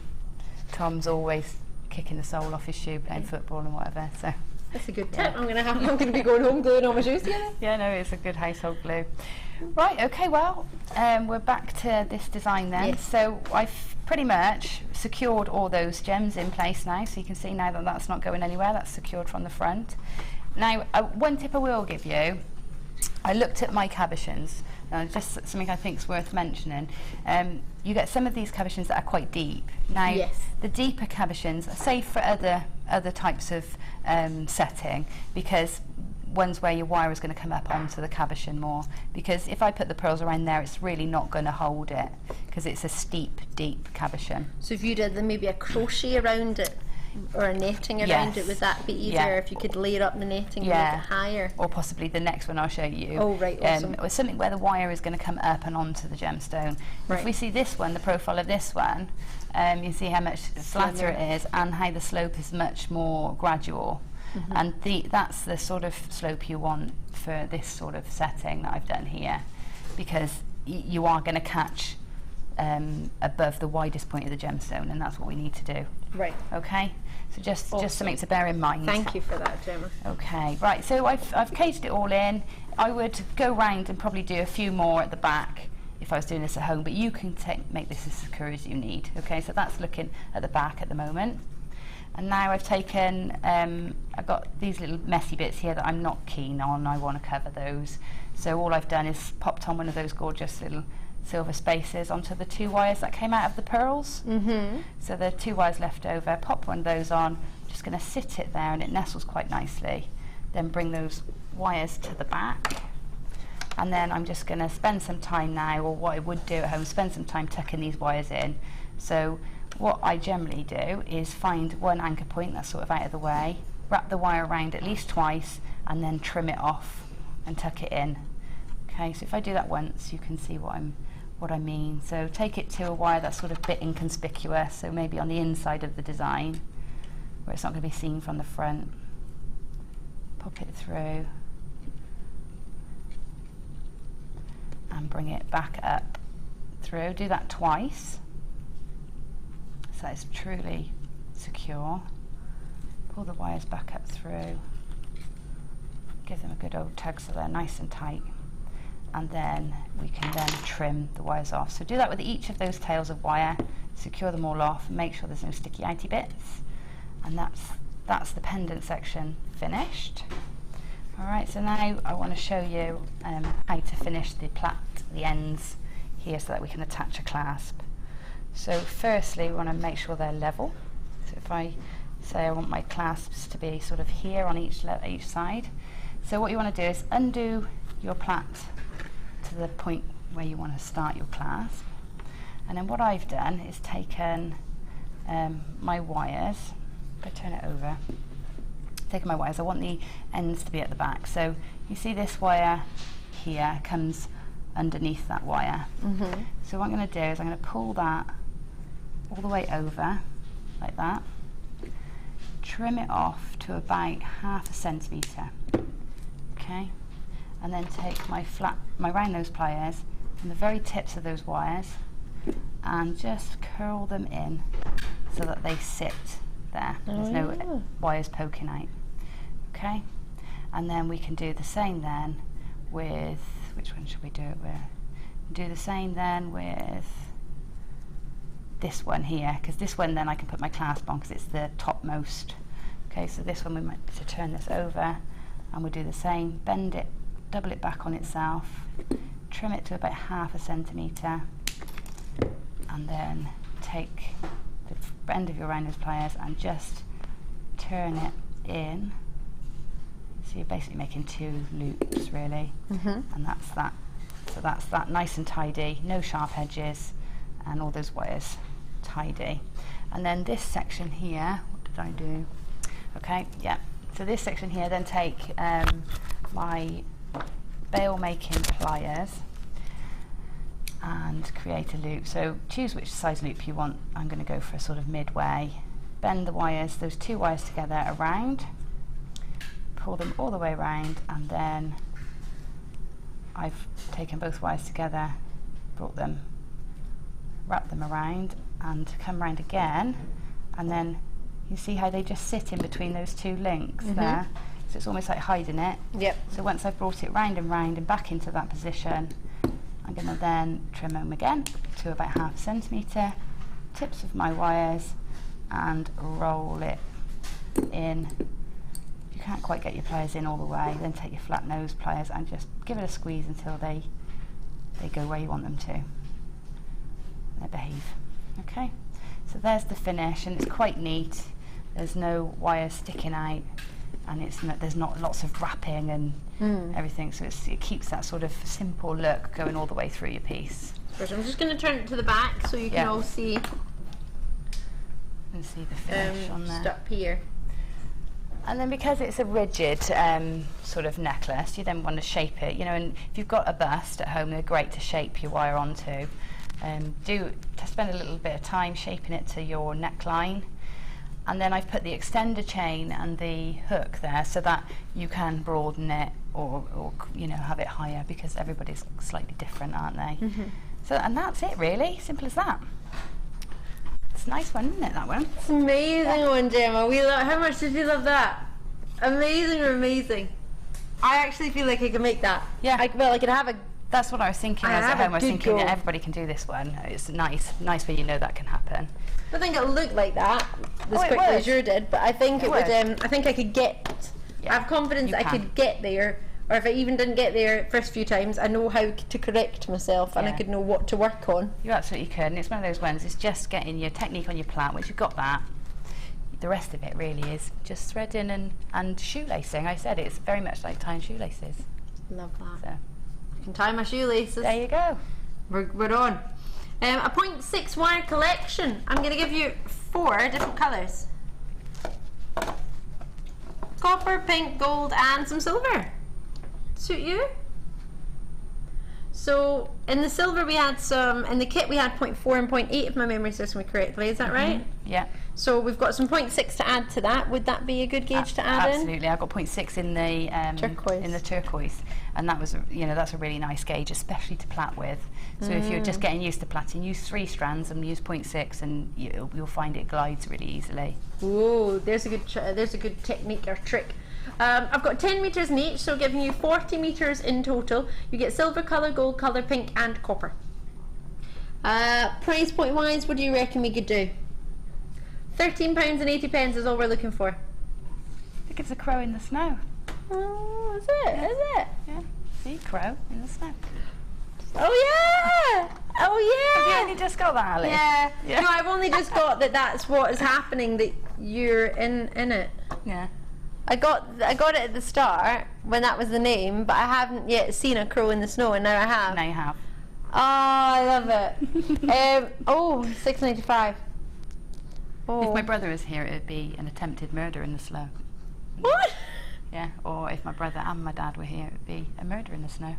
Tom's always kicking the sole off his shoe playing football and whatever, so That's a good tip. I'm gonna be going home gluing all my shoes together. yeah, no, it's a good household glue. Right, okay, well, we're back to this design then. Yes. So I've pretty much secured all those gems in place now, so you can see now that that's not going anywhere, that's secured from the front. Now, one tip I will give you, I looked at my cabochons, just something I think is worth mentioning. You get some of these cabochons that are quite deep. Now, Yes. the deeper cabochons are safe for other types of setting, because ones where your wire is going to come up onto the cabochon more, because if I put the pearls around there, it's really not going to hold it because it's a steep, deep cabochon. So if you did maybe a crochet around it or a netting around Yes. it, would that be easier? Yeah. If you could layer up the netting and Yeah. make it higher? Or possibly the next one I'll show you. Oh, right, awesome. Or something where the wire is going to come up and onto the gemstone. Right. If we see this one, the profile of this one, you see how much flatter it is and how the slope is much more gradual. Mm-hmm. And that's the sort of slope you want for this sort of setting that I've done here, because you are going to catch above the widest point of the gemstone, and that's what we need to do. Right. Okay, so just Awesome. something to bear in mind. Thank you for that, Gemma. Okay, right, so I've caged it all in. I would go round and probably do a few more at the back if I was doing this at home, but you can make this as secure as you need. Okay, so that's looking at the back at the moment. And now I've taken, I've got these little messy bits here that I'm not keen on. I want to cover those. So all I've done is popped on one of those gorgeous little silver spaces onto the 2 wires that came out of the pearls. Mm-hmm. So the 2 wires left over, pop one of those on. I'm just going to sit it there and it nestles quite nicely. Then bring those wires to the back. And then I'm just going to spend some time now, or what I would do at home, spend some time tucking these wires in. So what I generally do is find one anchor point that's sort of out of the way, wrap the wire around at least twice, and then trim it off and tuck it in. Okay, so if I do that once, you can see what I mean. So take it to a wire that's sort of a bit inconspicuous, so maybe on the inside of the design, where it's not going to be seen from the front. Pop it through and bring it back up through. Do that twice, so it's truly secure. Pull the wires back up through, give them a good old tug so they're nice and tight, and then we can then trim the wires off. So do that with each of those tails of wire, secure them all off, make sure there's no sticky outy bits, and that's the pendant section finished. Alright, so now I want to show you how to finish the ends here so that we can attach a clasp. So firstly we want to make sure they're level. So if I say I want my clasps to be sort of here on each side, so what you want to do is undo your plait to the point where you want to start your clasp. And then what I've done is taken my wires, if I turn it over, taken my wires, I want the ends to be at the back. So you see this wire here comes underneath that wire. So what I'm going to do is I'm going to pull that all the way over, like that, trim it off to about 1/2 centimetre, okay, and then take my round nose pliers from the very tips of those wires and just curl them in so that they sit there. There's no wires poking out, okay, and then we can do the same then with, which one should we do it with? Do the same then with this one here, because this one then I can put my clasp on because it's the topmost. Okay, so this one we might to turn this over and we'll do the same, bend it, double it back on itself, trim it to about 1/2 centimetre, and then take the end of your round nose pliers and just turn it in. So you're basically making 2 loops really, and that's that. So that's that, nice and tidy, no sharp edges, and all those wires tidy. And then this section here, what did I do? Okay, yeah. So this section here, then take my bail making pliers and create a loop. So choose which size loop you want. I'm going to go for a sort of midway. Bend the wires, those 2 wires together around, pull them all the way around, and then I've taken both wires together, brought them, wrap them around, and come around again, and then you see how they just sit in between those 2 links there. So it's almost like hiding it. Yep. So once I've brought it round and back into that position, I'm going to then trim them again to about 1/2 centimetre, tips of my wires, and roll it in. If you can't quite get your pliers in all the way, then take your flat nose pliers and just give it a squeeze until they go where you want them to. They behave. Okay, so there's the finish, and it's quite neat. There's no wire sticking out, and there's not lots of wrapping and everything, so it keeps that sort of simple look going all the way through your piece. First, I'm just going to turn it to the back so you can all see. And see the finish on there. Up here. And then because it's a rigid sort of necklace, you then want to shape it, you know, and if you've got a bust at home, they're great to shape your wire onto. Spend a little bit of time shaping it to your neckline. And then I've put the extender chain and the hook there so that you can broaden it or you know, have it higher, because everybody's slightly different, aren't they? So, and that's it really, simple as that. It's a nice one, isn't it, that one? It's an amazing one, Gemma. How much did you love that? Amazing, amazing. I actually feel like I could make that. Yeah. I could have a... That's what I was thinking. I was at home. I was thinking that everybody can do this one. It's nice when you know that can happen. I don't think it'll look like that as quickly as yours did, but I think it would. I think I could get. Yeah, I have confidence that I could get there, or if I even didn't get there first few times, I know how to correct myself, and I could know what to work on. You absolutely could, and it's one of those ones. It's just getting your technique on your plait. Once you've got that, the rest of it really is just threading and shoelacing. I said it's very much like tying shoelaces. Love that. So. I can tie my shoelaces. There you go. We're on. A 0.6 wire collection. I'm going to give you 4 different colours. Copper, pink, gold, and some silver. Suit you? So in the silver we had some, in the kit we had 0.4 and 0.8 if my memory serves me correctly. Is that right? Yeah. So we've got some 0.6 to add to that. Would that be a good gauge to add in? Absolutely. I've got 0.6 in the turquoise. And that was, that's a really nice gauge, especially to plait with. So if you're just getting used to plaiting, use 3 strands and use 0.6, and you'll find it glides really easily. Ooh, there's a good technique or trick. I've got 10 metres in each, so giving you 40 metres in total. You get silver colour, gold colour, pink, and copper. Price point wise, what do you reckon we could do? £13.80 is all we're looking for. I think it's a crow in the snow. Oh, is it? Yeah. Is it? Yeah. See, crow in the snow. Oh yeah! Oh yeah! Have you only just got that, Ali? Yeah. No, I've only just got that. That's what is happening. That you're in it. Yeah. I got it at the start, when that was the name, but I haven't yet seen a crow in the snow, and now I have. Now you have. Oh, I love it. Oh, $6.95. Oh. If my brother was here, it would be an attempted murder in the snow. What? Yeah, or if my brother and my dad were here, it would be a murder in the snow.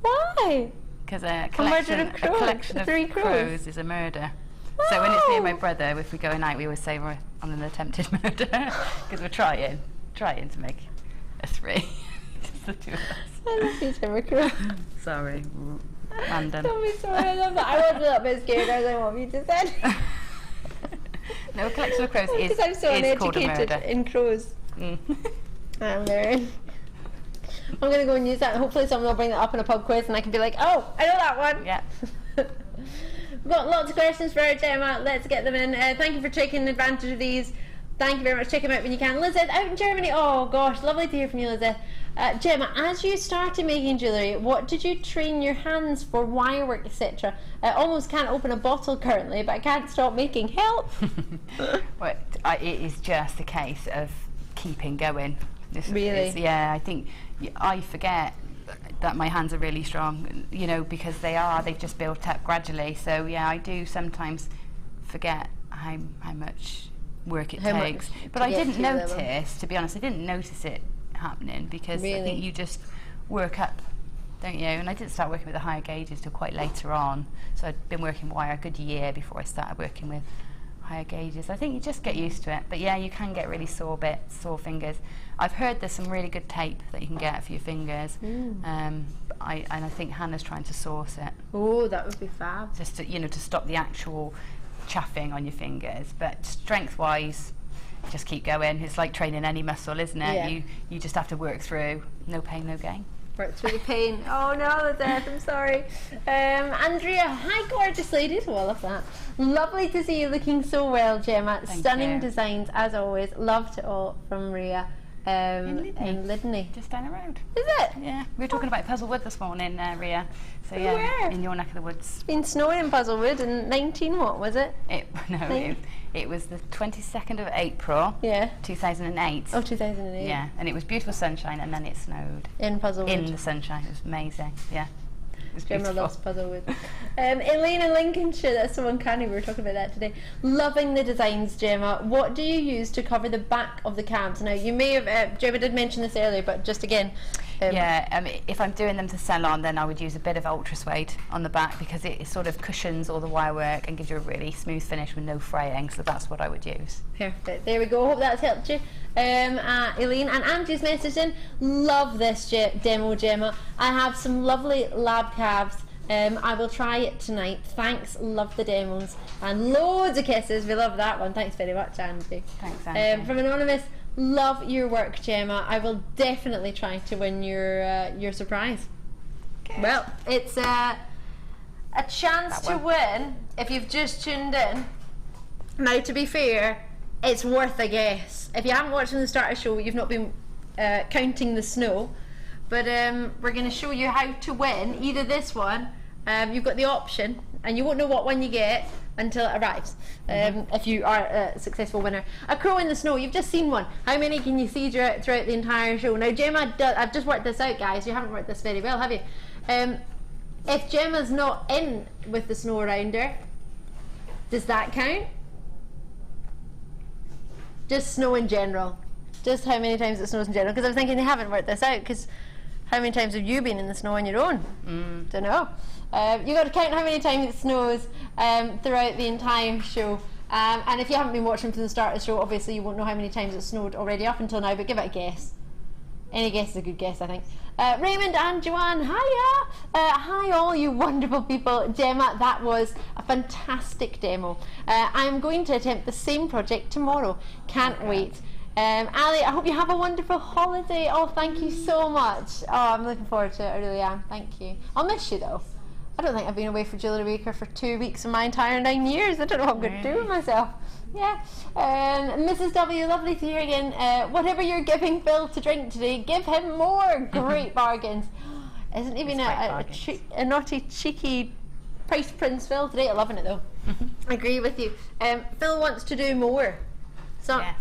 Why? Because a murder collection of of three crows is a murder. So when it's me and my brother, if we're going out, we always say we're on an attempted murder because we're trying to make a three. Just the two of us. I love you, Gemma Crow. Sorry, random. Don't be sorry, I love that. I was a little bit scared. I was like, what have you just said? No, a collection of crows is Because I'm so is called a uneducated murder. in crows. Mm. I'm learning. I'm going to go and use that, and hopefully someone will bring that up in a pub quiz and I can be like, oh, I know that one. Yeah. We've got lots of questions for Gemma. Let's get them in. Thank you for taking advantage of these. Thank you very much. Check them out when you can. Lizette, out in Germany. Oh gosh, lovely to hear from you, Lizette. Gemma, as you started making jewellery, what did you train your hands for? Wirework, etc. I almost can't open a bottle currently, but I can't stop making. Help! Well, it is just a case of keeping going. Really? Yeah, I think I forget that my hands are really strong, you know, because they've just built up gradually. So yeah, I do sometimes forget how much work it takes. But I didn't notice, to be honest, I didn't notice it happening because I think you just work up, don't you? And I didn't start working with the higher gauges till quite later on. So I'd been working wire a good year before I started working with higher gauges. I think you just get used to it. But yeah, you can get really sore fingers. I've heard there's some really good tape that you can get for your fingers. And I think Hannah's trying to source it. Oh, that would be fab. Just to, you know, to stop the actual chaffing on your fingers. But strength-wise, just keep going. It's like training any muscle, isn't it? Yeah. You just have to work through. No pain, no gain. Work through the pain. Oh no, Lizette, I'm sorry. Andrea, hi gorgeous ladies. Oh, I love that. Lovely to see you looking so well, Gemma. Thank Stunning you. designs as always. Loved it all from Rhea. In Lydney. Just down the road. Is it? Yeah, we were talking about Puzzlewood this morning, Rhea. So yeah, Where? in your neck of the woods. It's been snowing in Puzzlewood in 19, what was it? It was the 22nd of April, Yeah. 2008. Oh, 2008. Yeah, and it was beautiful sunshine, and then it snowed. In Puzzlewood. In the sunshine, it was amazing. Yeah, it was Gemma beautiful. loves Puzzlewood. Elaine in Lincolnshire, that's so uncanny, we were talking about that today. Loving the designs, Gemma. What do you use to cover the back of the cabs? Now, you may have, Gemma did mention this earlier, but just again. If I'm doing them to sell on, then I would use a bit of ultra suede on the back because it sort of cushions all the wire work and gives you a really smooth finish with no fraying, so that's what I would use. Perfect, there we go, hope that's helped you. Elaine, and Andrew's message in, love this demo, Gemma. I have some lovely lab calves. I will try it tonight. Thanks, love the demos. And loads of kisses, we love that one. Thanks very much, Andrew. Thanks, Andrew. From Anonymous, love your work, Gemma. I will definitely try to win your surprise. Good. Well, it's a chance to win if you've just tuned in. Now, to be fair, it's worth a guess. If you haven't watched from the start of the show, you've not been counting the snow. But we're going to show you how to win either this one. You've got the option, and you won't know what one you get until it arrives. If you are a successful winner. A crow in the snow, you've just seen one. How many can you see throughout the entire show? Now, Gemma, I've just worked this out, guys. You haven't worked this very well, have you? If Gemma's not in with the snow around her, does that count? Just snow in general. Just how many times it snows in general. Because I was thinking they haven't worked this out, because how many times have you been in the snow on your own? Don't know. You got to count how many times it snows throughout the entire show. And if you haven't been watching from the start of the show, obviously you won't know how many times it snowed already up until now, but give it a guess. Any guess is a good guess, I think. Raymond and Joanne, hiya! Hi all you wonderful people. Gemma, that was a fantastic demo. I'm going to attempt the same project tomorrow. Can't wait. Ali, I hope you have a wonderful holiday. Oh, thank you so much. Oh, I'm looking forward to it, I really am. Thank you. I'll miss you though. I don't think I've been away for JewelleryMaker for 2 weeks in my entire 9 years. I don't know what I'm going to do with myself. Yeah. Mrs. W, lovely to hear again. Whatever you're giving Phil to drink today, give him more. Great bargains. Isn't even a naughty, cheeky price prince Phil today? I'm loving it though. I agree with you. Phil wants to do more. So yes.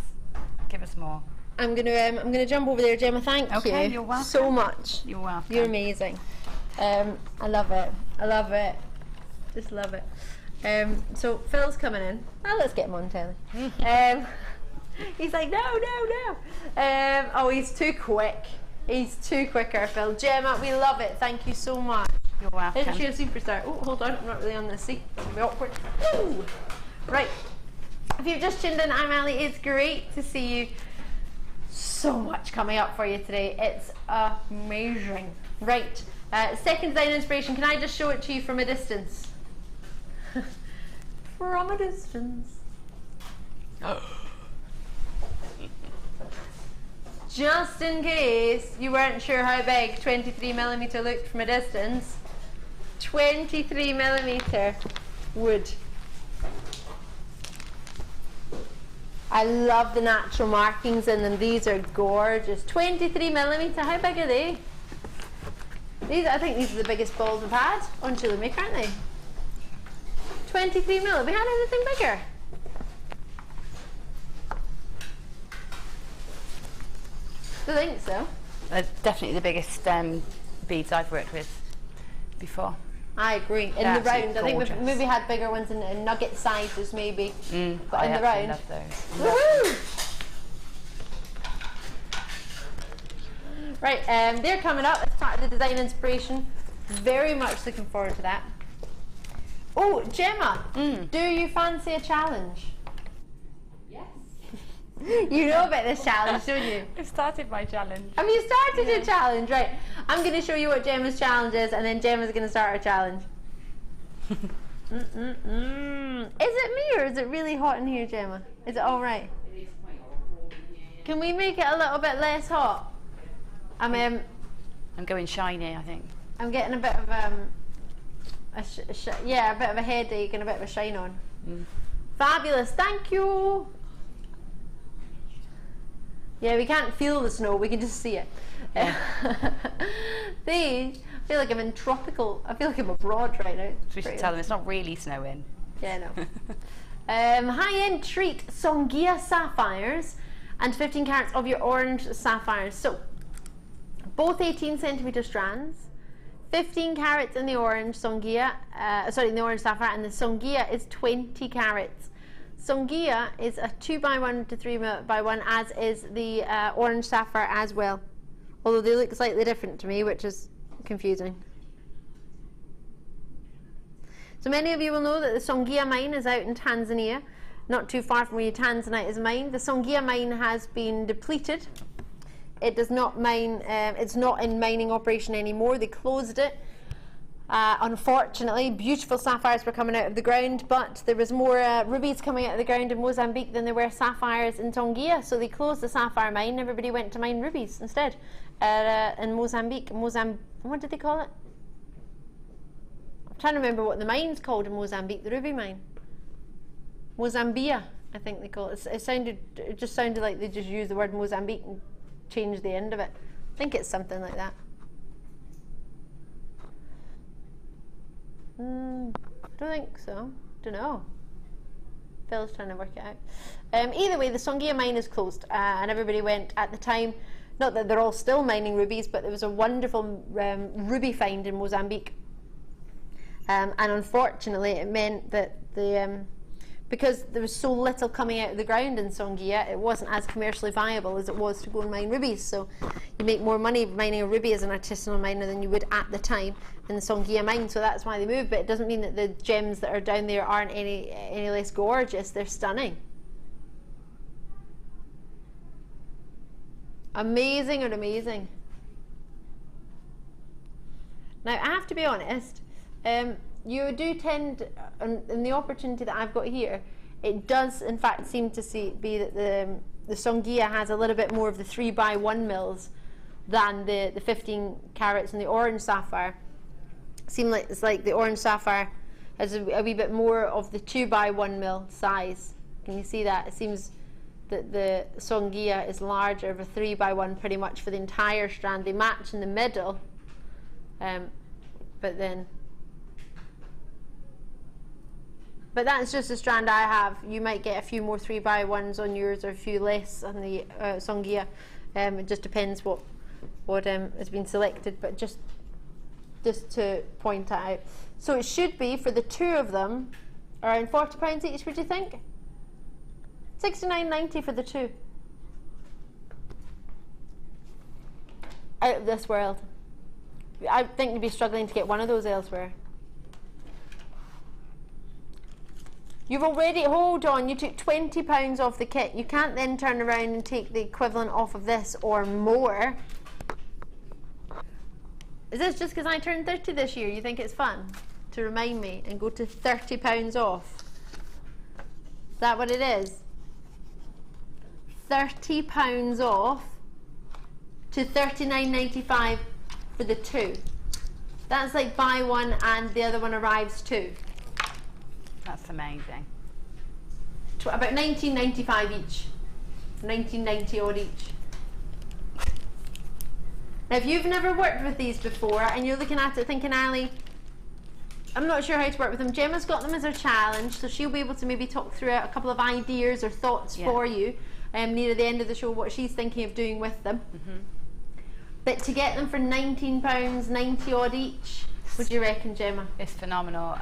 Give us more. I'm gonna jump over there, Gemma. Thank you. Okay, you're welcome. So much. You're welcome. You're amazing. I love it. I love it. Just love it. So Phil's coming in. Oh, let's get him on telly. He's like, no. Oh, he's too quick. He's too quicker, Phil. Gemma, we love it. Thank you so much. You're welcome. Isn't she a superstar? Oh, hold on. I'm not really on the seat. It'll be awkward. Ooh. Right. If you've just tuned in, I'm Ali. It's great to see you. So much coming up for you today. It's amazing. Right. Second design inspiration. Can I just show it to you from a distance? From a distance. Just in case you weren't sure how big 23mm looked from a distance, 23mm wood. I love the natural markings in them. These are gorgeous. 23mm, how big are they? I think these are the biggest balls we've had on JewelleryMaker, aren't they? 23mm. Have we had anything bigger? I think so. Definitely the biggest beads I've worked with before. I agree. In the round, I think we've maybe had bigger ones in nugget sizes, maybe. But in the round. Love those. Woohoo! Right, they're coming up as part of the design inspiration. Very much looking forward to that. Oh, Gemma, do you fancy a challenge? Yes. You know about this challenge, don't you? I've started my challenge. Have you started your challenge? Right. I'm going to show you what Gemma's challenge is, and then Gemma's going to start her challenge. Is it me, or is it really hot in here, Gemma? Is it all right? It is quite warm in here. Can we make it a little bit less hot? I'm going shiny, I think. I'm getting a bit of a bit of a headache and a bit of a shine on. Fabulous, thank you. Yeah, we can't feel the snow, we can just see it. Yeah. I feel like I'm in tropical. I feel like I'm abroad right now. We should tell them it's not really snowing. Yeah, no. High-end treat Songhia sapphires and 15 carats of your orange sapphires. So both 18cm strands, 15 carats in the orange Songhia, in the orange sapphire, and the Songhia is 20 carats. Songhia is a 2x1 to 3x1, as is the orange sapphire as well. Although they look slightly different to me, which is confusing. So many of you will know that the Songhia mine is out in Tanzania, not too far from where your Tanzanite is mined. The Songhia mine has been depleted. It does not mine, it's not in mining operation anymore. They closed it. Unfortunately, beautiful sapphires were coming out of the ground, but there was more rubies coming out of the ground in Mozambique than there were sapphires in Songhia, so they closed the sapphire mine. Everybody went to mine rubies instead in Mozambique. What did they call it? I'm trying to remember what the mine's called in Mozambique, the ruby mine. Mozambia, I think they call it. It just sounded like they just used the word Mozambique and changed the end of it. I think it's something like that. Don't think so. Don't know. Phil's trying to work it out. Either way, the Songhia mine is closed, and everybody went at the time. Not that they're all still mining rubies, but there was a wonderful ruby find in Mozambique, and unfortunately, it meant that because there was so little coming out of the ground in Songhia, it wasn't as commercially viable as it was to go and mine rubies. So you make more money mining a ruby as an artisanal miner than you would at the time in the Songhia mine. So that's why they moved. But it doesn't mean that the gems that are down there aren't any less gorgeous. They're stunning. Amazing and amazing. Now I have to be honest. You do tend, in the opportunity that I've got here, it does in fact seem to be that the Songhia has a little bit more of the 3x1 mils than the 15 carats and the orange sapphire. It's like the orange sapphire has a wee bit more of the 2x1 mil size. Can you see that? It seems that the Songhia is larger of a 3x1 pretty much for the entire strand. They match in the middle, but then But that's just a strand I have. You might get a few more 3x1s on yours, or a few less on the Songia. It just depends what has been selected, but just to point that out. So it should be, for the two of them, around £40 each, would you think? $69.90 for the two. Out of this world. I think you'd be struggling to get one of those elsewhere. You've already, hold on, you took £20 off the kit. You can't then turn around and take the equivalent off of this or more. Is this just because I turned 30 this year? You think it's fun to remind me and go to £30 off? Is that what it is? £30 off to $39.95 for the two. That's like buy one and the other one arrives too. That's amazing. About $19.95 each. $19.90 odd each. Now, if you've never worked with these before and you're looking at it thinking, Ali, I'm not sure how to work with them, Gemma's got them as her challenge, so she'll be able to maybe talk through a couple of ideas or thoughts for you near the end of the show, what she's thinking of doing with them. But to get them for £19.90 odd each, what do you reckon, Gemma? It's phenomenal.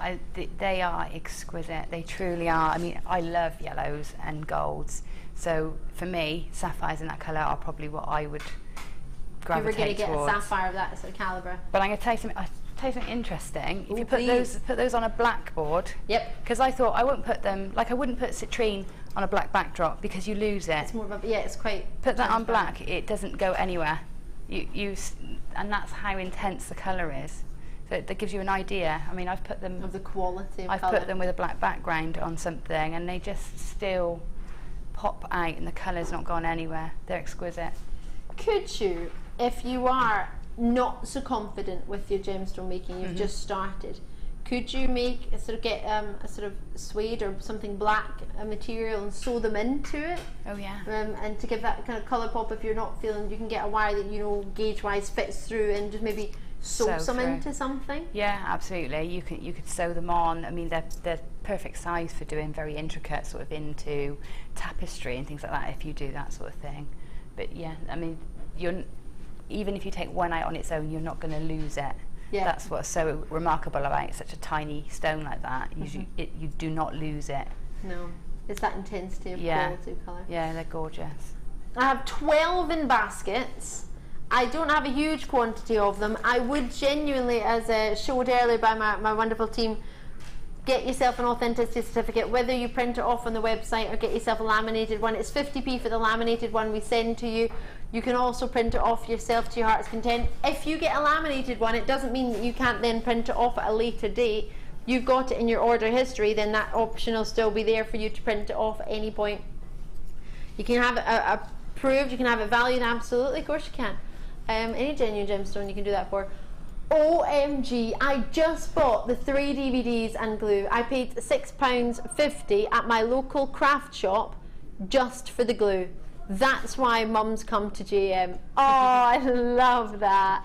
They are exquisite. They truly are. I mean, I love yellows and golds. So for me, sapphires in that colour are probably what I would gravitate towards. You were going to get towards. a sapphire of that sort of calibre. But I'm going to tell you something interesting. Ooh, if you put those on a blackboard. Yep. Because I thought I won't put them, like I wouldn't put citrine on a black backdrop because you lose it. It's more of a, it's quite. Put that on black, it doesn't go anywhere. And that's how intense the colour is. So that gives you an idea. I mean, I've put them of the quality of I've colour. put them with a black background on something, and they just still pop out, and the colour's not gone anywhere. They're exquisite. Could you, if you are not so confident with your gemstone making, you've just started, could you make get a sort of suede or something black material and sew them into it? Oh yeah. And to give that kind of colour pop, if you're not feeling, you can get a wire that gauge wise fits through, and just maybe sew some into something. Yeah, absolutely. You could sew them on. I mean, they're perfect size for doing very intricate sort of into tapestry and things like that, if you do that sort of thing. But yeah, I mean, even if you take one out on its own, you're not going to lose it. Yeah. That's what's so remarkable about such a tiny stone like that. You do not lose it. No, it's that intensity of quality of colour. Yeah, they're gorgeous. I have 12 in baskets. I don't have a huge quantity of them. I would genuinely, as showed earlier by my wonderful team, get yourself an authenticity certificate, whether you print it off on the website or get yourself a laminated one. It's 50p for the laminated one we send to you. You can also print it off yourself to your heart's content. If you get a laminated one, it doesn't mean that you can't then print it off at a later date. You've got it in your order history, then that option will still be there for you to print it off at any point. You can have it approved, you can have it valued, absolutely, of course you can. Any genuine gemstone you can do that for. OMG, I just bought the 3 DVDs and glue. I paid £6.50 at my local craft shop just for the glue. That's why mum's come to GM. Oh, I love that.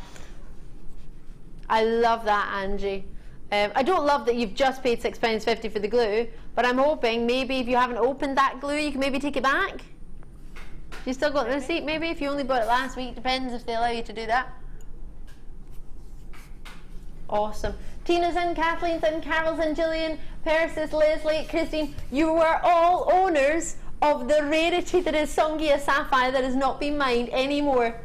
I love that, Angie. I don't love that you've just paid £6.50 for the glue, but I'm hoping maybe if you haven't opened that glue, you can maybe take it back. You still got the receipt maybe, if you only bought it last week, depends if they allow you to do that. Awesome. Tina's in, Kathleen's in, Carol's in, Gillian, Persis, Leslie, Christine, you are all owners of the rarity that is Songia Sapphire that has not been mined anymore.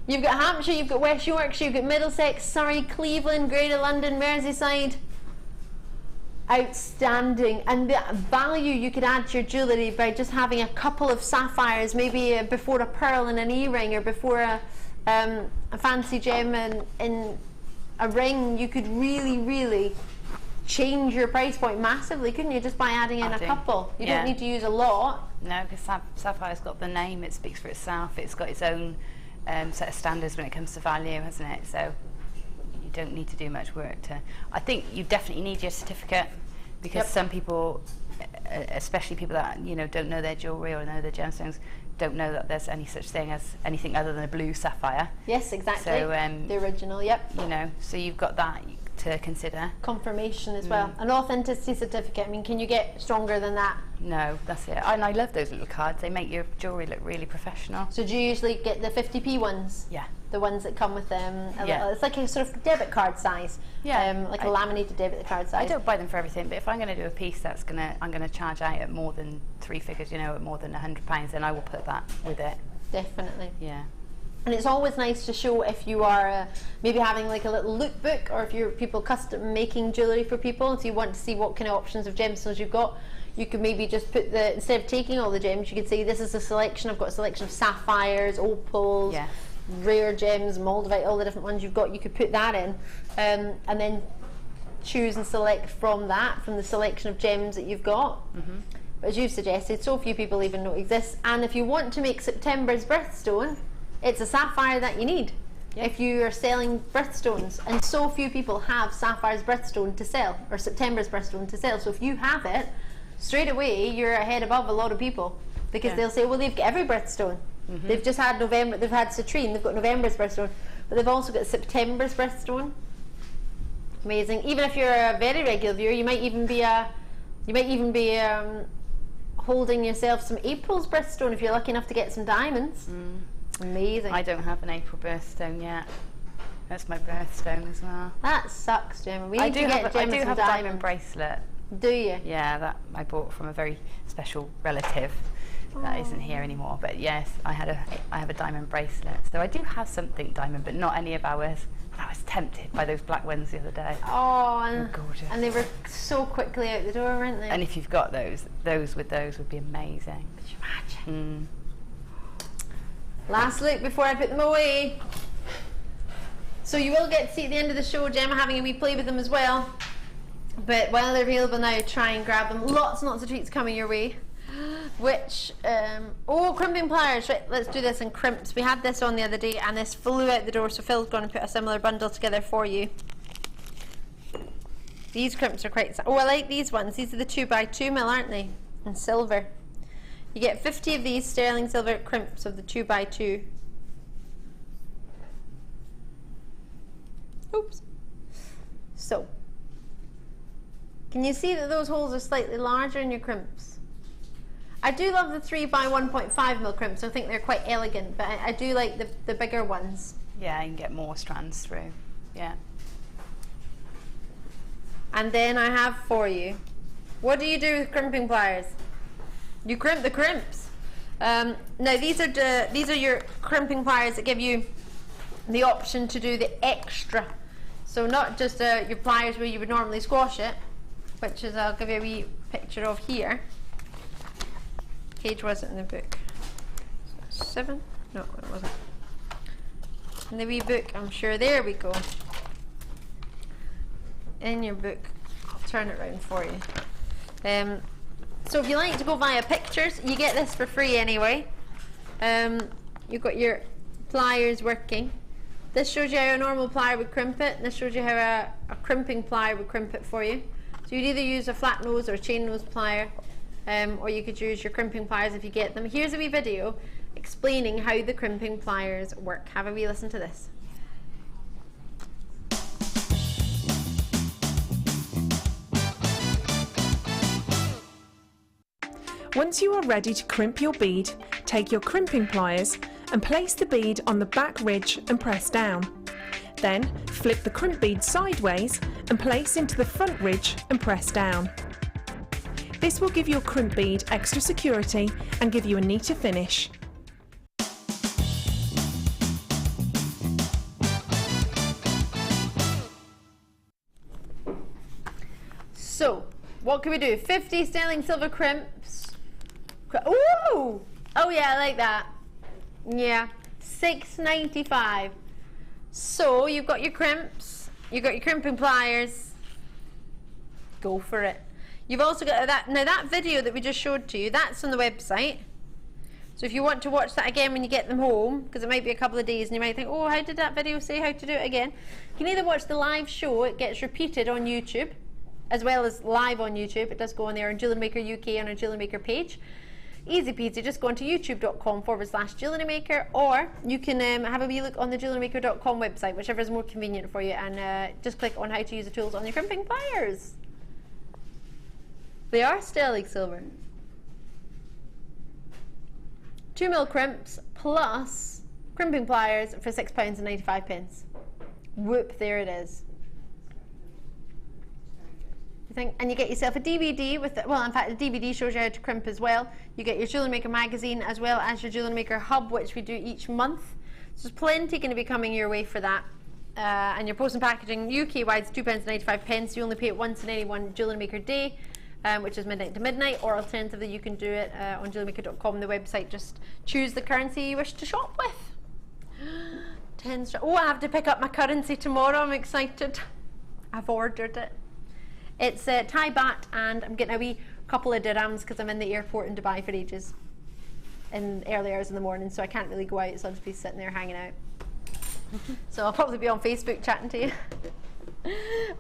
You've got Hampshire, you've got West Yorkshire, you've got Middlesex, Surrey, Cleveland, Greater London, Merseyside. Outstanding. And the value you could add to your jewellery by just having a couple of sapphires, maybe before a pearl in an earring, or before a fancy gem in a ring, you could really change your price point massively, couldn't you, just by adding in a couple? You don't need to use a lot. No, because Sapphire's got the name, it speaks for itself, it's got its own set of standards when it comes to value, hasn't it? So you don't need to do much work to. I think you definitely need your certificate, because some people, especially people that don't know their jewellery or know their gemstones, don't know that there's any such thing as anything other than a blue sapphire. Yes, exactly. So the original. Yep. So you've got that to consider. Confirmation as well. An authenticity certificate. I mean, can you get stronger than that? No, that's it. And I love those little cards. They make your jewellery look really professional. So do you usually get the 50p ones? Yeah. The ones that come with them, Yeah. it's like a sort of debit card size. Yeah. Like a laminated debit card size. I don't buy them for everything, but if I'm going to do a piece I'm going to charge out at more than 3 figures, you know, at more than £100, then I will put that with it. Definitely. Yeah. And it's always nice to show if you are maybe having like a little lookbook, or if you're people custom making jewellery for people, if you want to see what kind of options of gemstones you've got, you could maybe just put instead of taking all the gems, you could say this is a selection, I've got a selection of sapphires, opals, Yeah. rare gems, moldavite, all the different ones you've got, you could put that in, and then choose and select from that, from the selection of gems that you've got. But as you've suggested, so few people even know it exists, and if you want to make September's birthstone, it's a sapphire that you need. Yeah. If you are selling birthstones, and so few people have Sapphire's birthstone to sell, or September's birthstone to sell, so if you have it, straight away you're ahead above a lot of people, because Yeah. they'll say, well, they've got every birthstone. They've just had November, they've had Citrine, they've got November's birthstone, but they've also got September's birthstone. Amazing. Even if you're a very regular viewer, you might even be holding yourself some April's birthstone if you're lucky enough to get some diamonds. Amazing. I don't have an April birthstone yet. That's my birthstone as well. That sucks, Gemma. We need I to do get have Gemma a some diamond bracelet. Do you? Yeah, that I bought from a very special relative that isn't here anymore. But yes, I have a diamond bracelet. So I do have something diamond, but not any of ours. I was tempted by those black ones the other day. Oh, They're gorgeous. and they were so quickly out the door, weren't they? And if you've got those would be amazing. Could you imagine? Mm. Last look before I put them away. So you will get to see at the end of the show Gemma having a wee play with them as well. But while they're available now, try and grab them. Lots and lots of treats coming your way. Which, crimping pliers. Right, let's do this in crimps. We had this on the other day and this flew out the door, so Phil's going to put a similar bundle together for you. These crimps are quite... Oh, I like these ones. These are the 2x2 mil, aren't they? In silver. You get 50 of these sterling silver crimps of the 2x2. Oops. So, can you see that those holes are slightly larger in your crimps? I do love the 3x1.5 mil crimps. I think they're quite elegant, but I do like the bigger ones. Yeah, you can get more strands through. Yeah. And then I have for you, what do you do with crimping pliers? You crimp the crimps. Now these are your crimping pliers that give you the option to do the extra. So not just your pliers where you would normally squash it, which is I'll give you a wee picture of here. Page was it in the book? 7? No, it wasn't. In the wee book, I'm sure. There we go. In your book, I'll turn it round for you. So if you like to go via pictures, you get this for free anyway. You've got your pliers working. This shows you how a normal plier would crimp it, and this shows you how a crimping plier would crimp it for you. So you'd either use a flat nose or a chain nose plier, or you could use your crimping pliers if you get them. Here's a wee video explaining how the crimping pliers work. Have a wee listen to this. Once you are ready to crimp your bead, take your crimping pliers and place the bead on the back ridge and press down. Then flip the crimp bead sideways and place into the front ridge and press down. This will give your crimp bead extra security and give you a neater finish. So, what can we do? 50 sterling silver crimps. Ooh! Oh yeah, I like that. Yeah, $6.95. So, you've got your crimps, you've got your crimping pliers. Go for it. You've also got that. Now that video that we just showed to you, that's on the website. So if you want to watch that again when you get them home, because it might be a couple of days and you might think, oh, how did that video say how to do it again? You can either watch the live show, it gets repeated on YouTube, as well as live on YouTube. It does go on there on JewelleryMaker UK on our JewelleryMaker page. Easy peasy, just go onto youtube.com/JewelleryMaker, or you can have a wee look on the JewelleryMaker.com website, whichever is more convenient for you, and just click on how to use the tools on your crimping pliers. They are sterling silver. 2mm crimps plus crimping pliers for £6.95. Whoop, there it is. And you get yourself a DVD with, well, in fact, the DVD shows you how to crimp as well. You get your JewelleryMaker magazine as well as your JewelleryMaker hub, which we do each month. So there's plenty going to be coming your way for that. And your post and packaging UK-wide is £2.95. You only pay it once in any one JewelleryMaker day, which is midnight to midnight, or alternatively you can do it on JewelleryMaker.com, the website. Just choose the currency you wish to shop with. 10 Oh, I have to pick up my currency tomorrow. I'm excited. I've ordered it. It's Thai baht, and I'm getting a wee couple of dirhams because I'm in the airport in Dubai for ages in early hours in the morning, so I can't really go out, so I'll just be sitting there hanging out. So I'll probably be on Facebook chatting to you.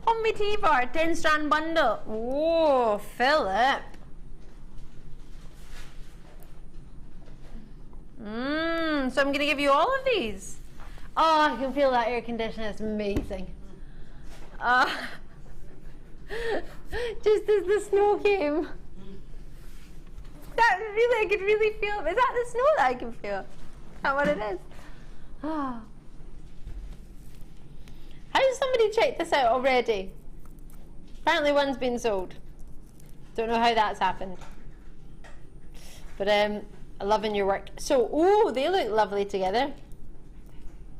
On my T-bar, 10 strand bundle. Whoa, Philip. So I'm going to give you all of these. Oh, I can feel that air conditioner. It's amazing. Just as the snow came. That really, I could really feel. Is that the snow that I can feel? Is that what it is? Oh. How did somebody check this out already? Apparently one's been sold. Don't know how that's happened. But I'm loving your work. So, ooh, they look lovely together.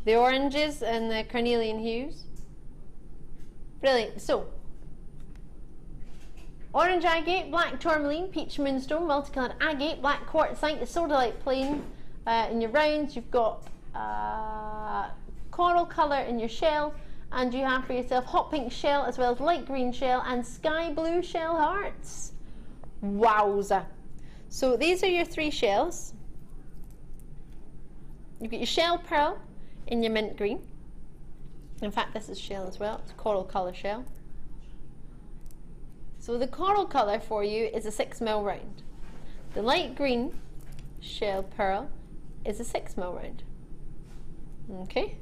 The oranges and the carnelian hues. Brilliant. So, orange agate, black tourmaline, peach moonstone, multicoloured agate, black quartzite, sodalite plain in your rounds. You've got coral colour in your shell, and you have for yourself hot pink shell as well as light green shell and sky blue shell hearts. Wowza. So these are your 3 shells. You've got your shell pearl in your mint green. In fact, this is shell as well. It's a coral colour shell. So the coral colour for you is a 6mm round. The light green shell pearl is a 6mm round. Okay.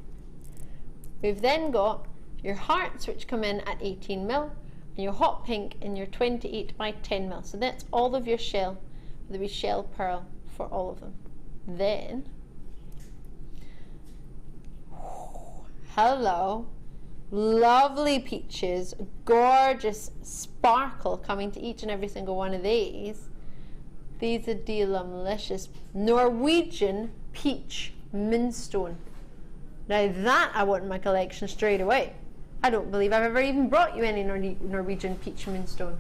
We've then got your hearts, which come in at 18mm, and your hot pink in your 28x10mm. So that's all of your shell, the wee shell pearl for all of them. Then, hello, lovely peaches, gorgeous sparkle coming to each and every single one of these. These are delicious Norwegian peach moonstone. Now that I want in my collection straight away. I don't believe I've ever even brought you any Norwegian peach moonstone.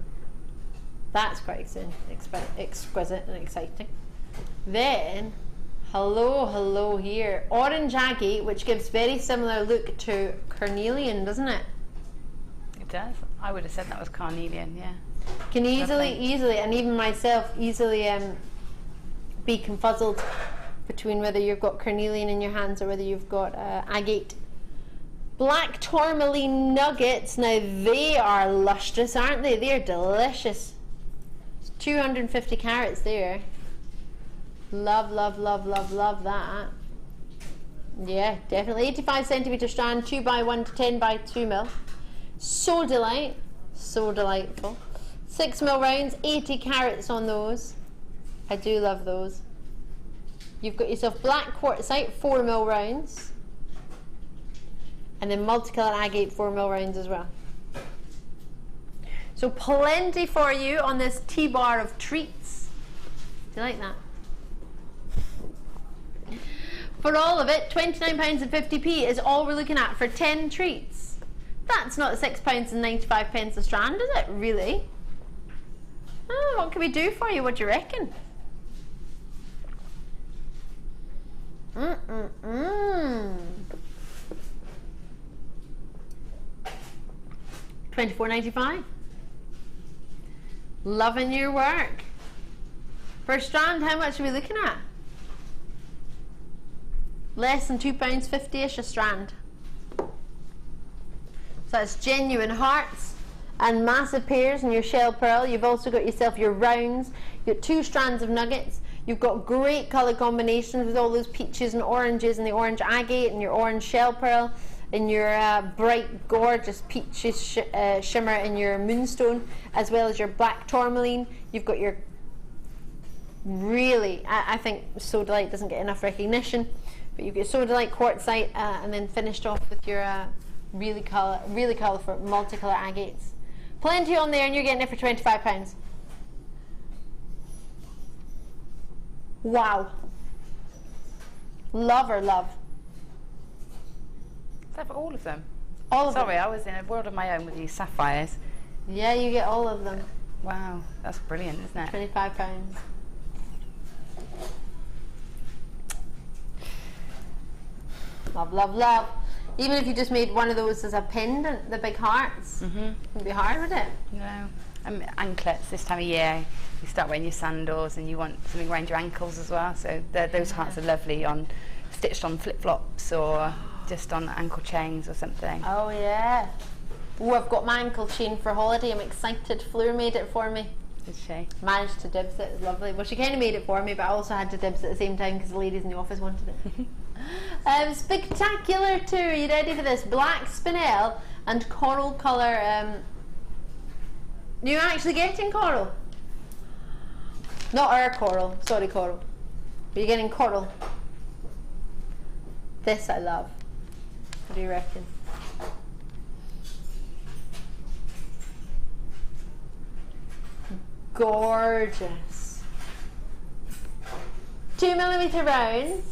That's quite exquisite and exciting. Then, hello here. Orange agate, which gives very similar look to carnelian, doesn't it? It does. I would have said that was carnelian, yeah. Can easily, and even myself, easily be confuzzled between whether you've got carnelian in your hands or whether you've got agate. Black tourmaline nuggets, now they are lustrous, aren't they? They're delicious. It's 250 carats there. Love that. Yeah, definitely. 85 centimetre strand, 2x1 to 10x2mm. So delightful. 6mm rounds, 80 carats on those. I do love those. You've got yourself black quartzite, 4mm rounds, and then multicoloured agate 4mm rounds as well. So plenty for you on this T-bar of treats. Do you like that? For all of it, £29.50 is all we're looking at for 10 treats. That's not £6.95 a strand, is it? Really? Oh, what can we do for you? What do you reckon? $24.95. Loving your work. Per strand, how much are we looking at? Less than £2.50-ish a strand. So that's genuine hearts and massive pairs in your shell pearl. You've also got yourself your rounds. You've got 2 strands of nuggets. You've got great colour combinations with all those peaches and oranges and the orange agate and your orange shell pearl and your bright, gorgeous peaches shimmer in your moonstone, as well as your black tourmaline. You've got your really, I think Sodalite doesn't get enough recognition, but you've got Sodalite, quartzite, and then finished off with your really colourful, multicolour agates. Plenty on there, and you're getting it for £25. Wow. Love or love? Is that for all of them? All of them. Sorry, I was in a world of my own with these sapphires. Yeah, you get all of them. Wow, that's brilliant, isn't it? £25. Love, love, love. Even if you just made one of those as a pendant, the big hearts, it'd be hard, would it? No. Anklets this time of year, you start wearing your sandals and you want something around your ankles as well, so those hearts are lovely stitched on flip-flops or just on ankle chains or something. Oh yeah. Oh, I've got my ankle chain for holiday. I'm excited. Fleur made it for me. Did she? Managed to dibs it. It was lovely. Well, she kind of made it for me, but I also had to dibs at the same time because the ladies in the office wanted it. Spectacular too. Are you ready for this? Black spinel and coral colour. You're actually getting coral. Not our coral. Sorry, coral. But you're getting coral. This I love. What do you reckon? Gorgeous. 2mm rounds,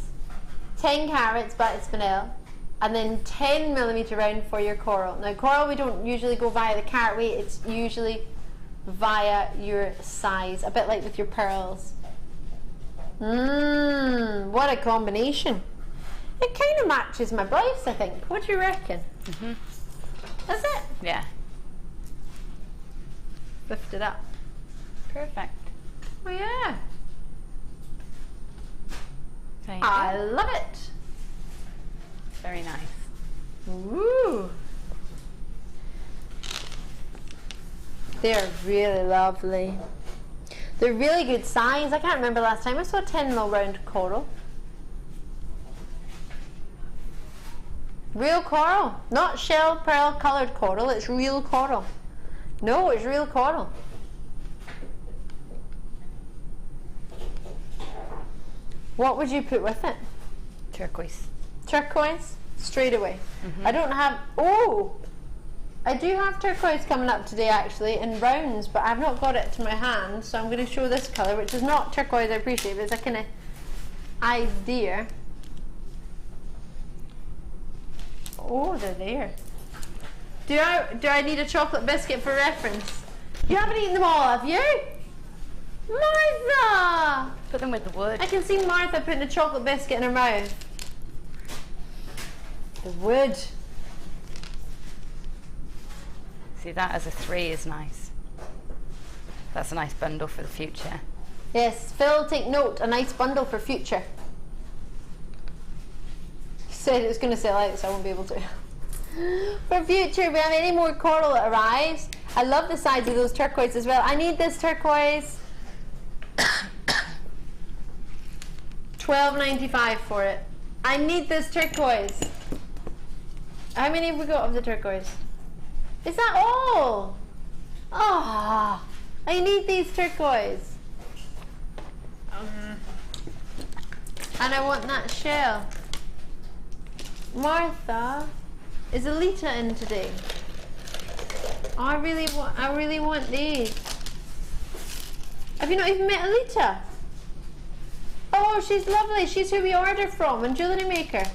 10 carats black spinel, and then 10mm round for your coral. Now coral we don't usually go via the carat weight, it's usually via your size, a bit like with your pearls. What a combination. It kind of matches my blouse, I think. What do you reckon? Is it? Yeah. Lift it up. Perfect. Oh yeah. There you I go. love it. Very nice. Ooh. They're really lovely. They're really good size. I can't remember last time I saw a 10mm round coral. Real coral. Not shell pearl coloured coral, it's real coral. No, it's real coral. What would you put with it? Turquoise. Turquoise? Straight away. I don't have, oh! I do have turquoise coming up today actually in rounds, but I've not got it to my hand, so I'm going to show this colour, which is not turquoise, I appreciate, but it's a kind of idea. Oh, they're there. Do I need a chocolate biscuit for reference? You haven't eaten them all, have you? Martha! Put them with the wood. I can see Martha putting a chocolate biscuit in her mouth. The wood. See, that as a 3 is nice. That's a nice bundle for the future. Yes, Phil, take note. A nice bundle for future. He said it was going to sell out, so I won't be able to. For future, if we have any more coral that arrives. I love the size of those turquoise as well. I need this turquoise. $12.95 for it. I need this turquoise. How many have we got of the turquoise? Is that all? Oh, I need these turquoise. And I want that shell. Martha, is Alita in today? Oh, I really want these. Have you not even met Alita? Oh, she's lovely. She's who we order from in JewelleryMaker.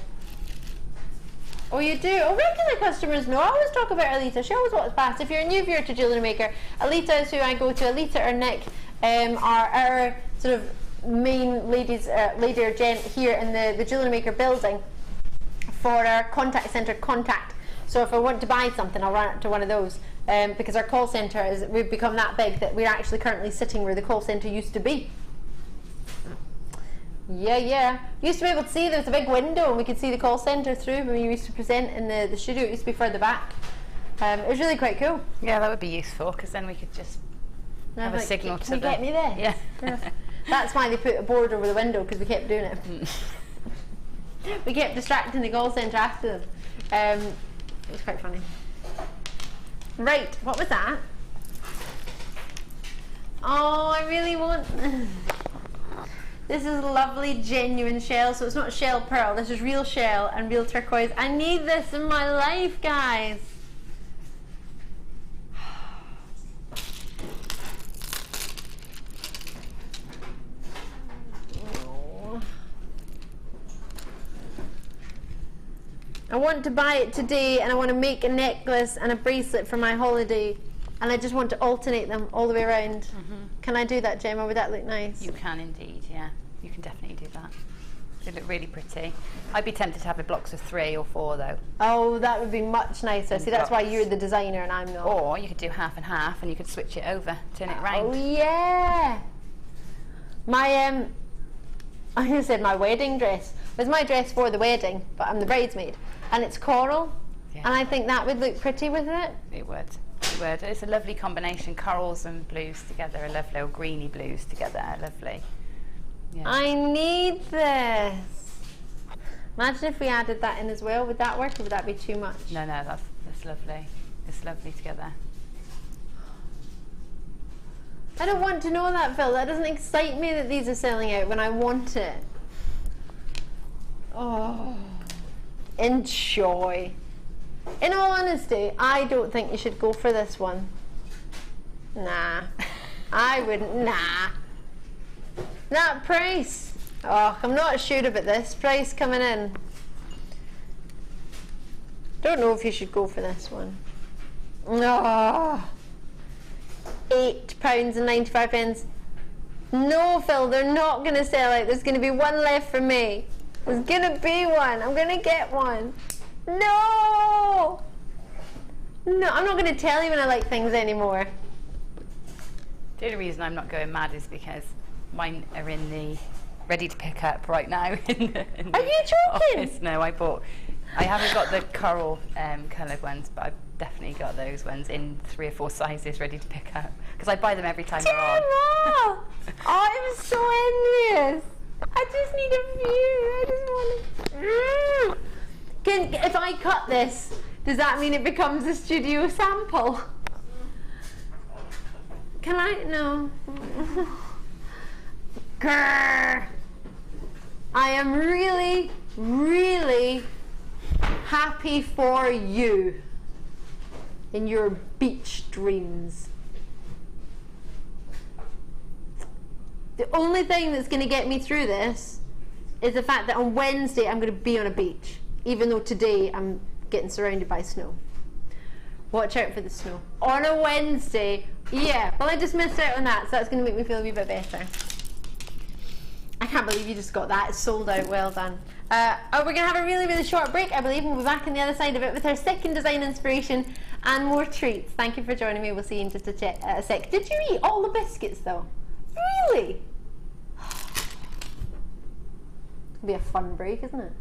Oh, you do? Oh, regular customers know. I always talk about Alita. She always walks past. If you're a new viewer to JewelleryMaker, Alita is who I go to. Alita or Nick are our sort of main lady or gent here in the JewelleryMaker building for our contact centre contact. So if I want to buy something, I'll run it to one of those. Because our call centre we've become that big that we're actually currently sitting where the call centre used to be. Yeah. We used to be able to see, there was a big window and we could see the call centre through when we used to present in the studio. It used to be further back. It was really quite cool. Yeah, that would be useful because then we could just have a signal to Can you get me there? Yeah. That's why they put a board over the window, because we kept doing it. We kept distracting the call centre after them. It was quite funny. Right, what was that? Oh, I really want... This is lovely, genuine shell, so it's not shell pearl. This is real shell and real turquoise. I need this in my life, guys. I want to buy it today, and I want to make a necklace and a bracelet for my holiday, and I just want to alternate them all the way around. Can I do that, Gemma? Would that look nice? You can indeed, yeah. You can definitely do that. They look really pretty. I'd be tempted to have the blocks of 3 or 4 though. Oh, that would be much nicer. See, that's why you're the designer and I'm not. Or you could do half and half, and you could switch it over, turn it round. Oh yeah. My I just said my wedding dress. It was my dress for the wedding, but I'm the bridesmaid, and it's coral, and I think that would look pretty with it. It would. It would. It's a lovely combination. Corals and blues together, a lovely, or greeny blues together, lovely. Yeah. I need this. Imagine if we added that in as well. Would that work, or would that be too much? No, that's lovely. It's lovely together. I don't want to know that, Phil. That doesn't excite me that these are selling out when I want it. Oh, enjoy. In all honesty, I don't think you should go for this one. Nah, I wouldn't. Nah. That price. Oh, I'm not sure about this price coming in. Don't know if you should go for this one. No. £8.95. No, Phil, they're not going to sell out. There's going to be one left for me. There's going to be one. I'm going to get one. No! No, I'm not going to tell you when I like things anymore. The only reason I'm not going mad is because mine are in the ready to pick up right now. Are you joking? Office. No, I haven't got the coral coloured ones, but I've definitely got those ones in 3 or 4 sizes ready to pick up, because I buy them every time they're on. Oh, I'm so envious. I just need a few. I just want to... If I cut this, does that mean it becomes a studio sample? Can I? No. Grrr. I am really, really happy for you in your beach dreams. The only thing that's going to get me through this is the fact that on Wednesday I'm going to be on a beach, even though today I'm getting surrounded by snow. Watch out for the snow. On a Wednesday, yeah, well I just missed out on that, so that's going to make me feel a wee bit better. I can't believe you just got that. It's sold out. Well done. We're going to have a really, really short break, I believe, and we'll be back on the other side of it with our second design inspiration and more treats. Thank you for joining me. We'll see you in just a sec. Did you eat all the biscuits, though? Really? It'll be a fun break, isn't it?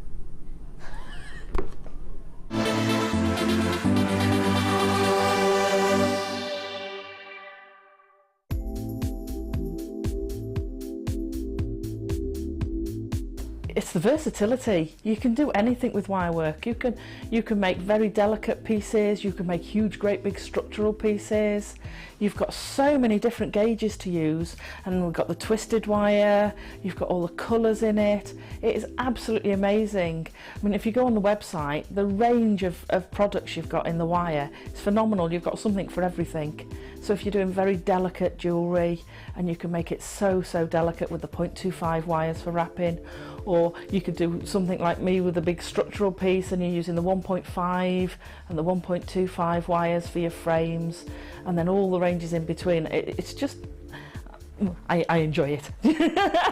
It's the versatility. You can do anything with wirework. You can make very delicate pieces, you can make huge, great big structural pieces. You've got so many different gauges to use, and we've got the twisted wire, you've got all the colours in it. It is absolutely amazing. I mean, if you go on the website, the range of products you've got in the wire is phenomenal. You've got something for everything. So if you're doing very delicate jewellery, and you can make it so delicate with the 0.25 wires for wrapping, or you could do something like me with a big structural piece and you're using the 1.5 and the 1.25 wires for your frames, and then all the ranges in between. It's just, I enjoy it.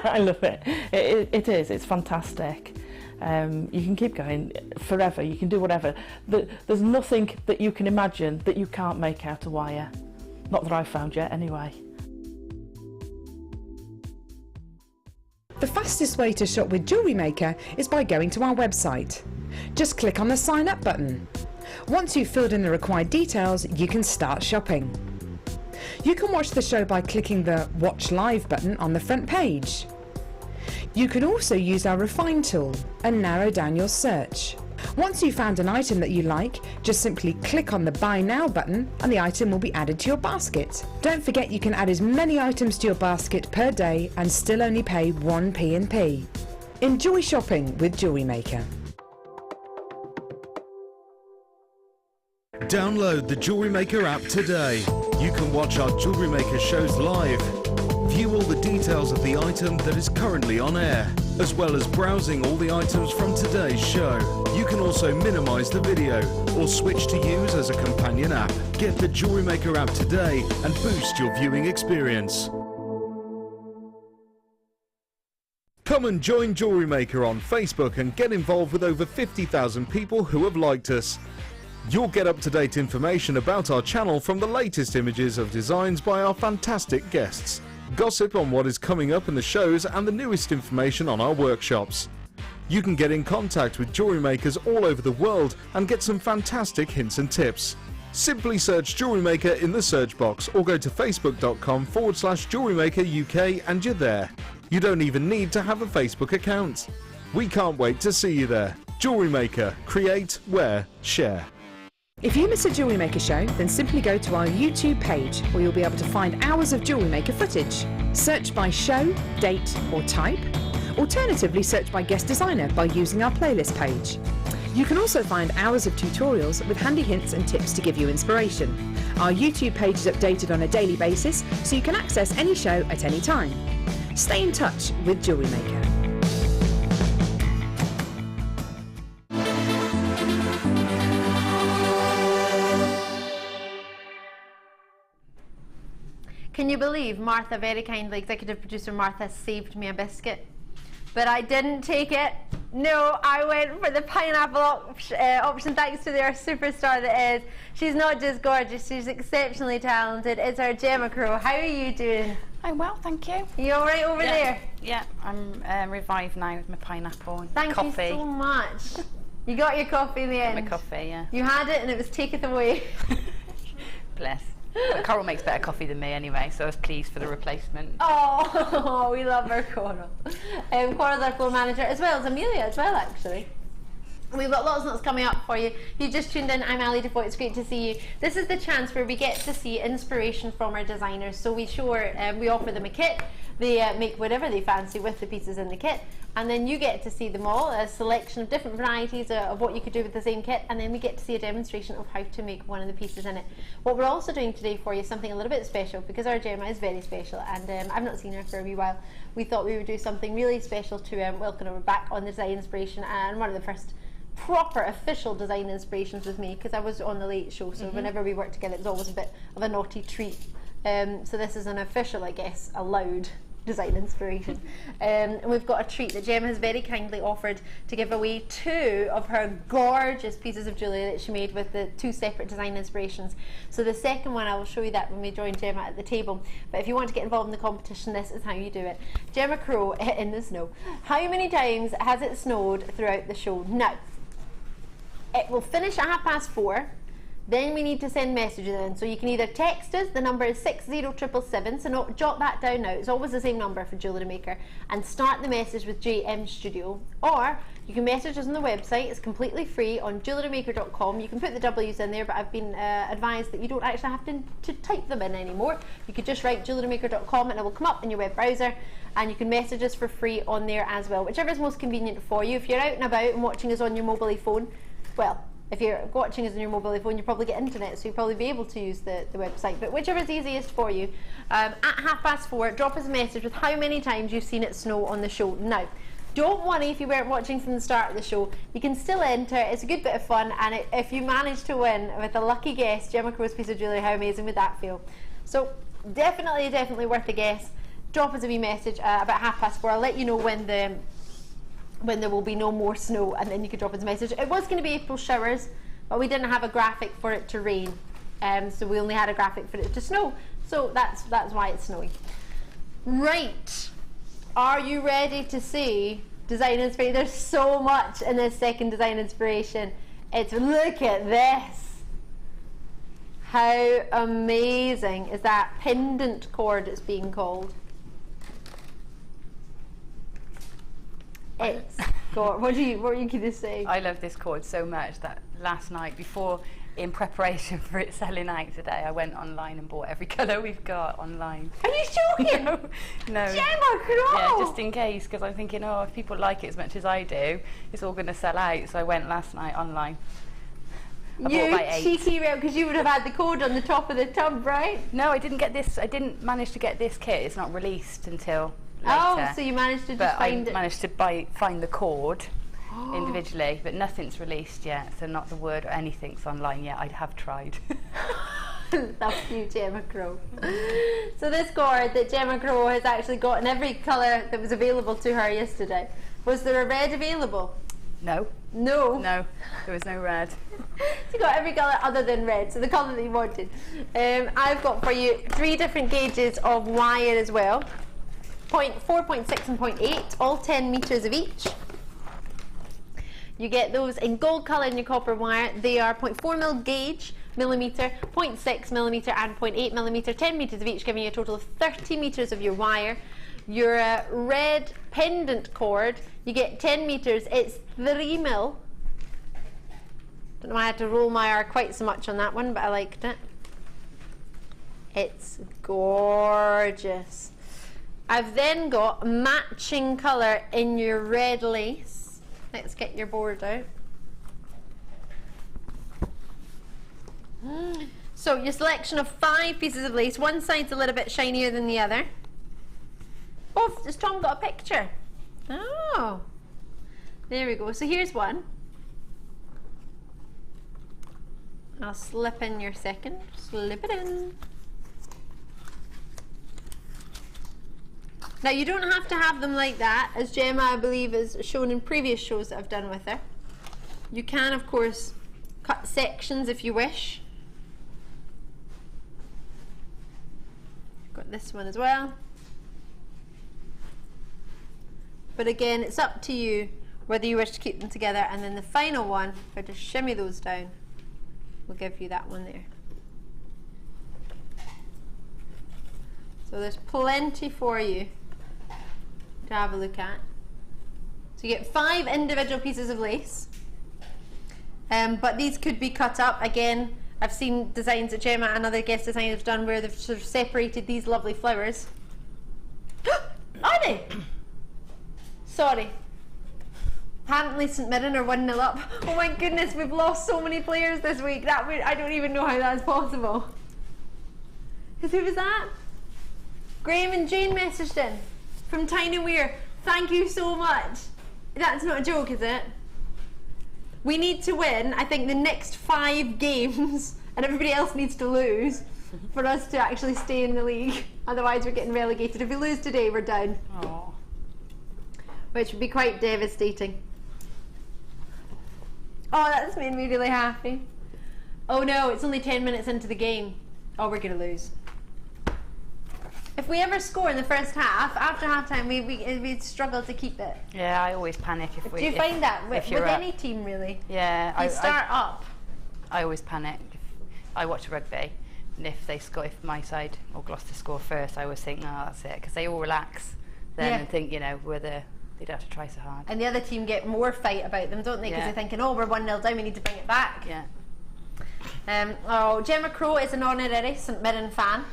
I love it. It's fantastic. You can keep going forever. You can do whatever. There's nothing that you can imagine that you can't make out of wire. Not that I've found yet, anyway. The fastest way to shop with JewelleryMaker is by going to our website. Just click on the sign up button. Once you've filled in the required details, you can start shopping. You can watch the show by clicking the Watch Live button on the front page. You can also use our Refine tool and narrow down your search. Once you've found an item that you like, just simply click on the Buy Now button and the item will be added to your basket. Don't forget you can add as many items to your basket per day and still only pay 1 P&P. Enjoy shopping with JewelleryMaker. Download the JewelleryMaker app today. You can watch our JewelleryMaker shows live, view all the details of the item that is currently on air, as well as browsing all the items from today's show. You can also minimize the video or switch to use as a companion app. Get the JewelleryMaker app today and boost your viewing experience. Come and join JewelleryMaker on Facebook and get involved with over 50,000 people who have liked us. You'll get up-to-date information about our channel from the latest images of designs by our fantastic guests, gossip on what is coming up in the shows and the newest information on our workshops. You can get in contact with jewellery makers all over the world and get some fantastic hints and tips. Simply search JewelleryMaker in the search box or go to facebook.com/JewelleryMaker UK and you're there. You don't even need to have a Facebook account. We can't wait to see you there. JewelleryMaker. Create, wear, share. If you miss a JewelleryMaker show, then simply go to our YouTube page where you'll be able to find hours of JewelleryMaker footage. Search by show, date or type. Alternatively, search by guest designer by using our playlist page. You can also find hours of tutorials with handy hints and tips to give you inspiration. Our YouTube page is updated on a daily basis, so you can access any show at any time. Stay in touch with JewelleryMaker. Can you believe Martha, very kindly, executive producer Martha, saved me a biscuit? But I didn't take it. No, I went for the pineapple option thanks to our superstar that is. She's not just gorgeous, she's exceptionally talented. It's our Gemma Crow. How are you doing? I'm well, thank you. You all right over there? Yeah, I'm revived now with my pineapple and Thank coffee. you so much. You got your coffee in the end? My coffee, yeah. You had it and it was taketh away. Bless. But Coral makes better coffee than me anyway, so I was pleased for the replacement. Oh, we love our Coral. Coral's our floor manager, as well as Amelia as well, actually. We've got lots and lots coming up for you. If you just tuned in, I'm Ali Defoy. It's great to see you. This is the chance where we get to see inspiration from our designers. So we offer them a kit. They make whatever they fancy with the pieces in the kit. And then you get to see them all, a selection of different varieties of what you could do with the same kit, and then we get to see a demonstration of how to make one of the pieces in it. What we're also doing today for you is something a little bit special, because our Gemma is very special, and I've not seen her for a wee while. We thought we would do something really special to welcome her back on the Design Inspiration, and one of the first proper official design inspirations with me, because I was on the Late Show, so whenever we worked together it was always a bit of a naughty treat. So this is an official, I guess, allowed design inspiration. And we've got a treat that Gemma has very kindly offered to give away 2 of her gorgeous pieces of jewellery that she made with the 2 separate design inspirations. So the second one, I will show you that when we join Gemma at the table. But if you want to get involved in the competition, this is how you do it. Gemma Crow in the snow. How many times has it snowed throughout the show? Now, it will finish at 4:30. Then we need to send messages in. So you can either text us, the number is 60777, so jot that down now. It's always the same number for JewelleryMaker, and start the message with JM Studio. Or you can message us on the website. It's completely free on JewelleryMaker.com. You can put the W's in there, but I've been advised that you don't actually have to type them in anymore. You could just write JewelleryMaker.com and it will come up in your web browser, and you can message us for free on there as well, whichever is most convenient for you. If you're out and about and watching us on your mobile phone, well, if you're watching us on your mobile phone, you probably get internet, so you'll probably be able to use the website. But whichever is easiest for you, at 4:30, drop us a message with how many times you've seen it snow on the show. Now, don't worry if you weren't watching from the start of the show. You can still enter. It's a good bit of fun, and if you manage to win with a lucky guess, Gemma Crow's piece of jewellery, how amazing would that feel? So definitely worth a guess. Drop us a wee message about 4:30. I'll let you know when there will be no more snow, and then you can drop us a message. It was going to be April showers, but we didn't have a graphic for it to rain, so we only had a graphic for it to snow, so that's why it's snowing. Right, are you ready to see design inspiration? There's so much in this second design inspiration. It's, look at this. How amazing is that pendant cord it's being called? It's got, what were you going to say? I love this cord so much that last night, before, in preparation for it selling out today, I went online and bought every colour we've got online. Are you joking? No. Gemma, Crow! Yeah, just in case, because I'm thinking, oh, if people like it as much as I do, it's all going to sell out. So I went last night online. I bought about 8. Cheeky rail, because you would have had the code on the top of the tub, right? No, I didn't get this. I didn't manage to get this kit. It's not released until later. Oh, so you managed to just find it. I managed to find the cord individually, but nothing's released yet. So not the word or anything's online yet. I have tried. Love you, Gemma Crow. So this cord that Gemma Crow has actually got in every colour that was available to her yesterday. Was there a red available? No. No. No, there was no red. You got every colour other than red, so the colour that you wanted. I've got for you 3 different gauges of wire as well. 0.4, 0.6 and 0.8, all 10 metres of each. You get those in gold colour in your copper wire. They are 0.4 millimetre, 0.6 millimetre and 0.8 millimetre, 10 metres of each, giving you a total of 30 metres of your wire. Your red pendant cord, you get 10 metres, it's 3 mil. Don't know why I had to roll my R quite so much on that one, but I liked it. It's gorgeous. I've then got matching colour in your red lace. Let's get your board out. So your selection of 5 pieces of lace. One side's a little bit shinier than the other. Oh, has Tom got a picture? Oh, there we go. So here's one. I'll slip in your second. Slip it in. Now you don't have to have them like that, as Gemma, I believe, has shown in previous shows that I've done with her. You can, of course, cut sections if you wish. Got this one as well. But again, it's up to you whether you wish to keep them together. And then the final one, if I just shimmy those down, we'll give you that one there. So there's plenty for you to have a look at. So you get 5 individual pieces of lace, but these could be cut up. Again, I've seen designs that Gemma and other guest designers have done where they've sort of separated these lovely flowers. Are they? Sorry. Hantley St Mirren are 1-0 up. Oh my goodness, we've lost so many players this week. I don't even know how that's possible. Because who was that? Graham and Jane messaged in from Tiny Weir. Thank you so much. That's not a joke, is it? We need to win, I think, the next 5 games, and everybody else needs to lose for us to actually stay in the league. Otherwise, we're getting relegated. If we lose today, we're down. Aww. Which would be quite devastating. Oh, that's made me really happy. Oh no, it's only 10 minutes into the game. Oh, we're going to lose. If we ever score in the first half, after half-time, we'd struggle to keep it. Yeah, I always panic if we... Do you find that with up. any team, really? Yeah. You start up. I always panic. I watch rugby, and if my side or Gloucester score first, I always think, no, that's it, because they all relax then and think, you know, they'd have to try so hard. And the other team get more fight about them, don't they? Because they're thinking, oh, we're 1-0 down, we need to bring it back. Yeah. Oh, Gemma Crow is an honorary St Mirren fan.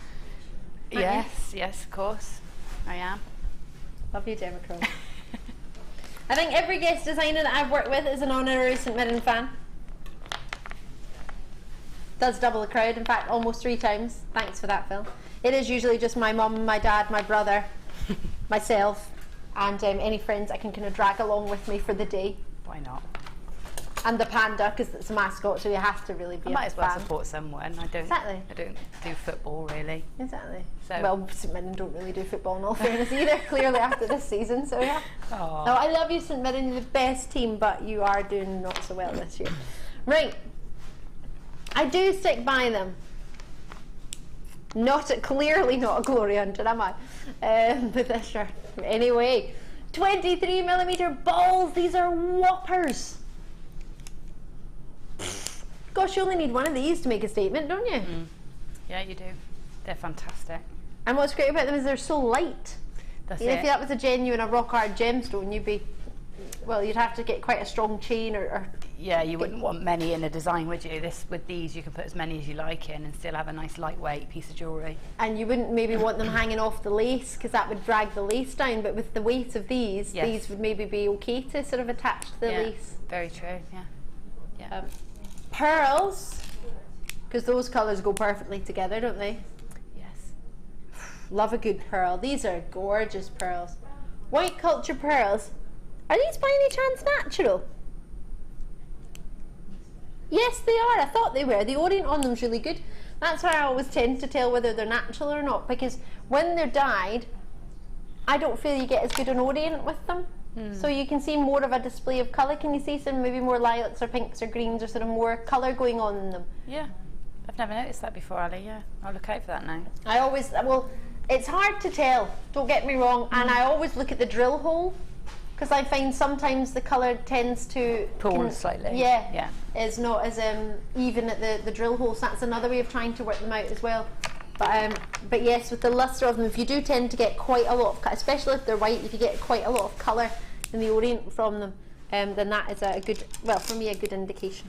Yes, of course, I am. Love you, Gemma Crow. I think every guest designer that I've worked with is an honorary St Mirren fan. Does double the crowd, in fact, almost 3 times. Thanks for that, Phil. It is usually just my mum, my dad, my brother, myself, and any friends I can kind of drag along with me for the day. Why not? And the panda, because it's a mascot, so you have to really be I might as well fan. support someone. I don't do football really. Exactly. So. Well, St Mirren don't really do football in all fairness either, clearly after this season, so yeah. Aww. No, I love you, St Mirren, you're the best team, but you are doing not so well this year. Right. I do stick by them. Clearly not a glory hunter, am I? With this shirt. Anyway, 23mm balls, these are whoppers. Gosh, you only need one of these to make a statement, don't you? Yeah, you do. They're fantastic. And what's great about them is they're so light. That's You know, it. if that was a genuine, a rock art gemstone, you'd have to get quite a strong chain or Yeah, you wouldn't want many in a design, would you? With these, you can put as many as you like in and still have a nice lightweight piece of jewellery. and you wouldn't maybe want them hanging off the lace because that would drag the lace down, but with the weight of these, Yes. these would maybe be okay to sort of attach to the Yeah, lace. very true. Yeah. Pearls, because those colours go perfectly together, don't they? Yes. Love a good pearl. These are gorgeous pearls. White culture pearls. Are these by any chance natural? Yes, they are. I thought they were. The orient on them is really good. That's why I always tend to tell whether they're natural or not, because when they're dyed, I don't feel you get as good an orient with them. So you can see more of a display of colour. Can you see some maybe more lilacs or pinks or greens or sort of more colour going on in them? Yeah. I've never noticed that before, Ali. Yeah. I'll look out for that now. I always, well, it's hard to tell, don't get me wrong, and I always look at the drill hole, because I find sometimes the colour tends to Pull slightly. Yeah, Yeah. is not as even at the drill hole, so that's another way of trying to work them out as well. But yes, with the lustre of them, if you do tend to get quite a lot of, especially if they're white, if you get quite a lot of colour in the orient from them, then that is a good, well, for me, a good indication.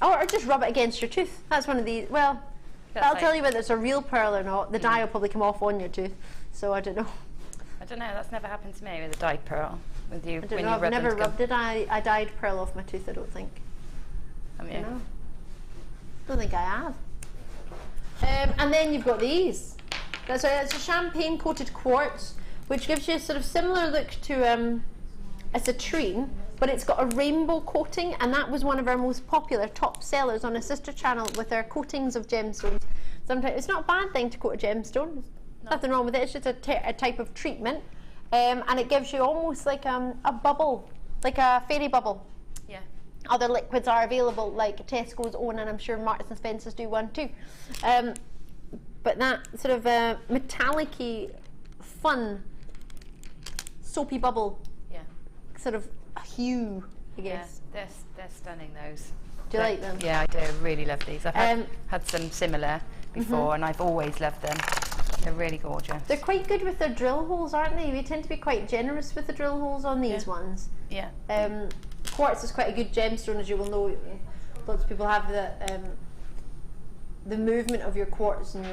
Or just rub it against your tooth. That's one of these, well, I'll tell you whether it's a real pearl or not. The dye will probably come off on your tooth, so I don't know. I don't know. That's never happened to me with a dyed pearl. With you, I don't when know, you I've rub never them rubbed it. I dyed pearl off my tooth, I don't think. together. No. Don't think I have. And then you've got these. It's a champagne coated quartz, which gives you a sort of similar look to a citrine, but it's got a rainbow coating, and that was one of our most popular top sellers on a sister channel with our coatings of gemstones. Sometimes it's not a bad thing to coat a gemstone. There's nothing wrong with it. It's just a type of treatment, and it gives you almost like a bubble, like a fairy bubble. Yeah. Other liquids are available, like Tesco's own, and I'm sure Marks and Spencer's do one too. But that sort of metallic-y, fun, soapy bubble, Yeah. sort of hue, I guess. Yeah. They're stunning. Those. Do you like them? Yeah, I do. I really love these. I've had some similar before, and I've always loved them. They're really gorgeous. They're quite good with their drill holes, aren't they? We tend to be quite generous with the drill holes on these ones. Yeah. Quartz is quite a good gemstone, as you will know. Lots of people have the movement of your quartz and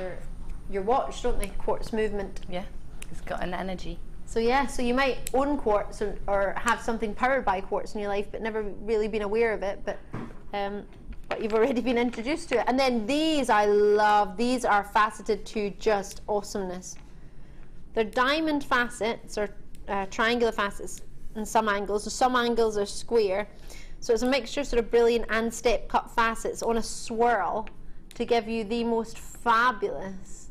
your watch, don't they? Quartz movement. Yeah. It's got an energy. So yeah, so you might own quartz or have something powered by quartz in your life, but never really been aware of it. But you've already been introduced to it. And then these I love. These are faceted to just awesomeness. They're diamond facets or triangular facets in some angles. So some angles are square. So it's a mixture of sort of brilliant and step cut facets on a swirl to give you the most fabulous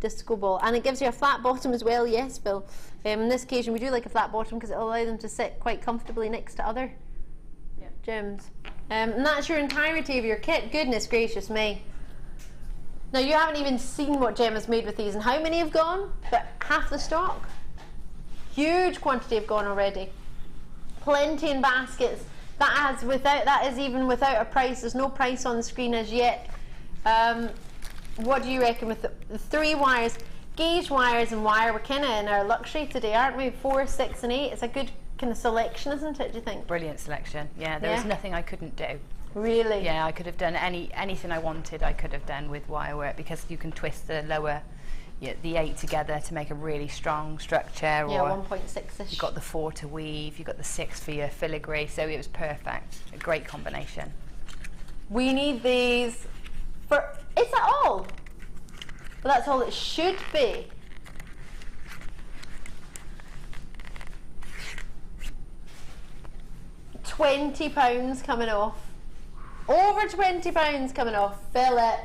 disco ball. And it gives you a flat bottom as well. Yes, Phil. In this occasion we do like a flat bottom because it'll allow them to sit quite comfortably next to other gems. And that's your entirety of your kit. Goodness gracious me. Now you haven't even seen what Gemma's made with these, and how many have gone? But half the stock. Huge quantity have gone already. Plenty in baskets. That is even without a price. There's no price on the screen as yet. What do you reckon with the 3 wires? Gauge wires and wire, we're kind of in our luxury today, aren't we? 4, 6 and 8. It's a good kind of selection, isn't it, do you think? Brilliant selection. Yeah, there was nothing I couldn't do. Really? Yeah, I could have done anything I wanted. I could have done with Wirework, because you can twist the lower, the 8 together to make a really strong structure. Yeah, or 1.6ish. you've got the 4 to weave. You've got the 6 for your filigree. So it was perfect. A great combination. We need these for. Is that all? Well, that's all it should be. £20 coming off. Over £20 coming off. Fill it.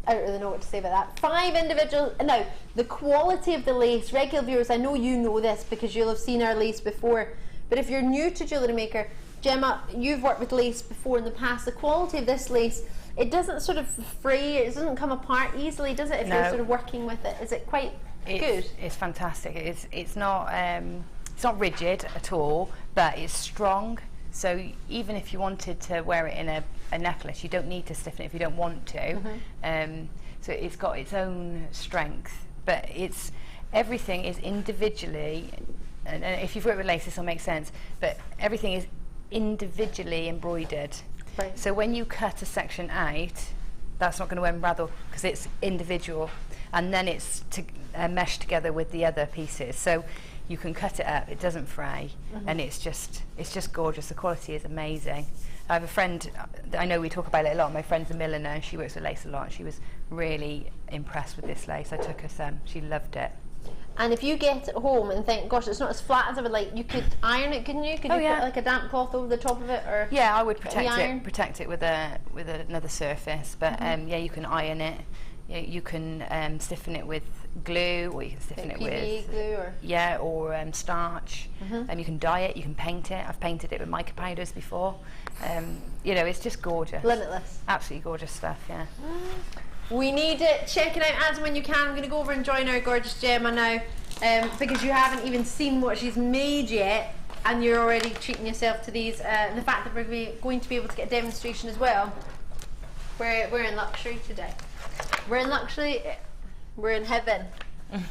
I don't really know what to say about that. 5 individual. Now, the quality of the lace, regular viewers, I know you know this because you'll have seen our lace before, but if you're new to Jewellery Maker, Gemma, you've worked with lace before in the past. The quality of this lace, it doesn't sort of fray, it doesn't come apart easily, does it, if you're sort of working with it? Is it quite good? It's fantastic. It's not it's not rigid at all, but it's strong. So even if you wanted to wear it in a necklace, you don't need to stiffen it if you don't want to. So it's got its own strength, but everything is individually, and if you've worked with lace, this will make sense, but everything is individually embroidered. Right. So when you cut a section out, that's not going to unravel because it's individual, and then it's meshed together with the other pieces. So you can cut it up, it doesn't fray, and it's just gorgeous. The quality is amazing. I have a friend, I know we talk about it a lot, my friend's a milliner and she works with lace a lot. She was really impressed with this lace. I took her some, she loved it. And if you get it home and think, gosh, it's not as flat as I would like, you could iron it, couldn't you? Could you put like a damp cloth over the top of it, or yeah, I would protect it with another surface. But yeah, you can iron it. You can stiffen it with glue, or you can stiffen it with glue, or starch. And you can dye it. You can paint it. I've painted it with mica powders before. You know, it's just gorgeous. Limitless. Absolutely gorgeous stuff. Yeah. We need it. Check it out as and when you can. I'm going to go over and join our gorgeous Gemma now, because you haven't even seen what she's made yet, and you're already treating yourself to these. The fact that we're going to be able to get a demonstration as well. We're in luxury today. We're in luxury. We're in heaven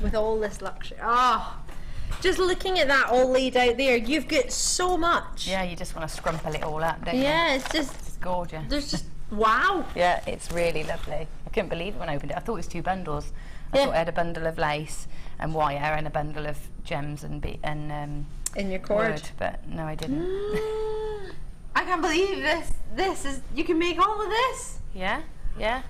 with all this luxury. Just looking at that all laid out there, you've got so much. Yeah, you just want to scrumple it all up, don't you? Yeah, it's gorgeous. There's just wow. Yeah, it's really lovely. I couldn't believe it when I opened it. I thought it was 2 bundles. I thought I had a bundle of lace and wire and a bundle of gems and in your cord. wood, but no, I didn't. I can't believe this. This is, you can make all of this. Yeah, yeah.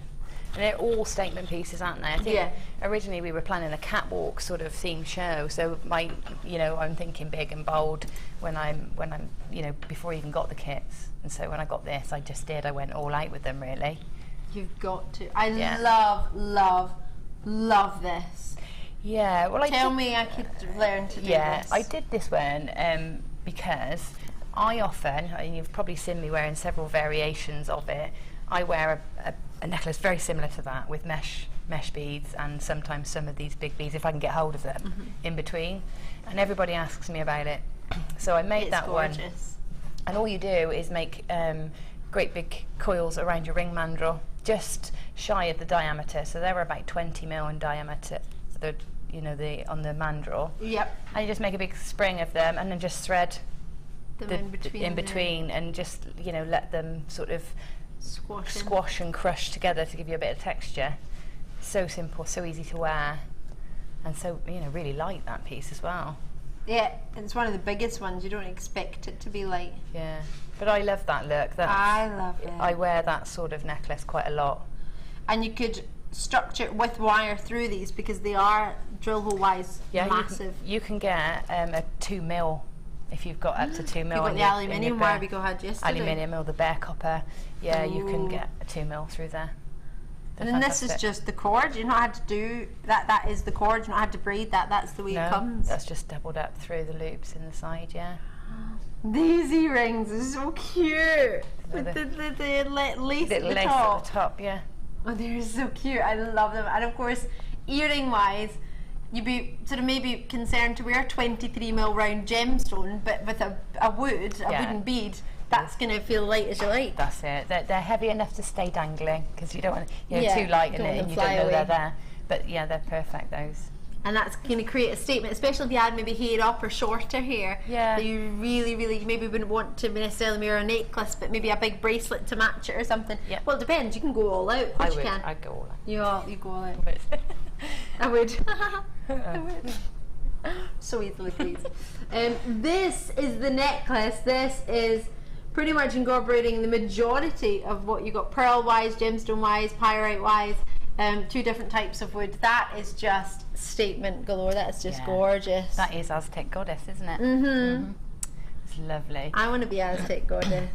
And they're all statement pieces, aren't they? I think originally we were planning a catwalk sort of theme show, so I'm thinking big and bold when I'm before I even got the kits. And so when I got this, I went all out with them, really. You've got to. I love this. Yeah, well, Tell me I could learn to do this. Yeah, I did this one because I often, and you've probably seen me wearing several variations of it, I wear a necklace very similar to that with mesh beads, and sometimes some of these big beads if I can get hold of them in between, and everybody asks me about it. So I made that gorgeous. one, and all you do is make great big coils around your ring mandrel, just shy of the diameter, so they were about 20 mil in diameter, on the mandrel. Yep. And you just make a big spring of them, and then just thread them in between, and just let them sort of squash and crush together to give you a bit of texture. So simple, so easy to wear, and so really light, that piece as well. Yeah, it's one of the biggest ones. You don't expect it to be light. Yeah, but I love that look. I love it. I wear that sort of necklace quite a lot. And you could structure it with wire through these because they are drill hole wise massive. You can get a 2 mil if you've got up to 2 mil. You've got the aluminium wire we had yesterday. Aluminium or the bare copper. Yeah, you can get a 2 mil through there. And then this is just the cord. You don't have to do that. That is the cord. You don't have to braid that. That's the way it comes. That's just doubled up through the loops in the side. Yeah. These earrings are so cute. With the lace at the top. At the top, yeah. Oh, they're so cute. I love them. And of course, earring wise, you'd be sort of maybe concerned to wear a 23 mil round gemstone, but with a wooden bead. That's going to feel light as you like. That's it. They're heavy enough to stay dangling because you don't want too light in it and you don't know they're there. But yeah, they're perfect, those. And that's going to create a statement, especially if you had maybe hair up or shorter hair. Yeah. That you really, really maybe wouldn't want to necessarily wear a necklace, but maybe a big bracelet to match it or something. Yep. Well, it depends. You can go all out. I would. I'd go all out. You go all out. I would. I would. So easily pleased. This is the necklace. This is pretty much incorporating the majority of what you got, pearl wise, gemstone wise, pyrite wise, 2 different types of wood. That is just statement galore. That's just gorgeous. That is Aztec goddess, isn't it? It's lovely. I want to be Aztec goddess.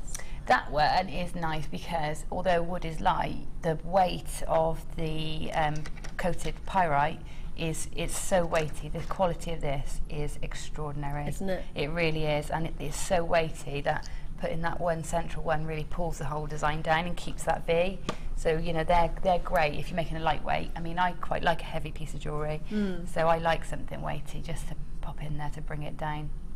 That one is nice because although wood is light, the weight of the coated pyrite it's so weighty. The quality of this is extraordinary, isn't it? It really is, and it is so weighty that putting that one central one really pulls the whole design down and keeps that V. So they're great if you're making a lightweight. I mean, I quite like a heavy piece of jewellery, so I like something weighty just to pop in there to bring it down.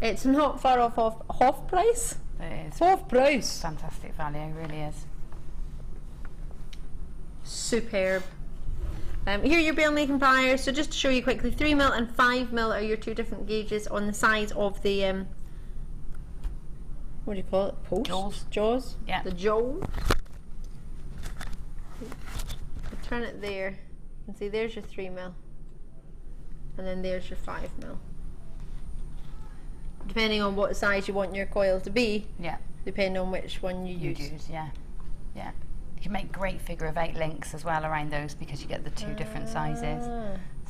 It's not far off half price. It is Half price. fantastic value, it really is. Superb. Here are your bail making pliers. So just to show you quickly, 3mm and 5mm are your two different gauges on the size of the what do you call it? Post? Jaws. Jaws? Yeah. The jaws. Turn it there and see there's your 3mm and then there's your 5mm. Depending on what size you want your coil to be, Yeah, depending on which one you you'd use. use, yeah. Yeah. You can make great figure of 8 links as well around those because you get the two different sizes.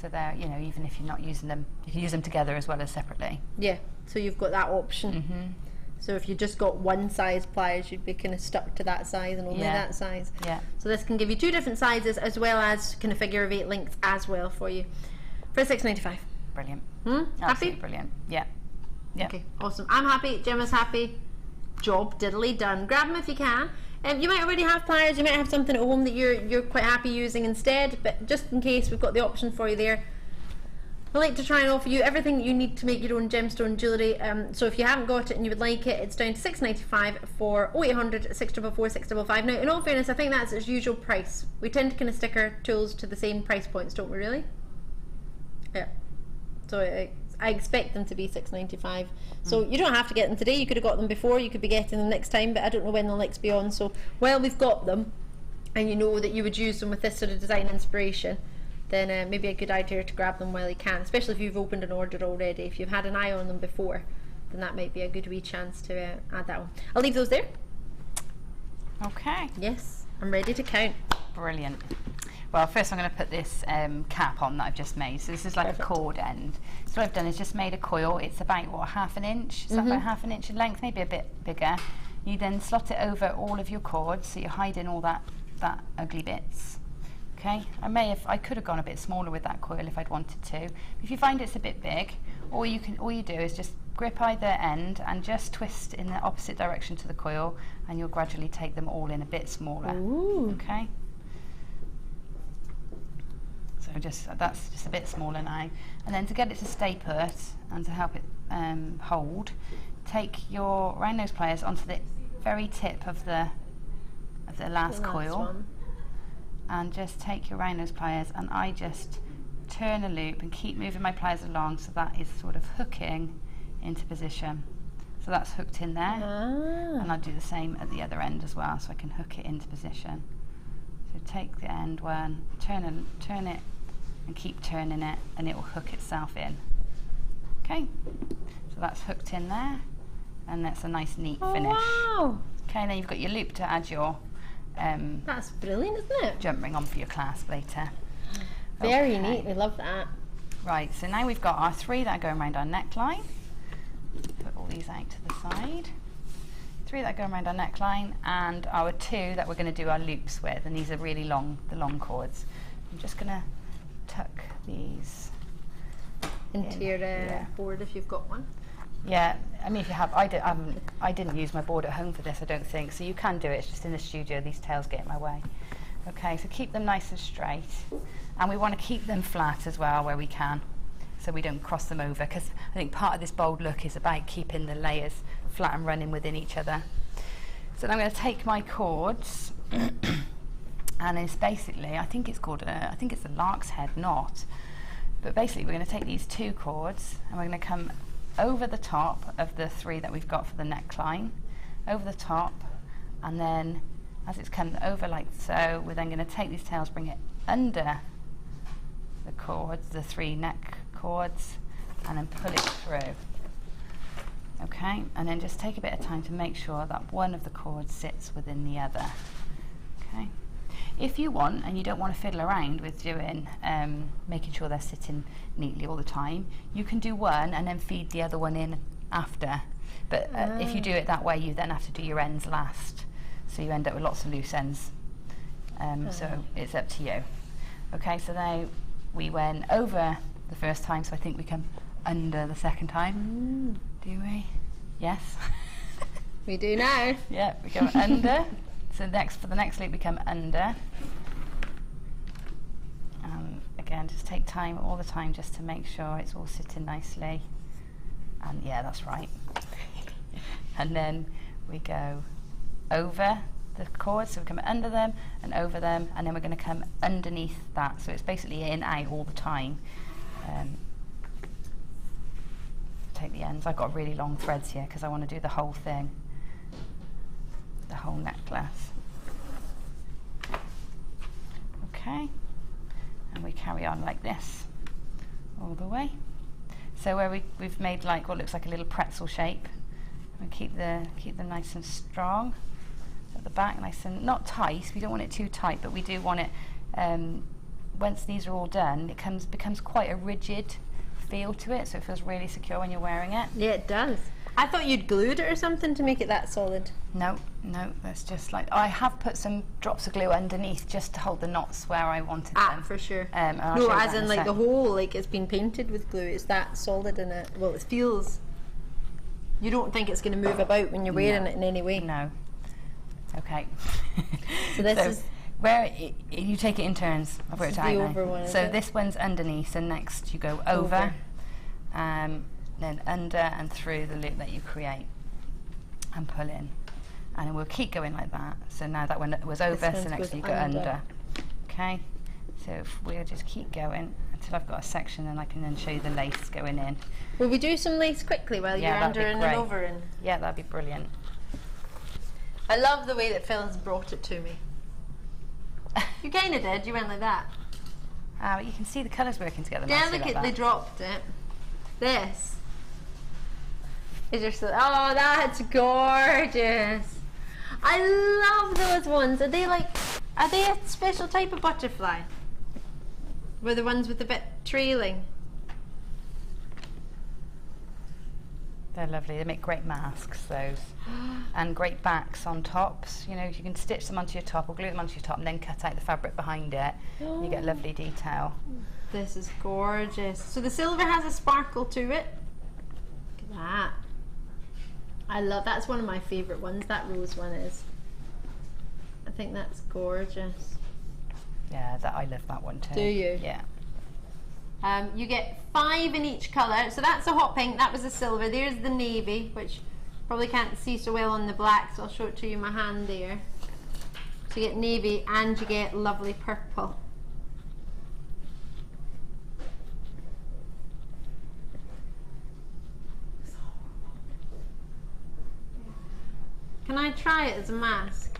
So they're, you know, even if you're not using them, you can use them together as well as separately. Yeah, so you've got that option. So if you just got one size pliers, you'd be kind of stuck to that size and only Yeah. that size. Yeah. So this can give you two different sizes as well as kind of figure of 8 links as well for you for $6.95. Brilliant. Happy? Absolutely brilliant. Yeah. Yeah. Okay, awesome. I'm happy. Gemma's happy. Job diddly done. Grab them if you can. You might already have pliers. You might have something at home that you're quite happy using instead. But just in case, we've got the option for you there. I like to try and offer you everything you need to make your own gemstone jewellery. So if you haven't got it and you would like it, it's down to $6.95 for 0800 644 655. Now, in all fairness, I think that's its usual price. We tend to kind of stick our tools to the same price points, don't we? Really? Yeah. So I expect them to be $6.95. So you don't have to get them today. You could have got them before. You could be getting them next time, but I don't know when they'll next be on. So while we've got them, and you know that you would use them with this sort of design inspiration, then maybe a good idea to grab them while you can, especially if you've opened an order already. If you've had an eye on them before, then that might be a good wee chance to add that one. I'll leave those there. Okay. Yes, I'm ready to count. Brilliant. Well, first I'm going to put this cap on that I've just made. So this is like Perfect. a cord end. So what I've done is just made a coil. It's about, what, half an inch? Is that about half an inch in length? Maybe a bit bigger. You then slot it over all of your cords, so you're hiding all that ugly bits. Okay, I could have gone a bit smaller with that coil if I'd wanted to. If you find it's a bit big, all you do is just grip either end and just twist in the opposite direction to the coil, and you'll gradually take them all in a bit smaller. Ooh. Okay. So that's just a bit smaller now. And then to get it to stay put and to help it hold, take your round nose pliers onto the very tip of the last coil. One. And just take your round nose pliers, and I just turn a loop and keep moving my pliers along so that is sort of hooking into position. So that's hooked in there, and I'll do the same at the other end as well, so I can hook it into position. So take the end one, turn it, and keep turning it, and it will hook itself in. Okay, so that's hooked in there, and that's a nice neat finish. Wow, Okay, then you've got your loop to add your that's brilliant, isn't it? jump ring on for your clasp later. Very Okay. neat. We love that. Right, so now we've got our 3 that are going around our neckline. Put all these out to the side. 3 that are going around our neckline, and our 2 that we're going to do our loops with, and these are really long, the long cords. I'm just going to tuck these Into in your here. board if you've got one. Yeah, I mean, if you have, I didn't use my board at home for this, I don't think, so you can do it. It's just in the studio, these tails get in my way. Okay, so keep them nice and straight, and we want to keep them flat as well where we can, so we don't cross them over, because I think part of this bold look is about keeping the layers flat and running within each other. So then I'm going to take my cords, and it's basically, I think it's a lark's head knot, but basically we're going to take these 2 cords, and we're going to come over the top of the 3 that we've got for the neckline, over the top, and then as it's come over like so, we're then going to take these tails, bring it under the cords, the 3 neck cords, and then pull it through. Okay, and then just take a bit of time to make sure that one of the cords sits within the other. Okay. If you want, and you don't want to fiddle around with doing, making sure they're sitting neatly all the time, you can do one and then feed the other one in after. But if you do it that way, you then have to do your ends last. So you end up with lots of loose ends. So it's up to you. Okay, so now we went over the first time, so I think we come under the second time. Do we? Yes. We do now. Yeah, we go under. So for the next loop we come under. Again, just take time all the time just to make sure it's all sitting nicely. And yeah, that's right. And then we go over the cords, so we come under them and over them, and then we're going to come underneath that, so it's basically in out all the time. Take the ends. I've got really long threads here because I want to do the whole thing, the whole necklace. Okay, and we carry on like this all the way. So where we've made like what looks like a little pretzel shape, and keep them nice and strong at the back, nice and not tight. We don't want it too tight, but we do want it. Once these are all done, it becomes quite a rigid feel to it, so it feels really secure when you're wearing it. Yeah, it does. I thought you'd glued it or something to make it that solid. No, that's just like, I have put some drops of glue underneath just to hold the knots where I wanted them. For sure. No, as in like the whole, like it's been painted with glue. It's that solid in it. Well, it feels. You don't think it's going to move about when you're wearing it in any way. No. Okay. So this is where you take it in turns. I've worked it out now. over one, so this one's underneath, and next you go over. Then under and through the loop that you create and pull in, and we'll keep going like that. So now that one was over, so next you go under. Okay, so if we'll just keep going until I've got a section, and I can then show you the lace going in. Will we do some lace quickly while you're under and over? And yeah, that'd be brilliant. I love the way that Phil's brought it to me. You kind of did. You went like that. You can see the colours working together. Delicately dropped it. This is just oh, that's gorgeous. I love those ones. Are they a special type of butterfly? Were the ones with the bit trailing? They're lovely. They make great masks, those, and great backs on tops. You know, you can stitch them onto your top or glue them onto your top, and then cut out the fabric behind it. You get lovely detail. This is gorgeous. So the silver has a sparkle to it. Look at that. I love, that's one of my favourite ones, that rose one is. I think that's gorgeous. Yeah, I love that one too. Do you? Yeah. You get 5 in each colour. So that's a hot pink, that was the silver. There's the navy, which probably can't see so well on the black, so I'll show it to you in my hand there. So you get navy and you get lovely purple. Can I try it as a mask?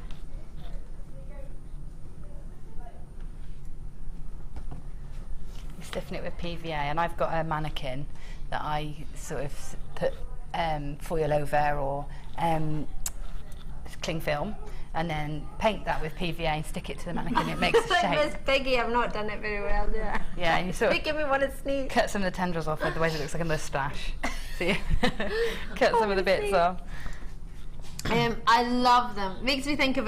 You stiffen it with PVA, and I've got a mannequin that I sort of put foil over or cling film, and then paint that with PVA and stick it to the mannequin. It makes a shape. Miss Piggy, I've not done it very well, yeah. Yeah, and you sort of Make me want to sneeze. cut some of the tendrils off, otherwise it looks like a moustache. See, cut some of the bits off. I love them. Makes me think of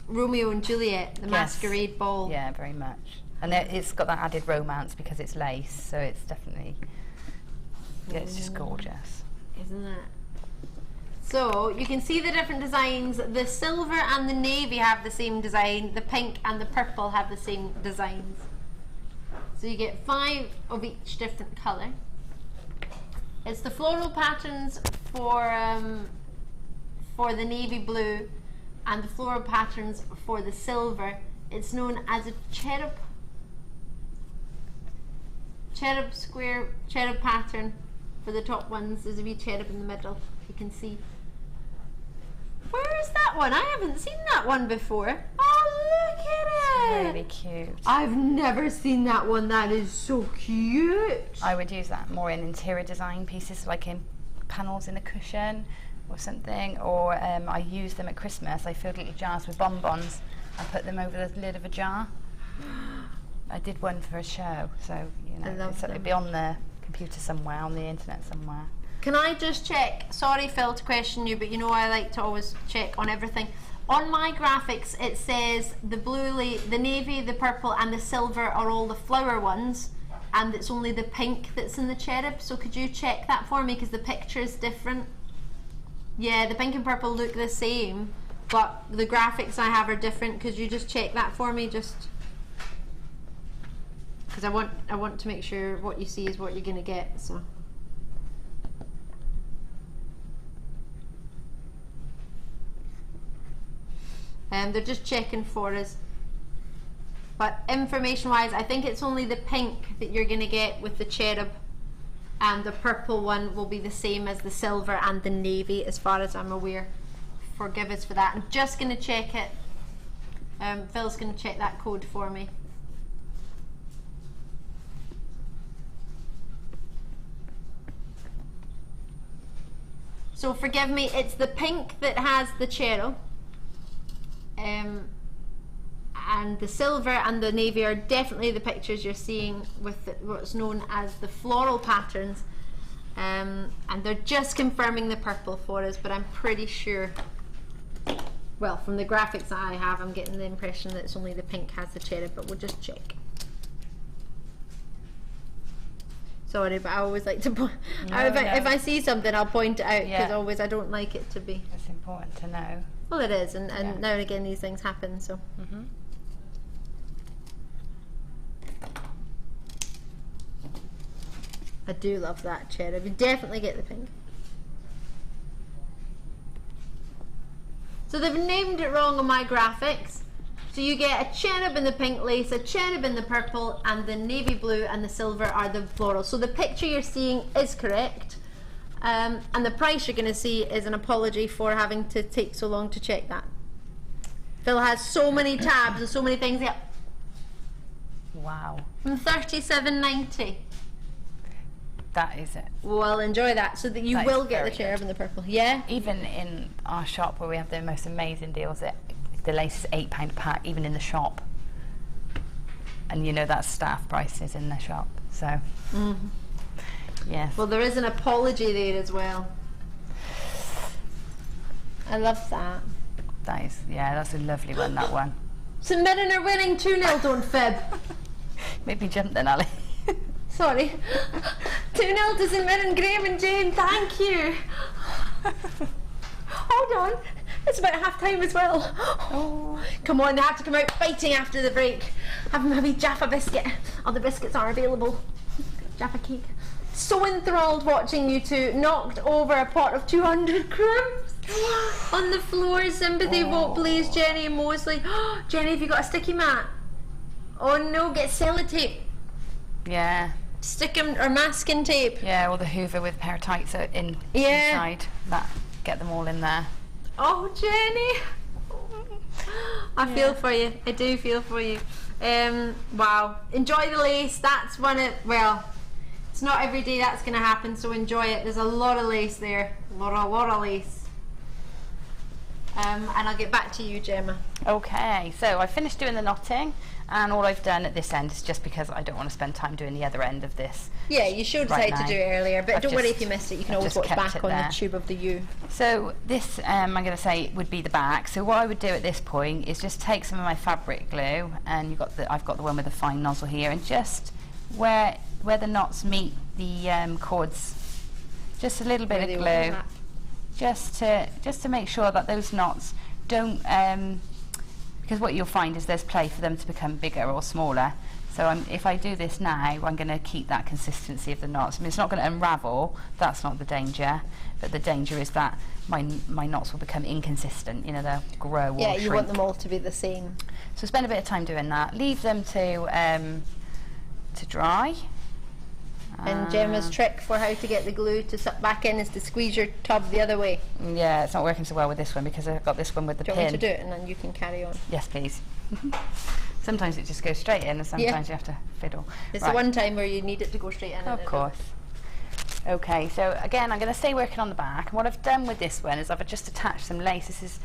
Romeo and Juliet, the masquerade ball. Yeah, very much. And it's got that added romance because it's lace, so it's definitely, yeah, it's just gorgeous. Isn't it? So you can see the different designs. The silver and the navy have the same design. The pink and the purple have the same designs. So you get 5 of each different colour. It's the floral patterns for the navy blue and the floral patterns for the silver. It's known as a cherub pattern for the top ones. There's a wee cherub in the middle, you can see. Where is that one? I haven't seen that one before. Oh, look at it! Really cute. I've never seen that one. That is so cute. I would use that more in interior design pieces, like in panels in a cushion or something, or I use them at Christmas. I filled little jars with bonbons and put them over the lid of a jar. I did one for a show, so you know, it'd be on the computer somewhere, on the internet somewhere. Can I just check? Sorry, Phil, to question you, but you know I like to always check on everything. On my graphics, it says the blue, the navy, the purple, and the silver are all the flower ones, and it's only the pink that's in the cherub. So could you check that for me, because the picture is different? Yeah, the pink and purple look the same, but the graphics I have are different. Could you just check that for me, just because I want to make sure what you see is what you're gonna get. So They're just checking for us. But information wise, I think it's only the pink that you're going to get with the cherub, and the purple one will be the same as the silver and the navy as far as I'm aware. Forgive us for that. I'm just going to check it. Phil's going to check that code for me. So forgive me, it's the pink that has the cherub, and the silver and the navy are definitely the pictures you're seeing with what's known as the floral patterns, and they're just confirming the purple for us, but I'm pretty sure, well, from the graphics that I have, I'm getting the impression that it's only the pink has the cherub, but we'll just check. Sorry, but I always like to point. If I see something, I'll point it out, because always I don't like it to be. It's important to know. Well, it is, and now and again these things happen. So. I do love that cherub. You definitely get the pink. So they've named it wrong on my graphics. So you get a cherub in the pink lace, a cherub in the purple, and the navy blue and the silver are the florals. So the picture you're seeing is correct, and the price you're going to see is an apology for having to take so long to check that. Phil has so many tabs and so many things. Yeah. Wow. $37.90. That is it. Well, enjoy that, so that you will get the cherub in the purple. Yeah. Even in our shop where we have the most amazing deals, the lace is £8 a pack, even in the shop. And you know that's staff prices in the shop. So, yes. Well, there is an apology there as well. I love that. That is, yeah, that's a lovely one, that one. St Mirren are winning 2-0, don't fib. Make me jump then, Ali. Sorry. 2-0 to St Mirren, Graham and Jane, thank you. Hold on. It's about half time as well. Oh, come on, they have to come out fighting after the break. Have them a wee Jaffa biscuit. Oh, the biscuits are available. Jaffa cake. So enthralled watching you two. Knocked over a pot of 200 crumbs on the floor. Sympathy vote, please, Jenny and Mosley. Jenny, have you got a sticky mat? Oh no, get sellotape. Yeah. Stick them, or masking tape. Yeah, or the Hoover with a pair of tights inside. That, get them all in there. Oh, Jenny, I feel for you. I do feel for you. Wow, enjoy the lace. That's one of, well, it's not every day that's going to happen, so enjoy it. There's a lot of lace there, a lot of lace. And I'll get back to you, Gemma. Okay, so I finished doing the knotting, and all I've done at this end is just because I don't want to spend time doing the other end of this. Yeah, you should decide to do it earlier, but don't worry if you missed it. You can always watch back on the tube of the U. So this, I'm going to say, would be the back. So what I would do at this point is just take some of my fabric glue, and I've got the one with the fine nozzle here, and just where the knots meet the cords, just a little bit of glue, just to make sure that those knots don't. Because what you'll find is there's play for them to become bigger or smaller. So if I do this now, I'm going to keep that consistency of the knots. I mean, it's not going to unravel, that's not the danger, but the danger is that my knots will become inconsistent, you know, they'll grow or shrink. You want them all to be the same. So spend a bit of time doing that. Leave them to dry. And Gemma's trick for how to get the glue to suck back in is to squeeze your tub the other way. Yeah, it's not working so well with this one because I've got this one with the pin. Do you want me to do it and then you can carry on? Yes, please. Sometimes it just goes straight in and sometimes you have to fiddle. It's the one time where you need it to go straight in. Of course. Okay, so again, I'm going to stay working on the back. And what I've done with this one is I've just attached some lace. This is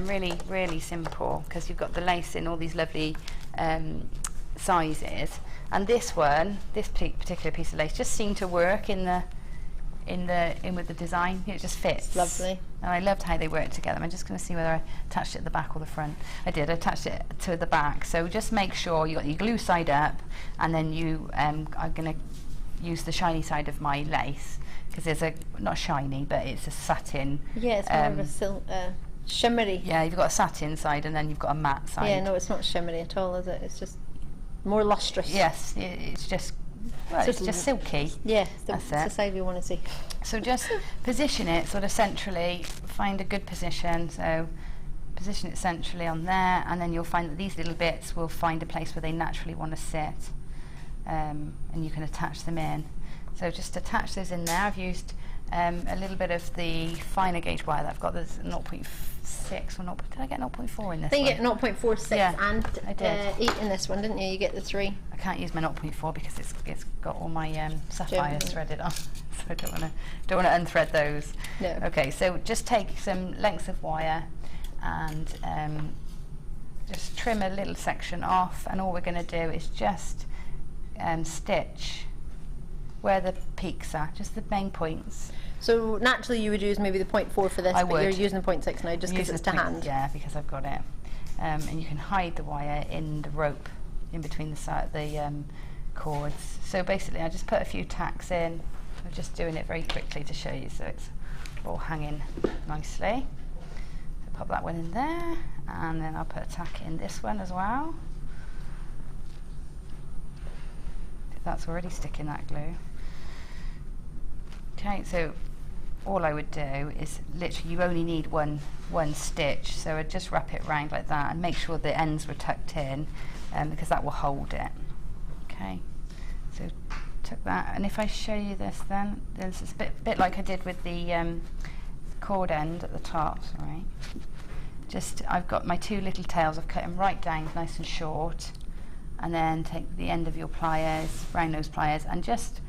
really, really simple because you've got the lace in all these lovely sizes. And this one, this particular piece of lace, just seemed to work in with the design. It just fits. Lovely. And I loved how they worked together. I'm just going to see whether I attached it at the back or the front. I did. I attached it to the back. So just make sure you got your glue side up, and then you are going to use the shiny side of my lace because there's not shiny, but it's a satin. Yeah, it's more of a silk. Shimmery. Yeah, you've got a satin side and then you've got a matte side. Yeah, no, it's not shimmery at all, is it? It's just more lustrous. Yes, it's just silky. Yeah, that's the side we want to see. So just position it sort of centrally, find a good position. So position it centrally on there, and then you'll find that these little bits will find a place where they naturally want to sit, and you can attach them in. So just attach those in there. I've used a little bit of the finer gauge wire that I've got. There's 0.6 or 0. Did I get 0.4 in this? I think one? you get 0.46 Yeah, and I did. 8 in this one, didn't you? You get the 3. I can't use my 0.4 because it's got all my sapphires threaded on, so I don't want to unthread those. No. Okay, so just take some lengths of wire and just trim a little section off, and all we're going to do is just stitch where the peaks are, just the main points. So naturally you would use maybe the 0.4 for this, but you're using the 0.6 now just because it's to hand. Yeah, because I've got it. And you can hide the wire in the rope in between the cords. So basically I just put a few tacks in. I'm just doing it very quickly to show you so it's all hanging nicely. So pop that one in there, and then I'll put a tack in this one as well. That's already sticking that glue. Okay, so all I would do is literally you only need one stitch, so I'd just wrap it around like that and make sure the ends were tucked in, because that will hold it. Okay, so tuck that, and if I show you this, then there's this bit like I did with the cord end at the top. Sorry, just I've got my 2 little tails. I've cut them right down, nice and short, and then take the end of your pliers, round nose pliers, and just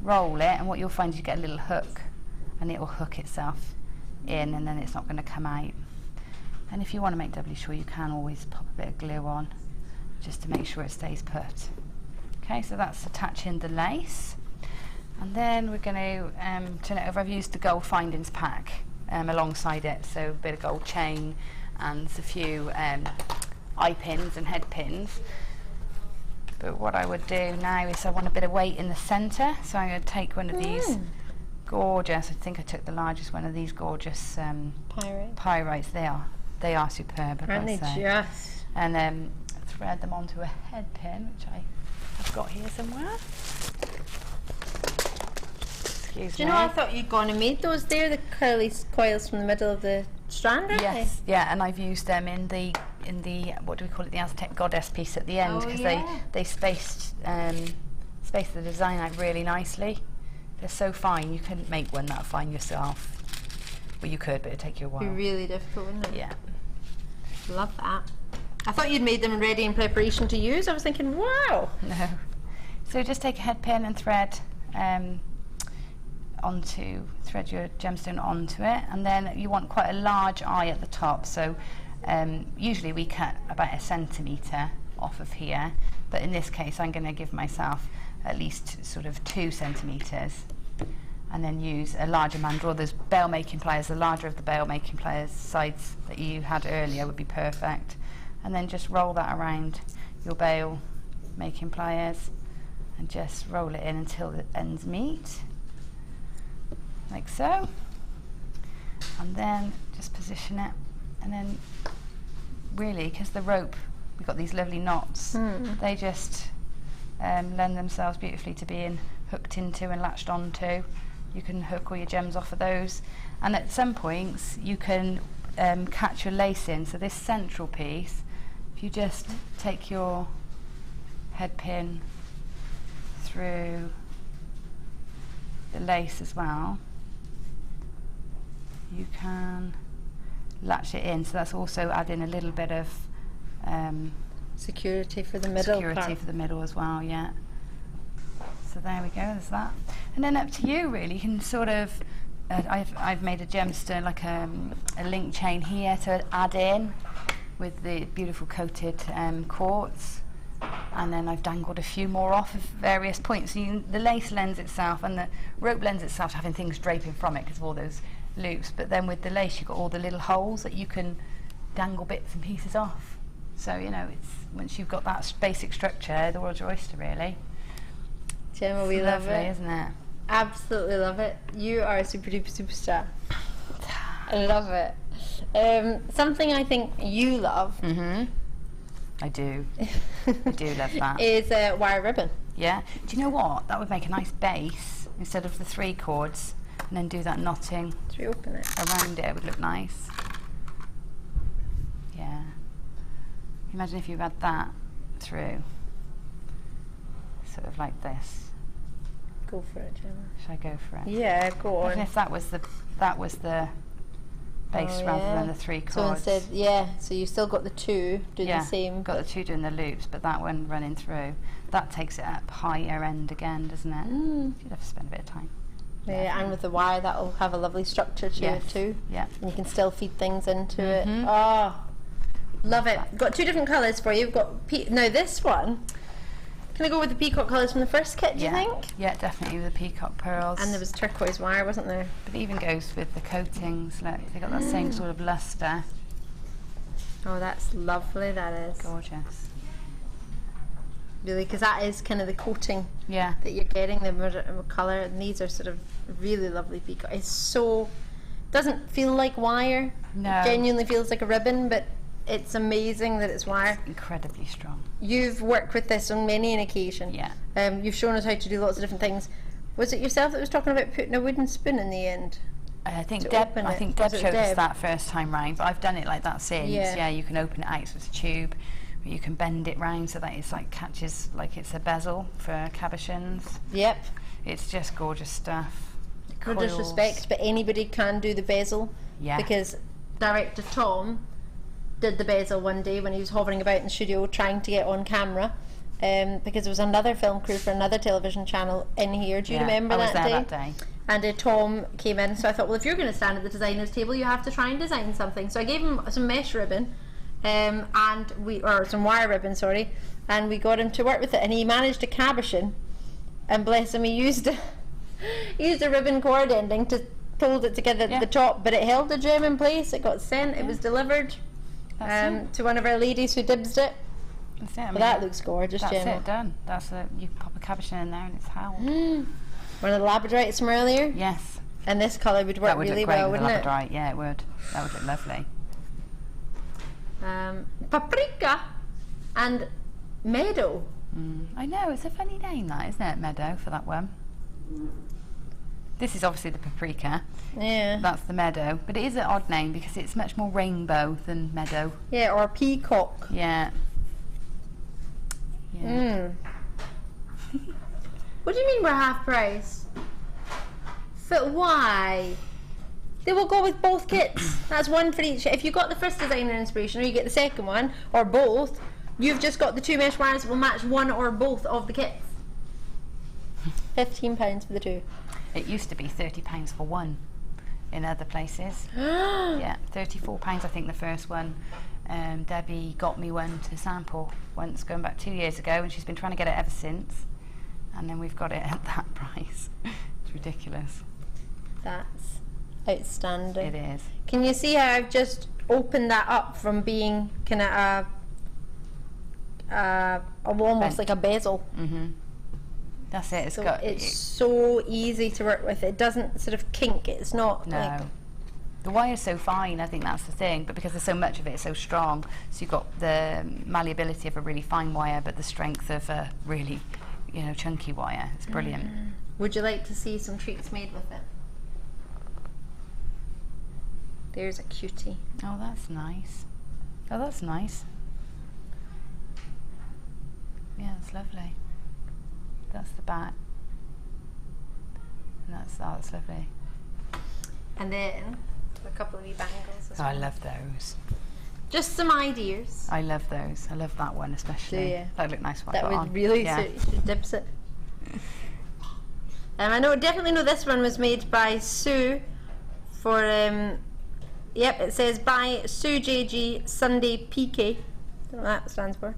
roll it, and what you'll find is you get a little hook, and it will hook itself in, and then it's not going to come out. And if you want to make doubly sure, you can always pop a bit of glue on just to make sure it stays put. Okay, so that's attaching the lace, and then we're going to turn it over. I've used the gold findings pack alongside it, so a bit of gold chain and a few eye pins and head pins. But what I would do now is I want a bit of weight in the centre, so I'm going to take one of these gorgeous, I think I took the largest one of these gorgeous pyrites. They are superb. Aren't they just? And thread them onto a head pin, which I have got here somewhere. Excuse me. Do you know, I thought you'd gone and made those there, the curly coils from the middle of the strand, aren't they? Yes, yeah, and I've used them in the what do we call it, the Aztec goddess piece at the end, because they spaced the design out really nicely. They're so fine, you couldn't make one that fine yourself. Well, you could, but it'd take you a while. It'd be really difficult, wouldn't it? Yeah. Love that. I thought you'd made them ready in preparation to use. I was thinking, wow. No. So just take a head pin and thread thread your gemstone onto it, and then you want quite a large eye at the top. So usually we cut about 1 centimetre off of here, but in this case I'm going to give myself at least sort of 2 centimetres, and then use a larger mandrel. Those bail making pliers, the larger of the bail making pliers sides that you had earlier would be perfect, and then just roll that around your bail making pliers and just roll it in until the ends meet, like so, and then just position it, and then really, because the rope, we've got these lovely knots, they just lend themselves beautifully to being hooked into and latched onto. You can hook all your gems off of those, and at some points you can catch your lace in. So this central piece, if you just take your head pin through the lace as well, you can latch it in. So that's also adding a little bit of security for the middle. Security for the middle as well, yeah. So there we go, there's that. And then up to you really, you can sort of, I've made a gemstone, like a link chain here to add in with the beautiful coated quartz. And then I've dangled a few more off of various points. So the lace lends itself, and the rope lends itself to having things draping from it because of all those loops. But then with the lace, you've got all the little holes that you can dangle bits and pieces off. So, you know, it's once you've got that basic structure, the world's your oyster, really. Gemma, we love lovely, it. Isn't it? Absolutely love it. You are a super duper superstar. I love it. Something I think you love. I do. I do love that. Is wire ribbon. Yeah. Do you know what? That would make a nice base instead of the 3 cords, and then do that knotting Should we open it? around it. It would look nice. Imagine if you had that through, sort of like this. Go for it, Gemma. Should I go for it? Yeah, go on. Imagine if that was the base rather than the 3 So cords. instead, so you still got the 2 doing the same. Got the 2 doing the loops, but that one running through. That takes it up higher end again, doesn't it? You'd have to spend a bit of time. Yeah, and with the wire, that'll have a lovely structure to it too. Yeah. And you can still feed things into it. Oh, love it. Got 2 different colours for you. We've got now this one. Can I go with the peacock colours from the first kit, do you think? Yeah, definitely with the peacock pearls. And there was turquoise wire, wasn't there? But it even goes with the coatings. Look, they got that same sort of luster. Oh, that's lovely, that is. Gorgeous. Really, because that is kind of the coating Yeah. that you're getting, the colour, and these are sort of really lovely peacock. It's so, doesn't feel like wire. No. It genuinely feels like a ribbon, but it's amazing that it's wire. Incredibly strong. You've worked with this on many an occasion. Yeah. You've shown us how to do lots of different things. Was it yourself that was talking about putting a wooden spoon in the end? I think To Deb. open I it. think Deb Was it showed us Deb? that first time round, but I've done it like that since. Yeah. Yeah, you can open it out so it's a tube, but you can bend it round so that it's like catches like it's a bezel for cabochons. Yep. It's just gorgeous stuff. No Coils. disrespect, but anybody can do the bezel. Yeah. Because director Tom did the bezel one day when he was hovering about in the studio trying to get on camera. Because there was another film crew for another television channel in here. Do you Yeah, remember I was that there day? that day. And Tom came in, so I thought, well, if you're going to stand at the designer's table, you have to try and design something. So I gave him some mesh ribbon, or some wire ribbon, sorry, and we got him to work with it, and he managed a cabochon, and bless him, he used a ribbon cord ending to hold it together at the top, but it held the gem in place. It got sent, it was delivered to one of our ladies who dibsed it. That's it. I But mean, that looks gorgeous, that's Gemma. it, done. That's it. You pop a cabochon in there and it's held. One of the Labradorites from earlier, Yes. and this colour would work That would really look great well, with wouldn't the it? Labradorite. Yeah, it would. That would look lovely. Paprika and meadow. I know, it's a funny name that, isn't it, Meadow, for that one? This is obviously the paprika. Yeah. That's the meadow. But it is an odd name because it's much more rainbow than meadow. Yeah, or peacock. Yeah. Yeah. What do you mean we're half price? But why? They will go with both kits. That's one for each. If you got the first designer inspiration or you get the second one, or both, you've just got the 2 mesh wires that will match one or both of the kits. £15 for the 2. It used to be £30 for one in other places. Yeah, £34 I think the first one. Debbie got me one to sample once, going back 2 years ago, and she's been trying to get it ever since. And then we've got it at that price. It's ridiculous. That's outstanding. It is. Can you see how I've just opened that up from being kind of almost like a bezel? That's it. It's So got. it's so easy to work with. It doesn't sort of kink. It's not No. like The wire's so fine, I think that's the thing, but because there's so much of it, it's so strong, so you've got the malleability of a really fine wire, but the strength of a really, chunky wire. It's brilliant. Would you like to see some treats made with it? There's a cutie. Oh, that's nice. Oh, that's nice. Yeah, it's lovely. That's the back. And that's lovely. And then a couple of wee bangles as Oh, I well. love those. Just some ideas. I love those. I love that one especially. Do you? That would look nice. That would really suit. You should dips it. I definitely know this one was made by Sue for, yep, it says by Sue JG Sunday PK. Don't know what that stands for.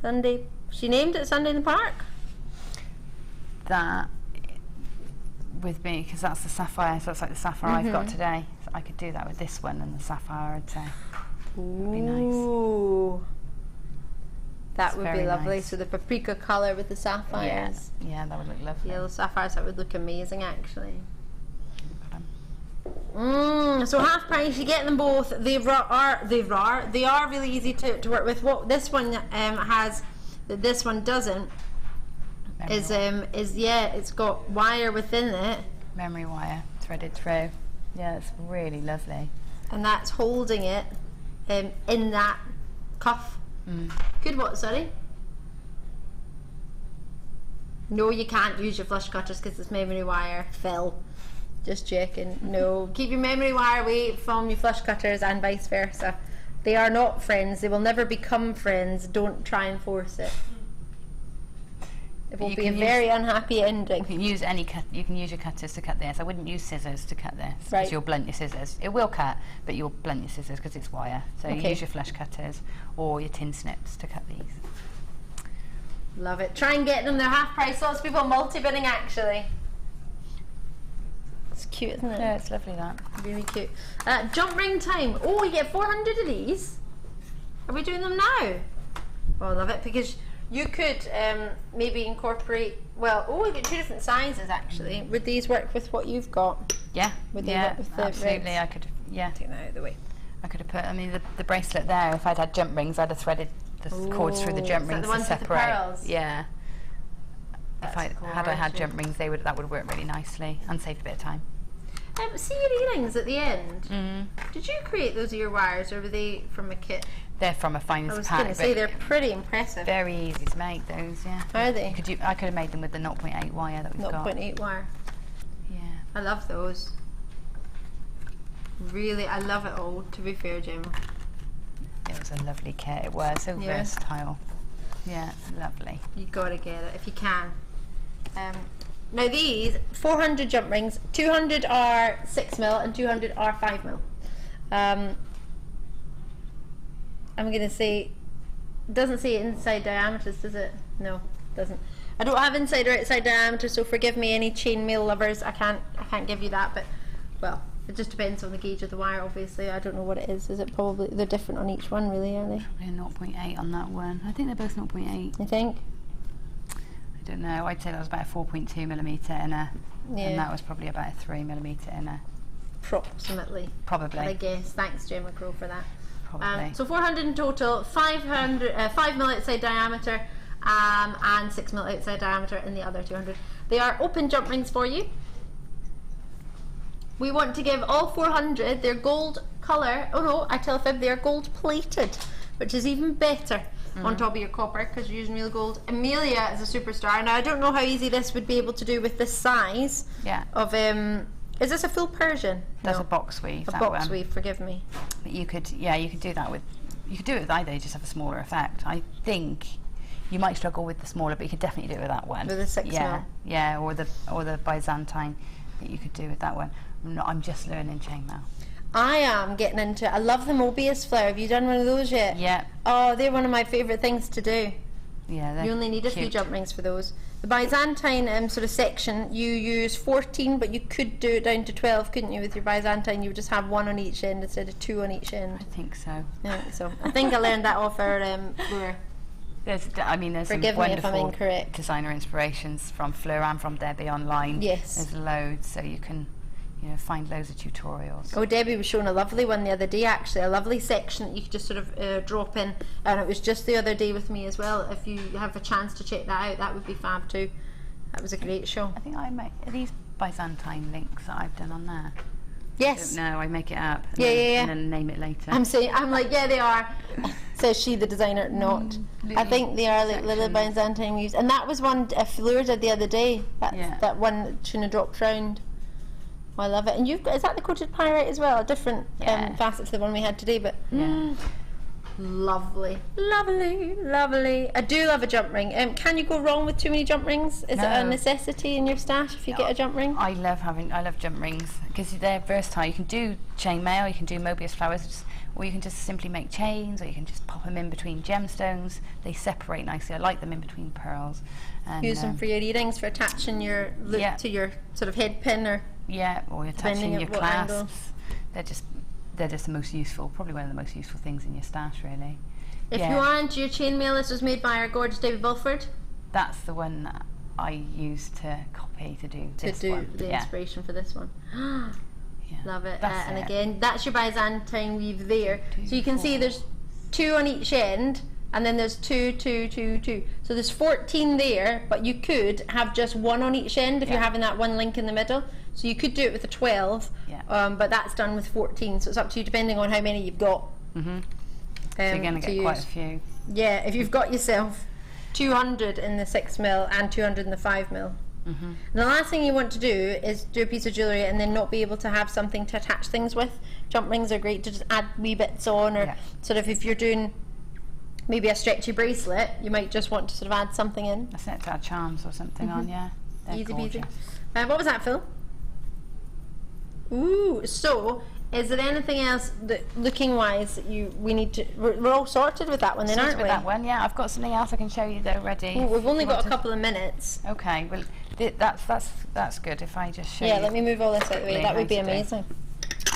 Sunday, she named it Sunday in the Park? That with me, because that's the sapphire, so it's like the sapphire I've got today. So I could do that with this one and the sapphire, I'd say. Would be nice. Ooh. That It's would be very lovely. nice. So the paprika colour with the sapphires. Yeah, that would look lovely. Yellow sapphires, that would look amazing actually. Got 'em. So half price, you get them both. They are really easy to work with. What this one has that this one doesn't Memory is it's got wire within it, memory wire threaded through. Yeah, it's really lovely. and that's holding it in that cuff. Could what, sorry? No, you can't use your flush cutters because it's memory wire. Phil, just checking. No, keep your memory wire away from your flush cutters and vice versa. They are not friends. They will never become friends. Don't try and force it. It will be a very unhappy ending. You can use you can use your cutters to cut this. I wouldn't use scissors to cut this because Right. you'll blunt your scissors. It will cut, but you'll blunt your scissors because it's wire. So you Okay. use your flush cutters or your tin snips to cut these. Love it. Try and get them. They're half price. Lots of people multi-bidding actually. It's cute, isn't it? Yeah, it's lovely that. Really cute. Jump ring time. Oh, you get 400 of these. Are we doing them now? Oh, I love it because you could maybe incorporate. Well, oh, we got 2 different sizes actually. Would these work with what you've got? Yeah, Would they yeah, work with the absolutely. reds? I could, yeah. Take that out of the way. I could have put. I mean, the bracelet there. If I'd had jump rings, I'd have threaded the cords through the Ooh, jump is that rings the to ones with the separate. pearls? Yeah. That's Had I had gorgeous. jump rings, that would work really nicely and saved a bit of time. See your earrings at the end. Mm. Did you create those of your wires, or were they from a kit? They're from a I finest was pack. going to say but they're pretty impressive. very easy to make those. Yeah. Are they? I could have made them with the 0.8 wire that we've got. 0.8 wire. Yeah. I love those. Really, I love it all, to be fair, Gemma. It was a lovely kit. It was so Yeah. versatile. Yeah, lovely. You gotta get it if you can. Now these 400 jump rings, 200 are 6mm and 200 are 5mm. I'm gonna say, it doesn't say inside diameters, does it? No, it doesn't. I don't have inside or outside diameter, so forgive me, any chainmail lovers. I can't give you that, but well, it just depends on the gauge of the wire. Obviously, I don't know what it is. Is it probably they're different on each one, really? Are they? Probably a 0.8 on that one. I think they're both 0.8. I think. I don't know. I'd say that was about a 4.2mm inner, Yeah. and that was probably about a 3mm inner. Approximately. Probably. I guess. Thanks, Gemma Crow, for that. Probably. So 400 in total, 5mm outside diameter, and 6mm outside diameter in the other 200. They are open jump rings for you. We want to give all 400 their gold colour. Oh no, I tell a fib, they are gold plated, which is even better on top of your copper because you're using real gold. Amelia is a superstar. Now I don't know how easy this would be able to do with this size Yeah. of is this a full Persian? That's No. a box weave. A that box one. weave, forgive me. But you could do that with. You could do it with either. You just have a smaller effect. I think you might struggle with the smaller, but you could definitely do it with that one. With the 6mm. Yeah, or the Byzantine that you could do with that one. I'm just learning chainmail. I am getting into it. I love the Mobius flower. Have you done one of those yet? Yeah, Oh, they're one of my favourite things to do. yeah. You only need a few cute. jump rings for those. The Byzantine sort of section, you use 14, but you could do it down to 12, couldn't you? With your Byzantine, you would just have 1 on each end instead of 2 on each I end. think so. Yeah, so I think I learned that off our Fleur. There's Forgive some me if I'm wonderful incorrect. designer inspirations from Fleur and from Debbie online. Yes. There's loads, so you can, find loads of tutorials. Oh, Debbie was showing a lovely one the other day, actually, a lovely section that you could just sort of drop in, and it was just the other day with me as well. If you have a chance to check that out, that would be fab too. That was a great show. I think are these Byzantine links that I've done on there? Yes. No, I make it up. And Yeah, then, yeah, yeah. And then name it later. I'm like, yeah, they are. Says she, the designer, not. I think they are like little sections. Byzantine weaves, and that was one Fleur did the other day. Yeah. That one that Tuna dropped round. Oh, I love it. And you've got, is that the coated pyrite as well? A different Yeah. facet to the one we had today, but Yeah. lovely, lovely, lovely. I do love a jump ring. Can you go wrong with too many jump rings? Is it a No. necessity in your stash if you get a jump ring? I love jump rings because they're versatile. You can do chainmail, you can do Mobius flowers, or you can just simply make chains, or you can just pop them in between gemstones. They separate nicely. I like them in between pearls. And, Use them for your earrings, for attaching your loop Yeah. to your sort of head pin, or or Depending attaching at your what angle. clasps. They're just the most useful, probably one of the most useful things in your stash, really. if Yeah. you want, your chainmail, this was made by our gorgeous David Bulford That's the one that I used to copy to do to this do one. the Yeah. inspiration for this one. Yeah. Love it. That's And it. again, that's your Byzantine weave there. Two, So you can see four. there's 2 on each end, and then there's 2, 2, 2, 2. So there's 14 there, but you could have just 1 on each end if you're Yeah. having that one link in the middle. So you could do it with a 12, Yeah. but that's done with 14. So it's up to you depending on how many you've got. So you're going to to get quite a use. few. Yeah, if you've got yourself 200 in the 6mm and 200 in the 5mm. And the last thing you want to do is do a piece of jewellery and then not be able to have something to attach things with. Jump rings are great to just add wee bits on, or sort of if you're doing maybe a stretchy bracelet, you might just want to sort of add something in. That's it, to add charms or something on, yeah. They're Easy gorgeous. peasy. What was that, Phil? Ooh, so is there anything else that, looking wise, that we need to? We're all sorted with that one, then, aren't we? With that one, yeah. I've got something else I can show you though ready. Ooh, we've only got a couple of minutes. Okay, well that's good. If I just show you. Yeah, let me move all this out of the way. That would be amazing.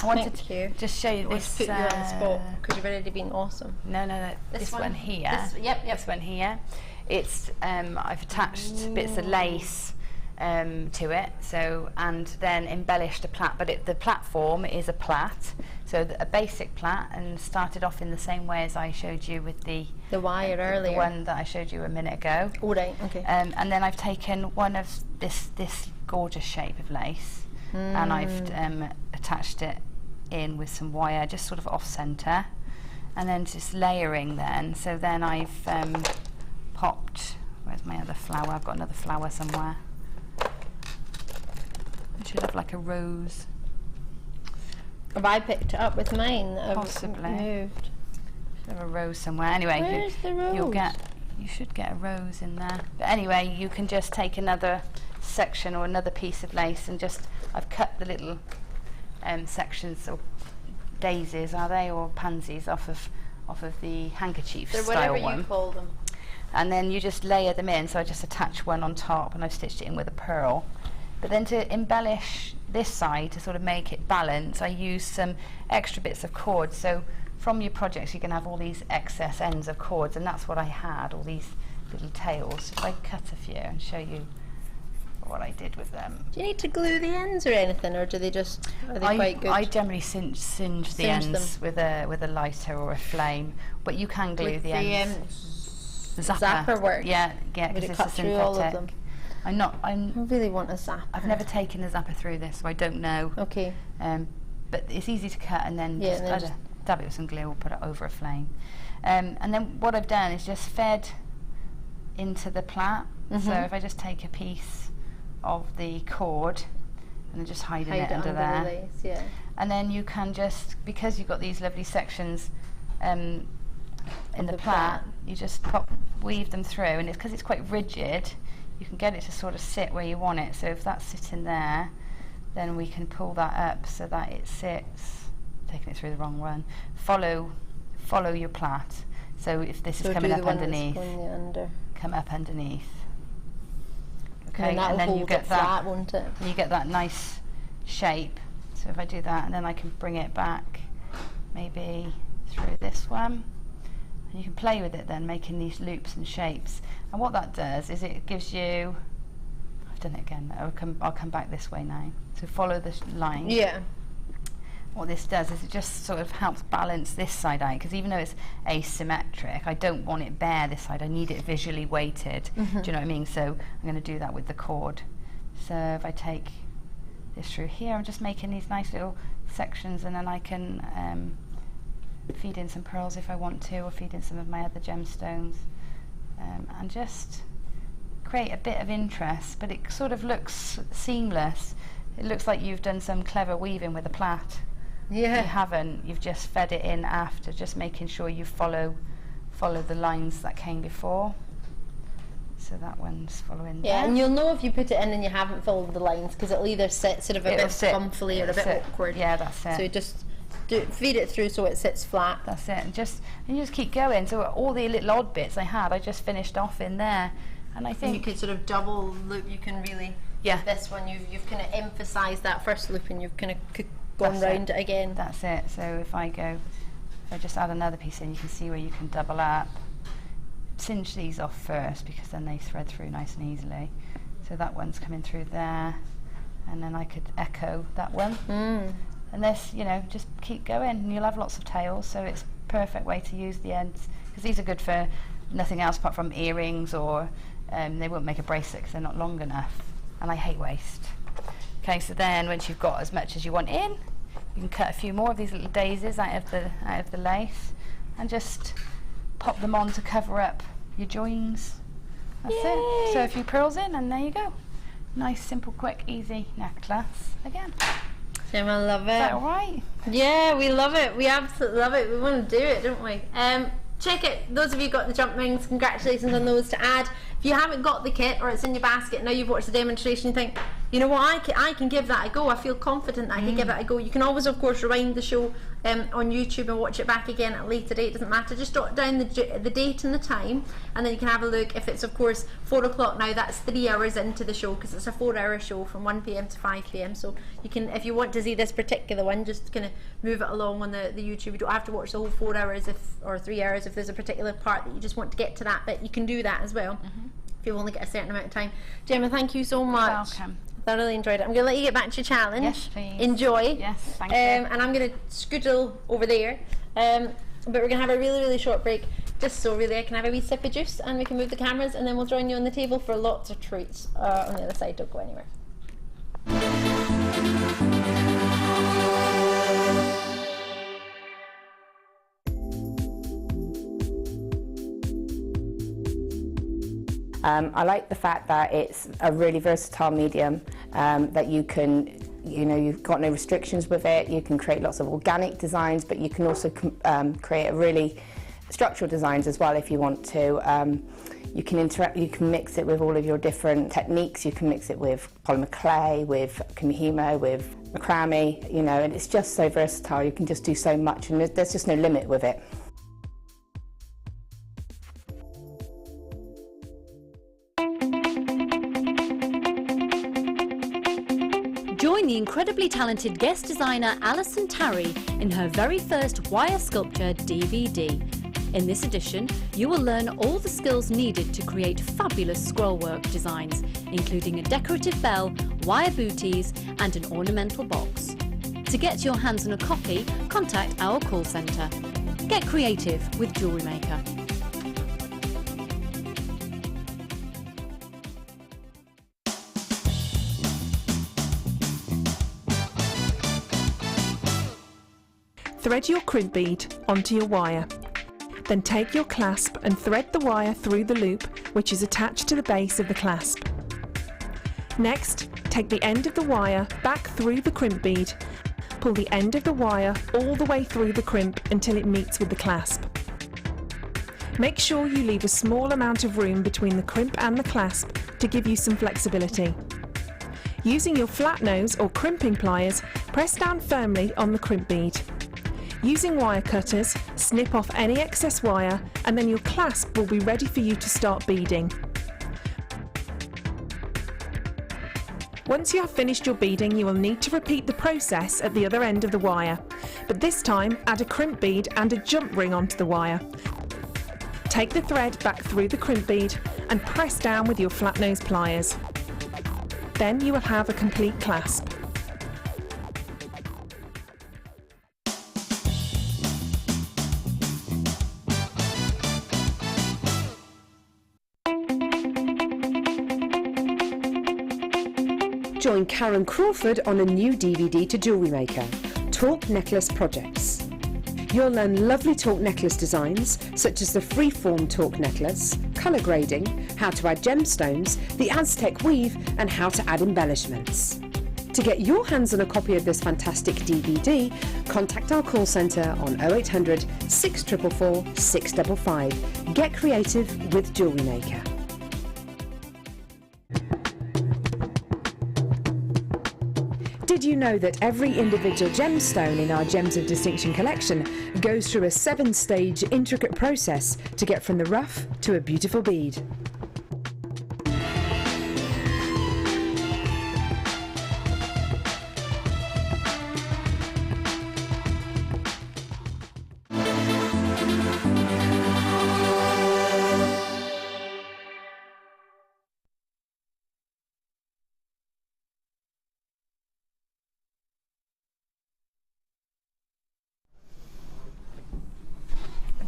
I wanted to just show you this. Put you on the spot because you've already been awesome. No. This one here. This one here. It's I've attached bits of lace to it, so, and then embellished a plait, but the platform is a plait, so a basic plait, and started off in the same way as I showed you with the wire earlier, the one that I showed you a minute ago. Oh, right, okay. And then I've taken one of this gorgeous shape of lace, and I've attached it in with some wire, just sort of off centre, and then just layering then. So then I've popped, where's my other flower? I've got another flower somewhere. It should have like a rose. Have I picked it up with mine? Possibly. Moved. Should have a rose somewhere. Anyway, Where's the rose? You should get a rose in there. But anyway, you can just take another section or another piece of lace and just, I've cut the little sections, or daisies are they, or pansies off of the handkerchief So style whatever one. you call them. And then you just layer them in, so I just attach one on top and I've stitched it in with a pearl. But then to embellish this side, to sort of make it balance, I use some extra bits of cord. So from your projects you can have all these excess ends of cords, and that's what I had, all these little tails. If I cut a few and show you what I did with them. Do you need to glue the ends or anything, or are they quite good? I generally singe the ends with a lighter or a flame, but you can glue with the ends. Zapper work. Yeah, because Would it it's cut a through all of synthetic. them? I really want a zapper. I've never taken a zapper through this, so I don't know. Okay. But it's easy to cut, and then Yeah, just dab it with some glue or put it over a flame. And then what I've done is just fed into the plait. So if I just take a piece of the cord and just hide it under there. The lace, yeah. And then you can just, because you've got these lovely sections in the plait, you just weave them through, and it's because it's quite rigid, you can get it to sort of sit where you want it. So if that's sitting there, then we can pull that up so that it sits, taking it through the wrong one, follow your plait. So if this is coming up underneath, come up underneath. Okay, and then you get that flat, won't it? You get that nice shape. So if I do that, and then I can bring it back maybe through this one, and you can play with it then, making these loops and shapes. And what that does is it gives you, I've done it again, I'll come back this way now. So follow the line. Yeah. What this does is it just sort of helps balance this side out, because even though it's asymmetric, I don't want it bare this side, I need it visually weighted. Do you know what I mean? So I'm going to do that with the cord. So if I take this through here, I'm just making these nice little sections, and then I can feed in some pearls if I want to, or feed in some of my other gemstones, and just create a bit of interest, but it sort of looks seamless. It looks like you've done some clever weaving with a plait. Yeah. You haven't, you've just fed it in after, just making sure you follow the lines that came before. So that one's following there. And you'll know if you put it in and you haven't followed the lines, because it'll either sit sort of a bit bumpily or a bit awkward. Yeah, that's it. So just feed it through so it sits flat. That's it, and you just keep going. So all the little odd bits I just finished off in there, and I think you could sort of double loop. You can really, this one you've kind of emphasised that first loop, and you've kind of gone round it again. That's it. So if I just add another piece in, you can see where you can double up. Singe these off first, because then they thread through nice and easily. So that one's coming through there, and then I could echo that one. And this, just keep going, and you'll have lots of tails, so it's a perfect way to use the ends, because these are good for nothing else apart from earrings, or they won't make a bracelet because they're not long enough, and I hate waste. Okay, so then once you've got as much as you want in, you can cut a few more of these little daisies out of the lace, and just pop them on to cover up your joins. That's it. So a few pearls in and there you go. Nice, simple, quick, easy necklace again. Gemma, love it. Is that all right? Yeah, we love it. We absolutely love it. We want to do it, don't we? Check it. Those of you who got the jump rings, congratulations on those to add. If you haven't got the kit or it's in your basket, now you've watched the demonstration, you think, you know what, I can give that a go. I feel confident I can give that a go. You can always, of course, rewind the show on YouTube and watch it back again at a later date. It doesn't matter. Just jot down the date and the time, and then you can have a look. If it's, of course, 4 o'clock now, that's 3 hours into the show, because it's a 4-hour show from 1 p.m. to 5 p.m. So you can, if you want to see this particular one, just kind of move it along on the YouTube. You don't have to watch the whole 4 hours or 3 hours if there's a particular part that you just want to get to that bit. You can do that as well. If you only get a certain amount of time. Gemma, thank you so much. Welcome. I thoroughly enjoyed it. I'm going to let you get back to your challenge. Yes, please. Enjoy. Yes, thank you. And I'm going to scoodle over there. But we're going to have a really, really short break, just so really I can have a wee sip of juice and we can move the cameras, and then we'll join you on the table for lots of treats on the other side. Don't go anywhere. I like the fact that it's a really versatile medium, that you can, you've got no restrictions with it. You can create lots of organic designs, but you can also create a really structural designs as well if you want to. You can mix it with all of your different techniques. You can mix it with polymer clay, with kumihimo, with macrame, and it's just so versatile. You can just do so much, and there's just no limit with it. Join the incredibly talented guest designer Alison Tarry in her very first wire sculpture DVD. In this edition, you will learn all the skills needed to create fabulous scrollwork designs, including a decorative bell, wire booties and an ornamental box. To get your hands on a copy, contact our call centre. Get creative with JewelleryMaker. Thread your crimp bead onto your wire. Then take your clasp and thread the wire through the loop which is attached to the base of the clasp. Next, take the end of the wire back through the crimp bead. Pull the end of the wire all the way through the crimp until it meets with the clasp. Make sure you leave a small amount of room between the crimp and the clasp to give you some flexibility. Using your flat nose or crimping pliers, press down firmly on the crimp bead. Using wire cutters, snip off any excess wire, and then your clasp will be ready for you to start beading. Once you have finished your beading, you will need to repeat the process at the other end of the wire, but this time add a crimp bead and a jump ring onto the wire. Take the thread back through the crimp bead and press down with your flat nose pliers. Then you will have a complete clasp. Join Karen Crawford on a new DVD to JewelleryMaker, Talk Necklace Projects. You'll learn lovely talk necklace designs, such as the freeform talk necklace, colour grading, how to add gemstones, the Aztec weave, and how to add embellishments. To get your hands on a copy of this fantastic DVD, contact our call centre on 0800 644 655. Get creative with JewelleryMaker. Did you know that every individual gemstone in our Gems of Distinction collection goes through a 7-stage intricate process to get from the rough to a beautiful bead?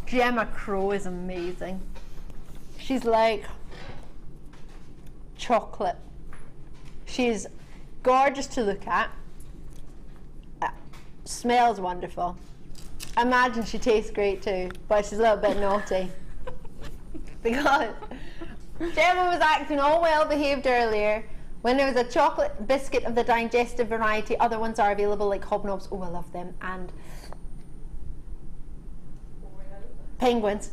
Gemma Crow is amazing. She's like chocolate. She's gorgeous to look at. Smells wonderful. I imagine she tastes great too, but she's a little bit naughty. because Gemma was acting all well behaved earlier when there was a chocolate biscuit of the digestive variety. Other ones are available, like hobnobs. Oh, I love them. And penguins.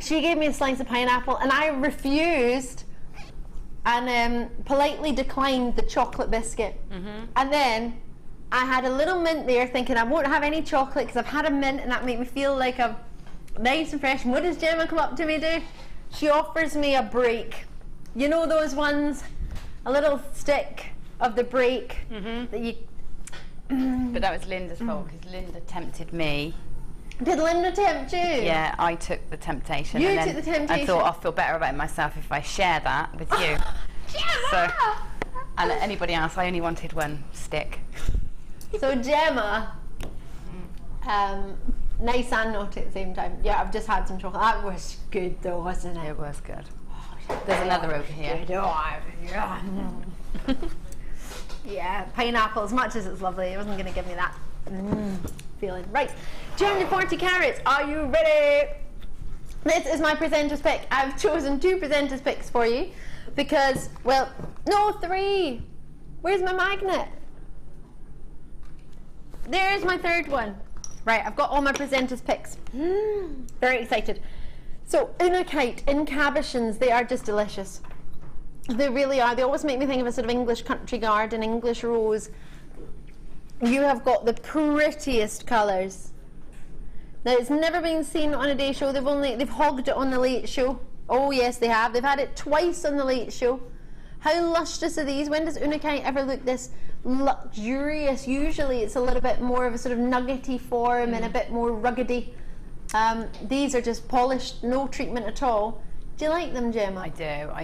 She gave me a slice of pineapple and I refused and politely declined the chocolate biscuit. And then I had a little mint there thinking I won't have any chocolate because I've had a mint and that made me feel like I'm nice and fresh. And what does Gemma come up to me do? She offers me a break. You know those ones? A little stick of the break that you... But that was Linda's fault because Linda tempted me. Did Linda tempt you? Yeah, I took the temptation. You and then took the temptation. I thought I'll feel better about myself if I share that with you. Gemma! So, and anybody else, I only wanted one stick. So Gemma, nice and naughty at the same time. Yeah, I've just had some chocolate. That was good though, wasn't it? It was good. There's another over here. Yeah, pineapple, as much as it's lovely, it wasn't going to give me that feeling. Right, 240 carats, are you ready? This is my presenter's pick. I've chosen 2 presenter's picks for you because, well, no, 3. Where's my magnet? There's my 3rd one. Right, I've got all my presenter's picks. Very excited. So, Unakite in cabochons, they are just delicious. They really are. They always make me think of a sort of English country garden, English rose. You have got the prettiest colours. Now, it's never been seen on a day show. They've hogged it on the Late Show. Oh yes, they have. They've had it twice on the Late Show. How lustrous are these? When does Unakite ever look this luxurious? Usually it's a little bit more of a sort of nuggety form and a bit more ruggedy. These are just polished, no treatment at all. Do you like them, Gemma? I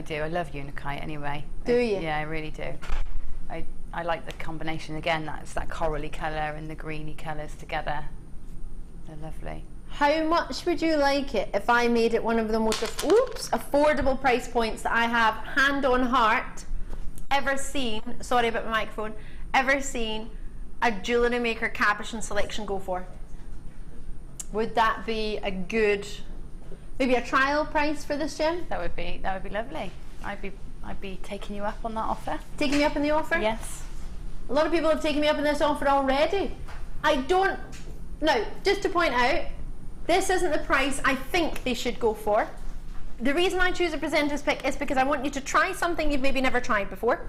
do. I love Unakite anyway. Do you? Yeah, I really do. I like the combination again. That's that corally colour and the greeny colours together. They're lovely. How much would you like it if I made it one of the most affordable price points that I have, hand on heart, ever seen, sorry about my microphone, ever seen a JewelleryMaker cabochon selection go for? Would that be a good, maybe a trial price for this, Jem? That would be lovely. I'd be taking you up on that offer. Taking me up on the offer? Yes. A lot of people have taken me up on this offer already. Now, just to point out, this isn't the price I think they should go for. The reason I choose a presenter's pick is because I want you to try something you've maybe never tried before.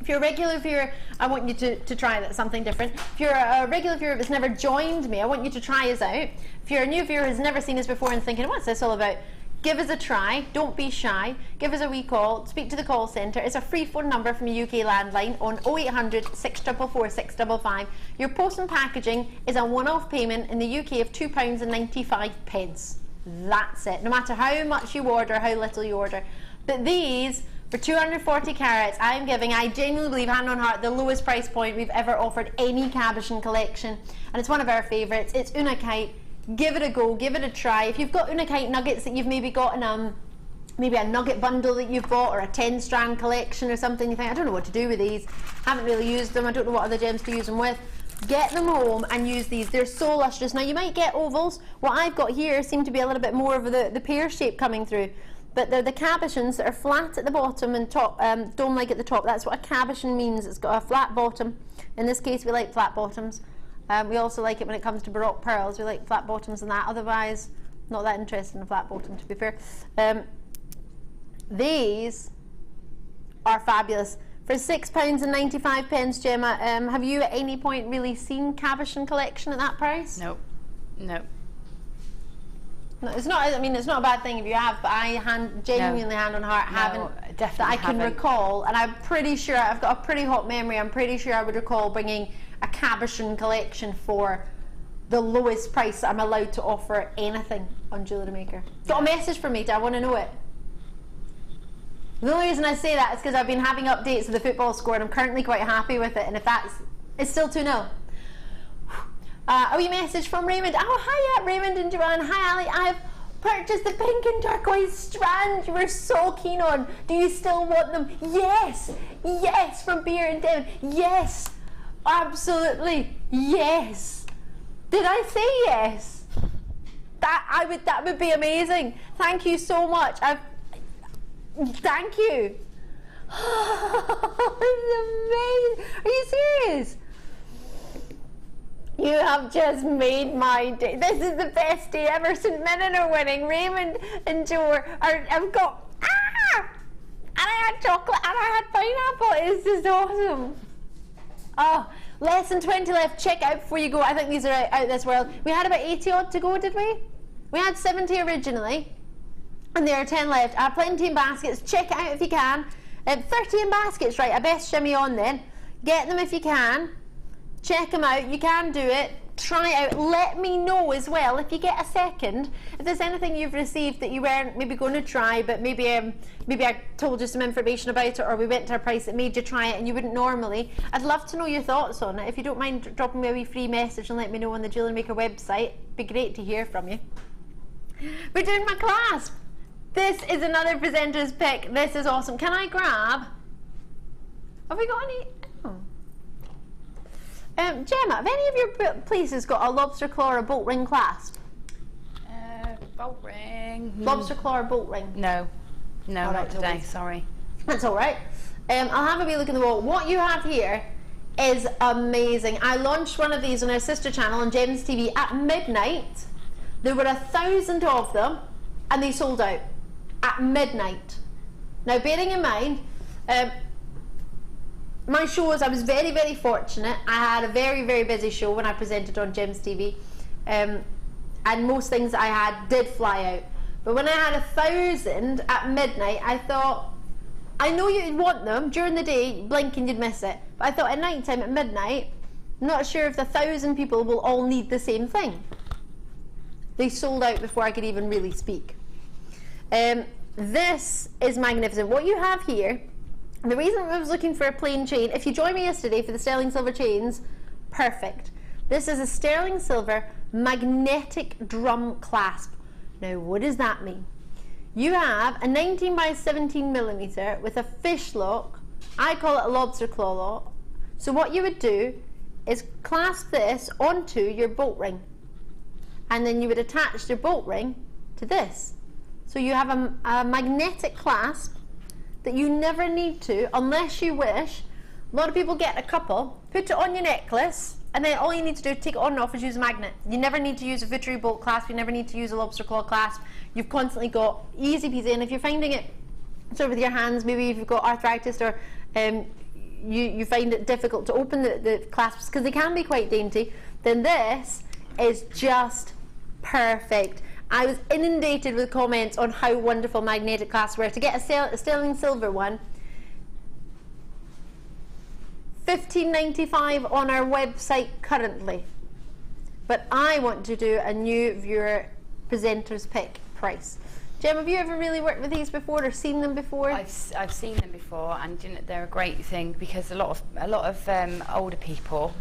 If you're a regular viewer, I want you to try something different. If you're a regular viewer that's never joined me, I want you to try us out. If you're a new viewer who's never seen us before and thinking, what's this all about? Give us a try, don't be shy, give us a wee call, speak to the call centre. It's a free phone number from a UK landline on 0800 644 655. Your post and packaging is a one-off payment in the UK of £2.95. That's it, no matter how much you order, how little you order. But these, for 240 carats, I'm giving, I genuinely believe, hand on heart, the lowest price point we've ever offered any cabochon collection. And it's one of our favourites. It's Unakite. Give it a go, give it a try. If you've got Unakite nuggets that you've maybe got in maybe a nugget bundle that you've bought, or a 10-strand collection or something, you think, I don't know what to do with these, haven't really used them, I don't know what other gems to use them with, get them home and use these. They're so lustrous. Now you might get ovals. What I've got here seem to be a little bit more of the pear shape coming through, but they're the cabochons that are flat at the bottom and top, dome-like at the top. That's what a cabochon means. It's got a flat bottom. In this case we like flat bottoms. We also like it when it comes to Baroque pearls. We like flat bottoms and that. Otherwise, not that interested in a flat bottom, to be fair. These are fabulous. For £6.95, Gemma, have you at any point really seen cabochon collection at that price? Nope. Nope. No, it's not. I mean, it's not a bad thing if you have, but I genuinely hand on heart haven't that I can recall, and I'm pretty sure I've got a pretty hot memory. I'm pretty sure I would recall bringing a cabochon collection for the lowest price that I'm allowed to offer anything on JewelleryMaker. Got a message from me? Do I want to know it? The only reason I say that is because I've been having updates of the football score and I'm currently quite happy with it, and if it's still 2-0. A wee message from Raymond. Oh, hiya, Raymond and Joanne. Hi, Ali. I've purchased the pink and turquoise strands you were so keen on. Do you still want them? Yes. Yes, from Beer and Devon. Yes. Absolutely. Yes. Did I say yes? That would be amazing. Thank you so much. Thank you. It's amazing. Are you serious? You have just made my day. This is the best day ever. St. Mirren are winning. Raymond and Joe have got. And I had chocolate and I had pineapple. It's just awesome. Oh, less than 20 left. Check out before you go. I think these are out this world. We had about 80 odd to go, did we? We had 70 originally, and there are 10 left. I have plenty in baskets. Check it out if you can. 30 in baskets, right? I best shimmy on then. Get them if you can. Check them out. You can do it. Try it out. Let me know as well if you get a second. If there's anything you've received that you weren't maybe going to try, but maybe I told you some information about it, or we went to a price that made you try it and you wouldn't normally. I'd love to know your thoughts on it. If you don't mind dropping me a wee free message and let me know on the JewelleryMaker website, it'd be great to hear from you. We're doing my clasp. This is another presenter's pick. This is awesome. Can I grab? Have we got any? Oh. Gemma, have any of your places got a lobster claw or a bolt ring clasp? Bolt ring. Lobster claw or bolt ring? No, All not right, today. no. Sorry. That's all right. I'll have a wee look in the wall. What you have here is amazing. I launched one of these on our sister channel on Gems TV at midnight. There were 1,000 of them, and they sold out at midnight. Now, bearing in mind, my shows, I was very, very fortunate. I had a very, very busy show when I presented on Gems TV, and most things I had did fly out. But when I had 1,000 at midnight, I thought, I know you'd want them during the day, blink and you'd miss it. But I thought at night time, at midnight, I'm not sure if the 1,000 people will all need the same thing. They sold out before I could even really speak. This is magnificent. What you have here, the reason I was looking for a plain chain, if you joined me yesterday for the sterling silver chains, perfect. This is a sterling silver magnetic drum clasp. Now, what does that mean? You have a 19 by 17 millimeter with a fish lock. I call it a lobster claw lock. So what you would do is clasp this onto your bolt ring, and then you would attach your bolt ring to this. So you have a magnetic clasp that you never need to, unless you wish. A lot of people get a couple, put it on your necklace, and then all you need to do to take it on and off is use a magnet. You never need to use a victory bolt clasp, you never need to use a lobster claw clasp. You've constantly got easy peasy, and if you're finding it sort of with your hands, maybe if you've got arthritis or you find it difficult to open the clasps because they can be quite dainty, then this is just perfect. I was inundated with comments on how wonderful magnetic clasps were. To get a sterling silver one, $15.95 on our website currently. But I want to do a new viewer presenter's pick price. Gem, have you ever really worked with these before or seen them before? I've seen them before, and you know, they're a great thing because a lot of older people,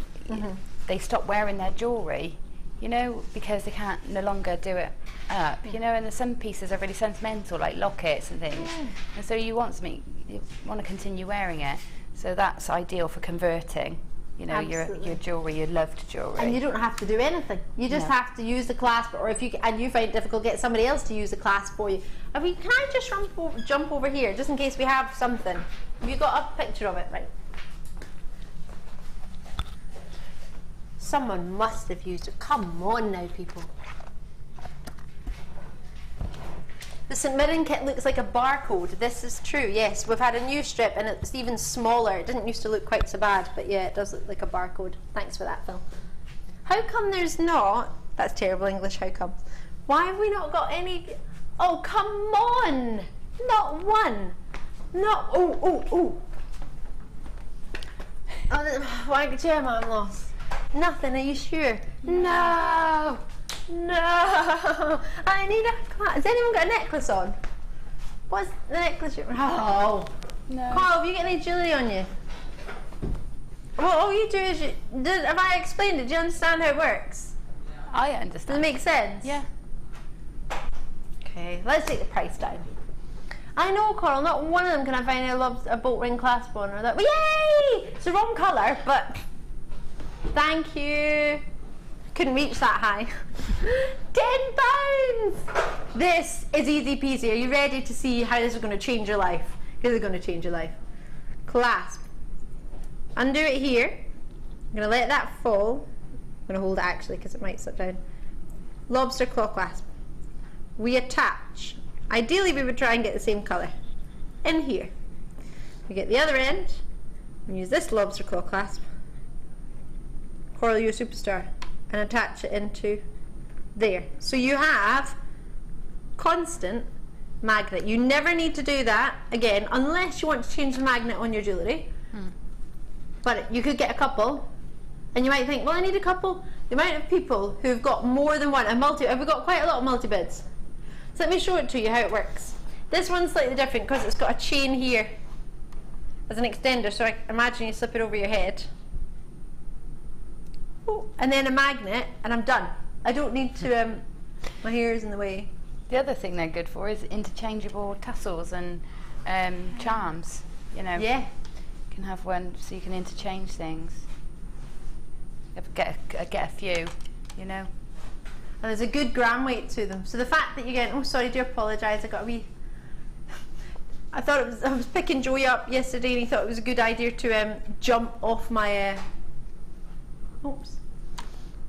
they stop wearing their jewellery, you know, because they can't no longer do it up, you know, and some pieces are really sentimental, like lockets and things, and so you want to continue wearing it. So that's ideal for converting, you know, your jewellery, your loved jewellery. And you don't have to do anything. You just have to use the clasp, or if you find it difficult, get somebody else to use the clasp for you. Can I just jump over here, just in case we have something? Have you got a picture of it? Right. Someone must have used it. Come on now, people. The St. Mirren kit looks like a barcode. This is true, yes. We've had a new strip and it's even smaller. It didn't used to look quite so bad, but yeah, it does look like a barcode. Thanks for that, Phil. How come there's not... That's terrible English, how come? Why have we not got any... Oh, come on! Not one! Not... Oh. Why, Gemma, I'm lost. Nothing, are you sure? No! I need a class. Has anyone got a necklace on? What's the necklace? Oh! No. Carl, have you got any jewellery on you? Well, all you do is... have I explained it? Do you understand how it works? I understand. Does it make sense? Yeah. Okay, let's take the price down. I know, Carl, not one of them can I find a bolt ring clasp on or that. Yay! It's the wrong colour, but... Thank you. couldn't reach that high. £10! This is easy peasy. Are you ready to see how this is going to change your life? This is going to change your life. Clasp. Undo it here. I'm going to let that fall. I'm going to hold it actually because it might slip down. Lobster claw clasp. We attach. Ideally we would try and get the same colour. In here. We get the other end and use this lobster claw clasp. Coral your superstar and attach it into there. So you have constant magnet. You never need to do that again unless you want to change the magnet on your jewellery. But you could get a couple and you might think, well, I need a couple. The amount of people who've got more than one, we've got quite a lot of multi-bids. So let me show it to you how it works. This one's slightly different because it's got a chain here as an extender, so I imagine you slip it over your head. Oh, and then a magnet, and I'm done. I don't need to, my hair is in the way. The other thing they're good for is interchangeable tassels and charms. You know, yeah, you can have one so you can interchange things. Get a few, you know. And there's a good gram weight to them. So the fact that you get, oh sorry, do apologise, I got a wee. I thought I was picking Joey up yesterday, and he thought it was a good idea to jump off my.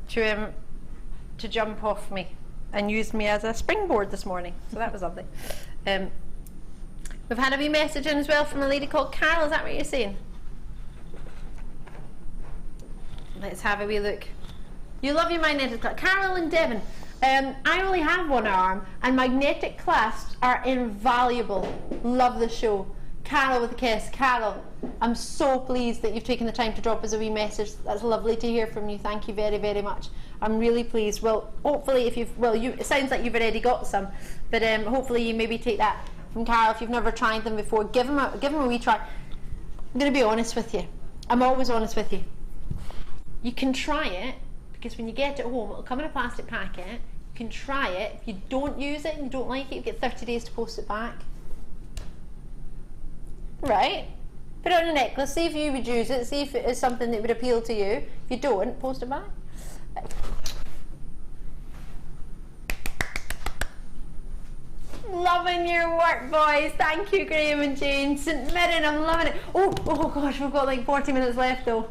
To jump off me and use me as a springboard this morning. So that was lovely. We've had a wee message in as well from a lady called Carol. Is that what you're saying? Let's have a wee look. You love your magnetic clasp. Carol and Devon. I only have one arm and magnetic clasps are invaluable. Love the show. Carol with a kiss. Carol, I'm so pleased that you've taken the time to drop us a wee message. That's lovely to hear from you. Thank you very, very much. I'm really pleased. Well, hopefully if you've, it sounds like you've already got some, but hopefully you maybe take that from Carol. If you've never tried them before, give them a wee try. I'm going to be honest with you. I'm always honest with you. You can try it, because when you get it home, it'll come in a plastic packet. You can try it. If you don't use it and you don't like it, you get 30 days to post it back. Right? Put it on a necklace, see if you would use it, see if it is something that would appeal to you. If you don't, post it back. Loving your work, boys. Thank you, Graham and Jane. St Mirren, I'm loving it. Oh gosh, we've got like 40 minutes left though.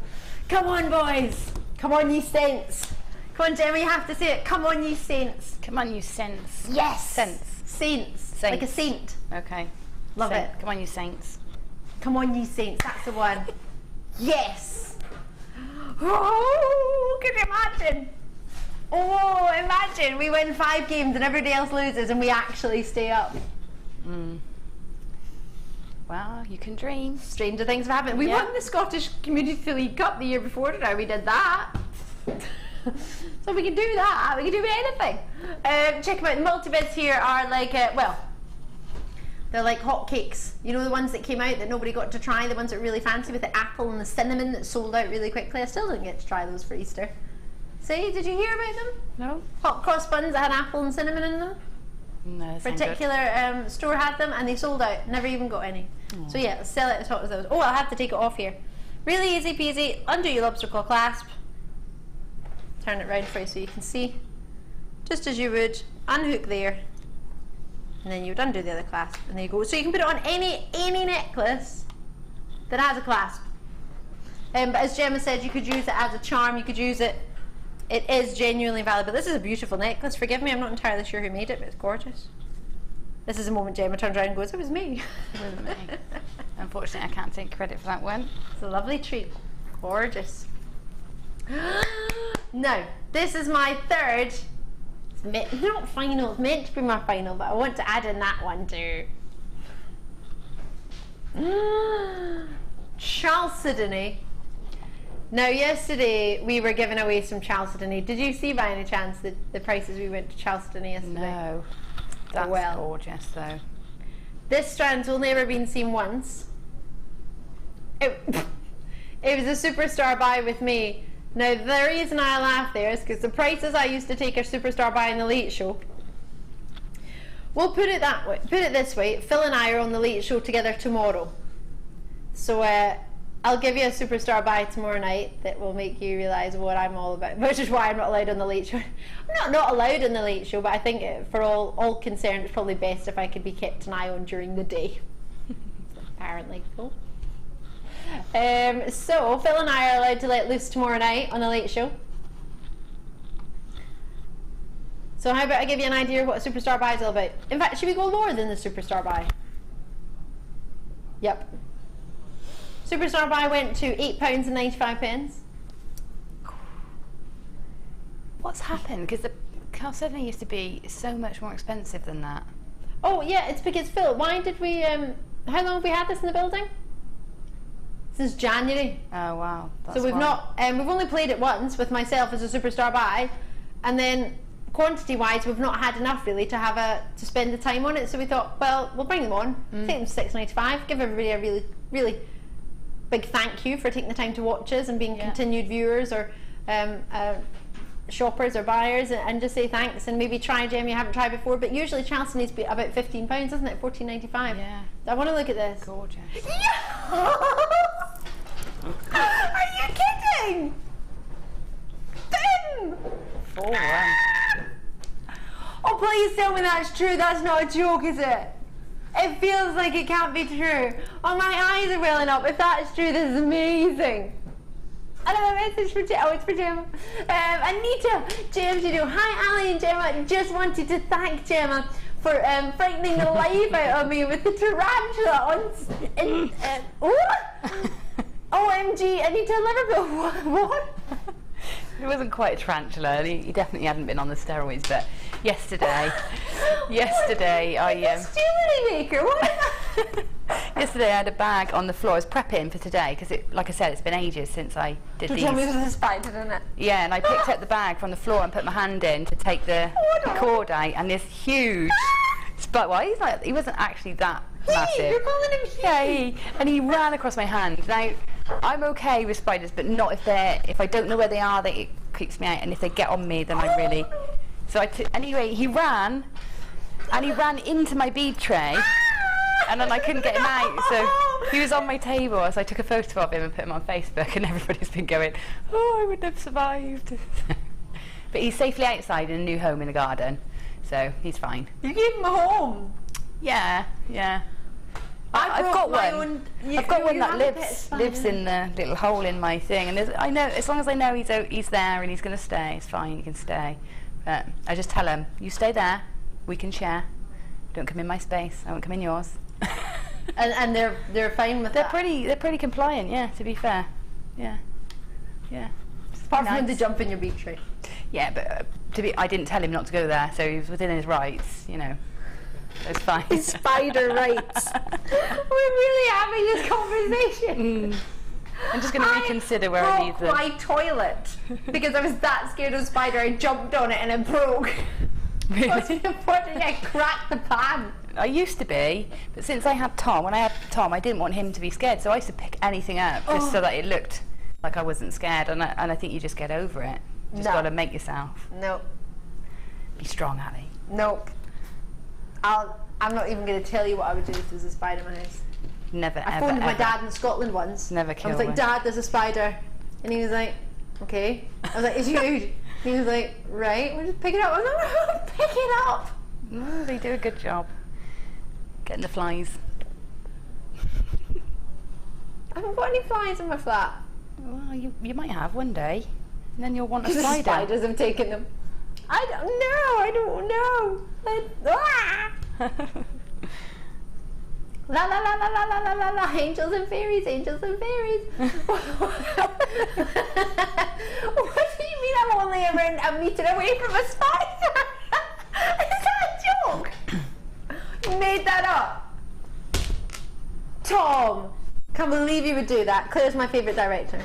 Come on, boys. Come on, ye saints. Come on, Gemma, you have to say it. Come on, ye saints. Come on, you saints. Yes. Saints. Saints. Like a saint. Okay. Love it. Come on, you saints. Come on, ye saints. That's the one. Yes. Oh, can you imagine? Oh, imagine we win 5 games and everybody else loses and we actually stay up. Well, you can dream. Stranger things have happened. We won the Scottish Community League Cup the year before, didn't we? We did that. So we can do that. We can do anything. Check them out. The multi-bids here are like, they're like hotcakes. You know the ones that came out that nobody got to try? The ones that are really fancy with the apple and the cinnamon that sold out really quickly. I still didn't get to try those for Easter. See, did you hear about them? No. Hot cross buns that had apple and cinnamon in them. No, Particular store had them and they sold out. Never even got any. So yeah, let's sell it as hot as those. Oh, I'll have to take it off here. Really easy peasy. Undo your lobster claw clasp. Turn it round for you so you can see. Just as you would. Unhook there. And then you would undo the other clasp. And there you go. So you can put it on any necklace that has a clasp. But as Gemma said, you could use it as a charm. You could use it. It is genuinely valuable. This is a beautiful necklace. Forgive me, I'm not entirely sure who made it, but it's gorgeous. This is a moment Gemma turns around and goes, it was me. It was me. Unfortunately, I can't take credit for that one. It's a lovely treat. Gorgeous. Now, this is my third. It's not final, it's meant to be my final, but I want to add in that one too. Chalcedony. Now, yesterday we were giving away some chalcedony. Did you see by any chance the prices we went to chalcedony yesterday? No. That's gorgeous though. This strand's only ever been seen once. It was a superstar buy with me. Now, the reason I laugh there is because the prices I used to take a superstar buy in the Late Show. We'll put it that way. Put it this way. Phil and I are on the Late Show together tomorrow. So I'll give you a superstar buy tomorrow night that will make you realise what I'm all about, which is why I'm not allowed on the late show. I'm not allowed on the late show, but I think for all concerned, it's probably best if I could be kept an eye on during the day. Apparently. Cool. So Phil and I are allowed to let loose tomorrow night on the late show. So how about I give you an idea of what a superstar buy is all about? In fact, should we go lower than the superstar buy? Yep. Superstar buy went to £8.95. What's happened? Because the Chalcedony used to be so much more expensive than that. Oh yeah, it's because Phil, why did we, how long have we had this in the building? Since January. Oh wow. So we've we've only played it once with myself as a superstar buy, and then quantity wise we've not had enough really to spend the time on it, so we thought, well, we'll bring them on, take them to £6.95, give everybody a really, really big thank you for taking the time to watch us and being continued viewers or shoppers or buyers, and just say thanks and maybe try a gem you haven't tried before. But usually Chelsea needs to be about £15, isn't it? £14.95. Yeah. I want to look at this. Gorgeous. Are you kidding? Tim! 4-1. Oh, please tell me that's true. That's not a joke, is it? It feels like it can't be true. Oh, my eyes are welling up. If that's true, this is amazing. I have a message for Gemma. Oh, it's for Gemma. Anita, James, you know, hi Ali and Gemma. Just wanted to thank Gemma for frightening the life out of me with the tarantula on. OMG, Anita Liverpool. What? It wasn't quite a tarantula. He definitely hadn't been on the steroids, but yesterday I JewelleryMaker. What? Yesterday I had a bag on the floor. I was prepping for today because, like I said, it's been ages since I did these. Tell me there's a spider in it. Yeah, and I picked up the bag from the floor and put my hand in to take the cord out, and this huge spider. Well, he wasn't actually that massive. You're calling him huge. Yeah, and he ran across my hand. Now, I'm okay with spiders, but not if I don't know where they are, it creeps me out, and if they get on me, then I really. So anyway, he ran into my bead tray. And then I couldn't get him out, so he was on my table. So I took a photo of him and put him on Facebook, and everybody's been going, "Oh, I wouldn't have survived." But he's safely outside in a new home in the garden, so he's fine. You gave him a home? Yeah. I've got one. I've got one that lives in the little hole in my thing, and I know as long as I know he's there and he's going to stay, it's fine. He can stay. But I just tell him, "You stay there. We can share. Don't come in my space. I won't come in yours." and they're fine with that. They're pretty compliant, yeah, to be fair. Yeah. Apart from when they jump in your bead tray. Yeah, but I didn't tell him not to go there, so he was within his rights, you know. It's fine. His spider rights. We're really having this conversation. I'm just going to reconsider where I leave them. I broke my toilet because I was that scared of a spider. I jumped on it and it broke. Really? I cracked the pan. I used to be, but since I had Tom, when I had Tom, I didn't want him to be scared, so I used to pick anything up just so that it looked like I wasn't scared, and I think you just get over it. Just got to make yourself. Nope. Be strong, Ali. Nope. I'm not even going to tell you what I would do if there was a spider in my house. Never, I phoned my dad in Scotland once. Never kill I was like, "Dad, there's a spider," and he was like, "Okay." I was like, "It's huge." He was like, "Right, we'll just pick it up." I was like, "Pick it up." No, they do a good job getting the flies. I haven't got any flies in my flat. Well, you might have one day, and then you'll want a The spider. spiders have taken them. I don't know. La la la la la la la la la. Angels and fairies, angels and fairies. What do you mean I'm only around a metre away from a spider? Is that a joke? You made that up. Tom, can't believe you would do that. Claire's my favourite director.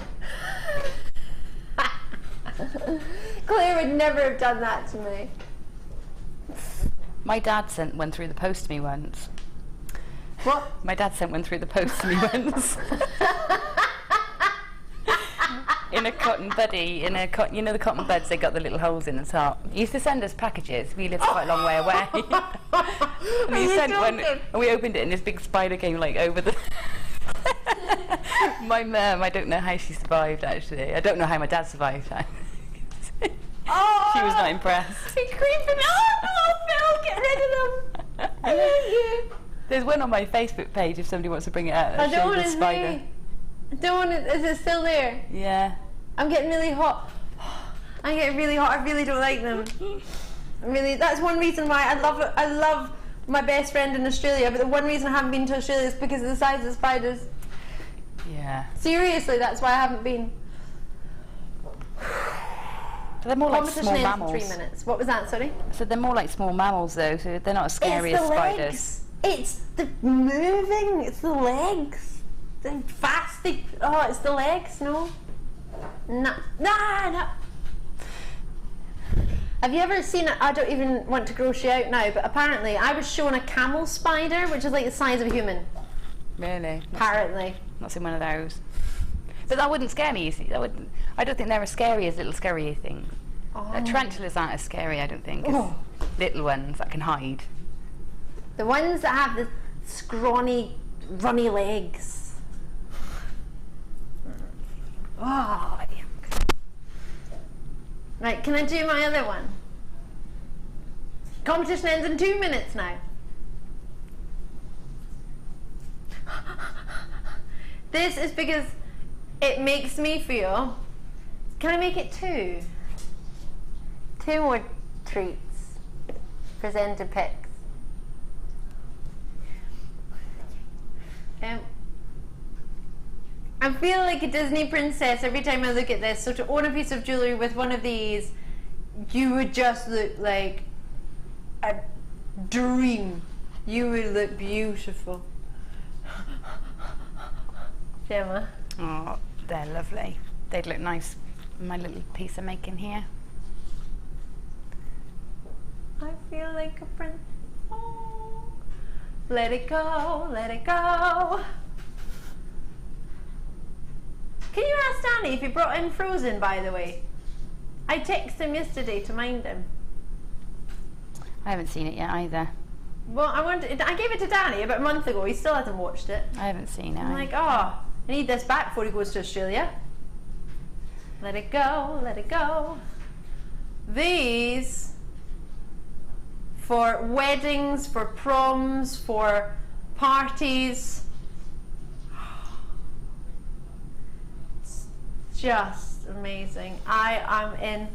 Claire would never have done that to me. My dad sent one through the post to me once. What? My dad sent one through the post to me once. In a cotton buddy, you know the cotton buds, they got the little holes in the top. He used to send us packages. We lived quite a long way away. And he sent one, and we opened it, and this big spider came like over the. My mum, I don't know how she survived actually. I don't know how my dad survived. Oh, She was not impressed. They're creeping. Oh, Phil, get rid of them. I hate you. There's one on my Facebook page if somebody wants to bring it out. I don't want want to spider. see. I don't want to. Is it still there? Yeah. I'm getting really hot. I'm getting really hot. I really don't like them. Really, that's one reason why I love it. I love my best friend in Australia, but the one reason I haven't been to Australia is because of the size of the spiders. Yeah. Seriously, that's why I haven't been. They're more like Competition small ends in mammals. 3 minutes. What was that? Sorry. So they're more like small mammals though, so they're not as scary It's as the spiders. legs. It's the moving. It's the legs. The fast. It's the legs. No. Nah. Have you ever seen it? I don't even want to gross you out now, but apparently I was shown a camel spider, which is like the size of a human. Really? Apparently. Not seen one of those. But that wouldn't scare me, you see. I don't think they're as scary as little scary things. Tarantulas aren't as scary, I don't think, as little ones that can hide. The ones that have the scrawny, runny legs. Oh, yeah. Right, can I do my other one? Competition ends in 2 minutes now. This is because it makes me feel. Can I make it 2? 2 more treats. Presenter picks. I feel like a Disney princess every time I look at this. So to own a piece of jewellery with one of these, you would just look like a dream. You would look beautiful. Gemma. Oh, they're lovely. They'd look nice in my little piece I'm making here. I feel like a prince. Oh, let it go, let it go. Can you ask Danny if he brought in Frozen, by the way? I texted him yesterday to mind him. I haven't seen it yet either. Well, I gave it to Danny about a month ago. He still hasn't watched it. I haven't seen it. I'm like, I need this back before he goes to Australia. Let it go, let it go. These, for weddings, for proms, for parties. It's just amazing. I am in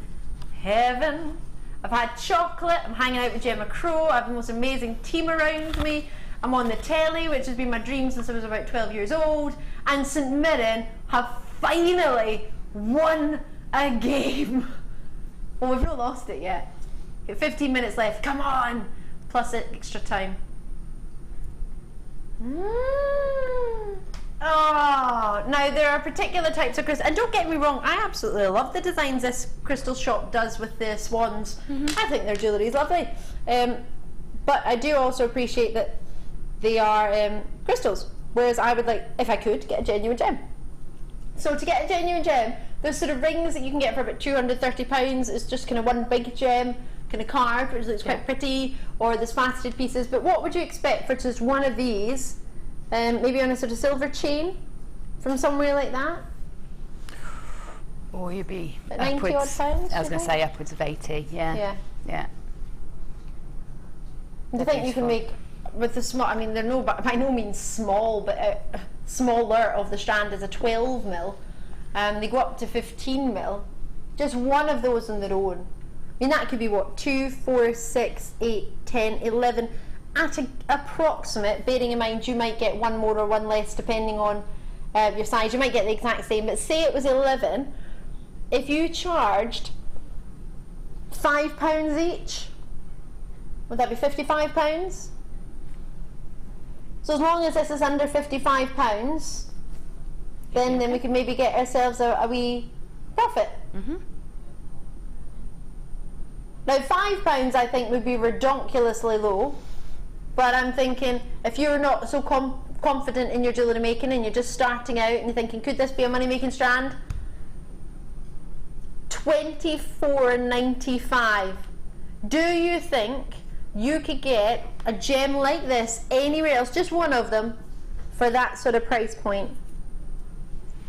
heaven. I've had chocolate, I'm hanging out with Gemma Crow, I have the most amazing team around me, I'm on the telly, which has been my dream since I was about 12 years old, and St Mirren have finally won a game. Well, we've not lost it yet. Got 15 minutes left, come on! Plus extra time. Oh, now there are particular types of crystals, and don't get me wrong, I absolutely love the designs this crystal shop does with the swans. I think their jewellery is lovely, but I do also appreciate that they are crystals, whereas I would like, if I could, get a genuine gem. So to get a genuine gem, there's sort of rings that you can get for about £230. It's just kind of one big gem, kind of carved, which looks quite pretty, or there's faceted pieces. But what would you expect for just one of these? Maybe on a sort of silver chain from somewhere like that? Or you'd be At 90 odd upwards. pounds, I was do you going to say upwards of 80. Yeah. Yeah. Do you think you can make with the small? I mean, they're by no means small, but smaller of the strand is a 12 mil. They go up to 15 mil. Just one of those on their own. I mean, that could be what, 2, 4, 6, 8, 10, 11. At an approximate, bearing in mind you might get one more or one less depending on your size. You might get the exact same, but say it was 11. If you charged £5 each, would that be £55? So as long as this is under £55, then we can maybe get ourselves a wee profit. Now £5 I think would be redonkulously low, but I'm thinking if you're not so confident in your jewellery making and you're just starting out and you're thinking, could this be a money making strand? £24.95. Do you think you could get a gem like this anywhere else, just one of them, for that sort of price point?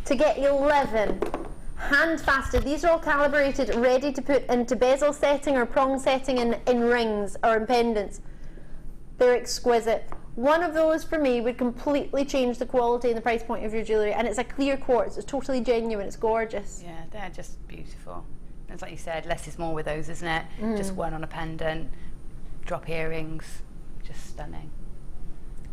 to get 11 hand fasted. These are all calibrated, ready to put into bezel setting or prong setting in rings or in pendants. They're exquisite. One of those for me would completely change the quality and the price point of your jewellery, and it's a clear quartz. It's totally genuine. It's gorgeous. Yeah, they're just beautiful. It's like you said, less is more with those, isn't it? Just one on a pendant, drop earrings, just stunning.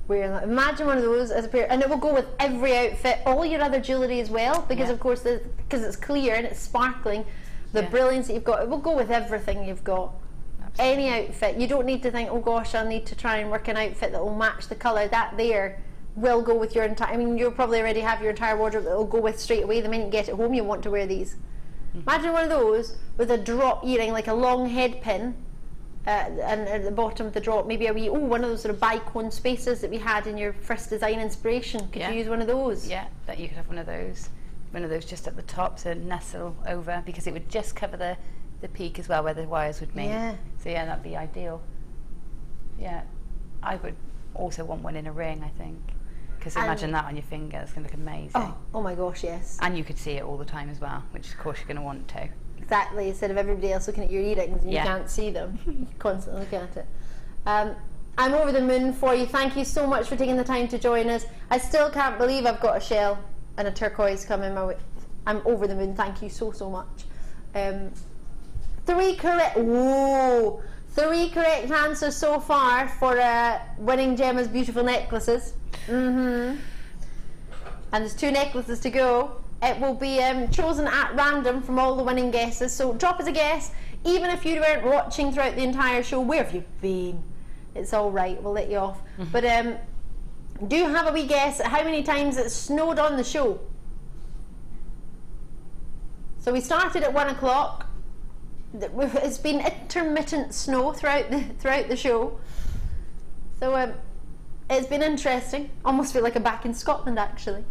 Imagine one of those as a pair, and it will go with every outfit, all your other jewellery as well, because of course, because it's clear and it's sparkling, the brilliance that you've got, it will go with everything you've got. Absolutely. Any outfit. You don't need to think, oh gosh, I'll need to try and work an outfit that will match the colour. That there will go with your entire, I mean, you'll probably already have your entire wardrobe that will go with straight away. The minute you get it home, you want to wear these. Imagine one of those with a drop earring, like a long head pin, and at the bottom of the drop, maybe a wee, one of those sort of bicone spaces that we had in your first design inspiration. Could you use one of those? Yeah, that you could have one of those just at the top to nestle over, because it would just cover the peak as well where the wires would meet. Yeah. So yeah, that'd be ideal. Yeah, I would also want one in a ring, I think, because imagine that on your finger. It's going to look amazing. Oh my gosh, yes. And you could see it all the time as well, which of course you're going to want to. Exactly, instead of everybody else looking at your earrings and you can't see them. You're constantly looking at it. I'm over the moon for you. Thank you so much for taking the time to join us. I still can't believe I've got a shell and a turquoise coming my way. I'm over the moon. Thank you so much. 3 correct answers so far for winning Gemma's beautiful necklaces. And there's 2 necklaces to go. It will be chosen at random from all the winning guesses. So drop us a guess, even if you weren't watching throughout the entire show. Where have you been? It's all right. We'll let you off. But do you have a wee guess at how many times it snowed on the show? So we started at 1 o'clock. It's been intermittent snow throughout the show. So it's been interesting. Almost feel like I'm back in Scotland, actually.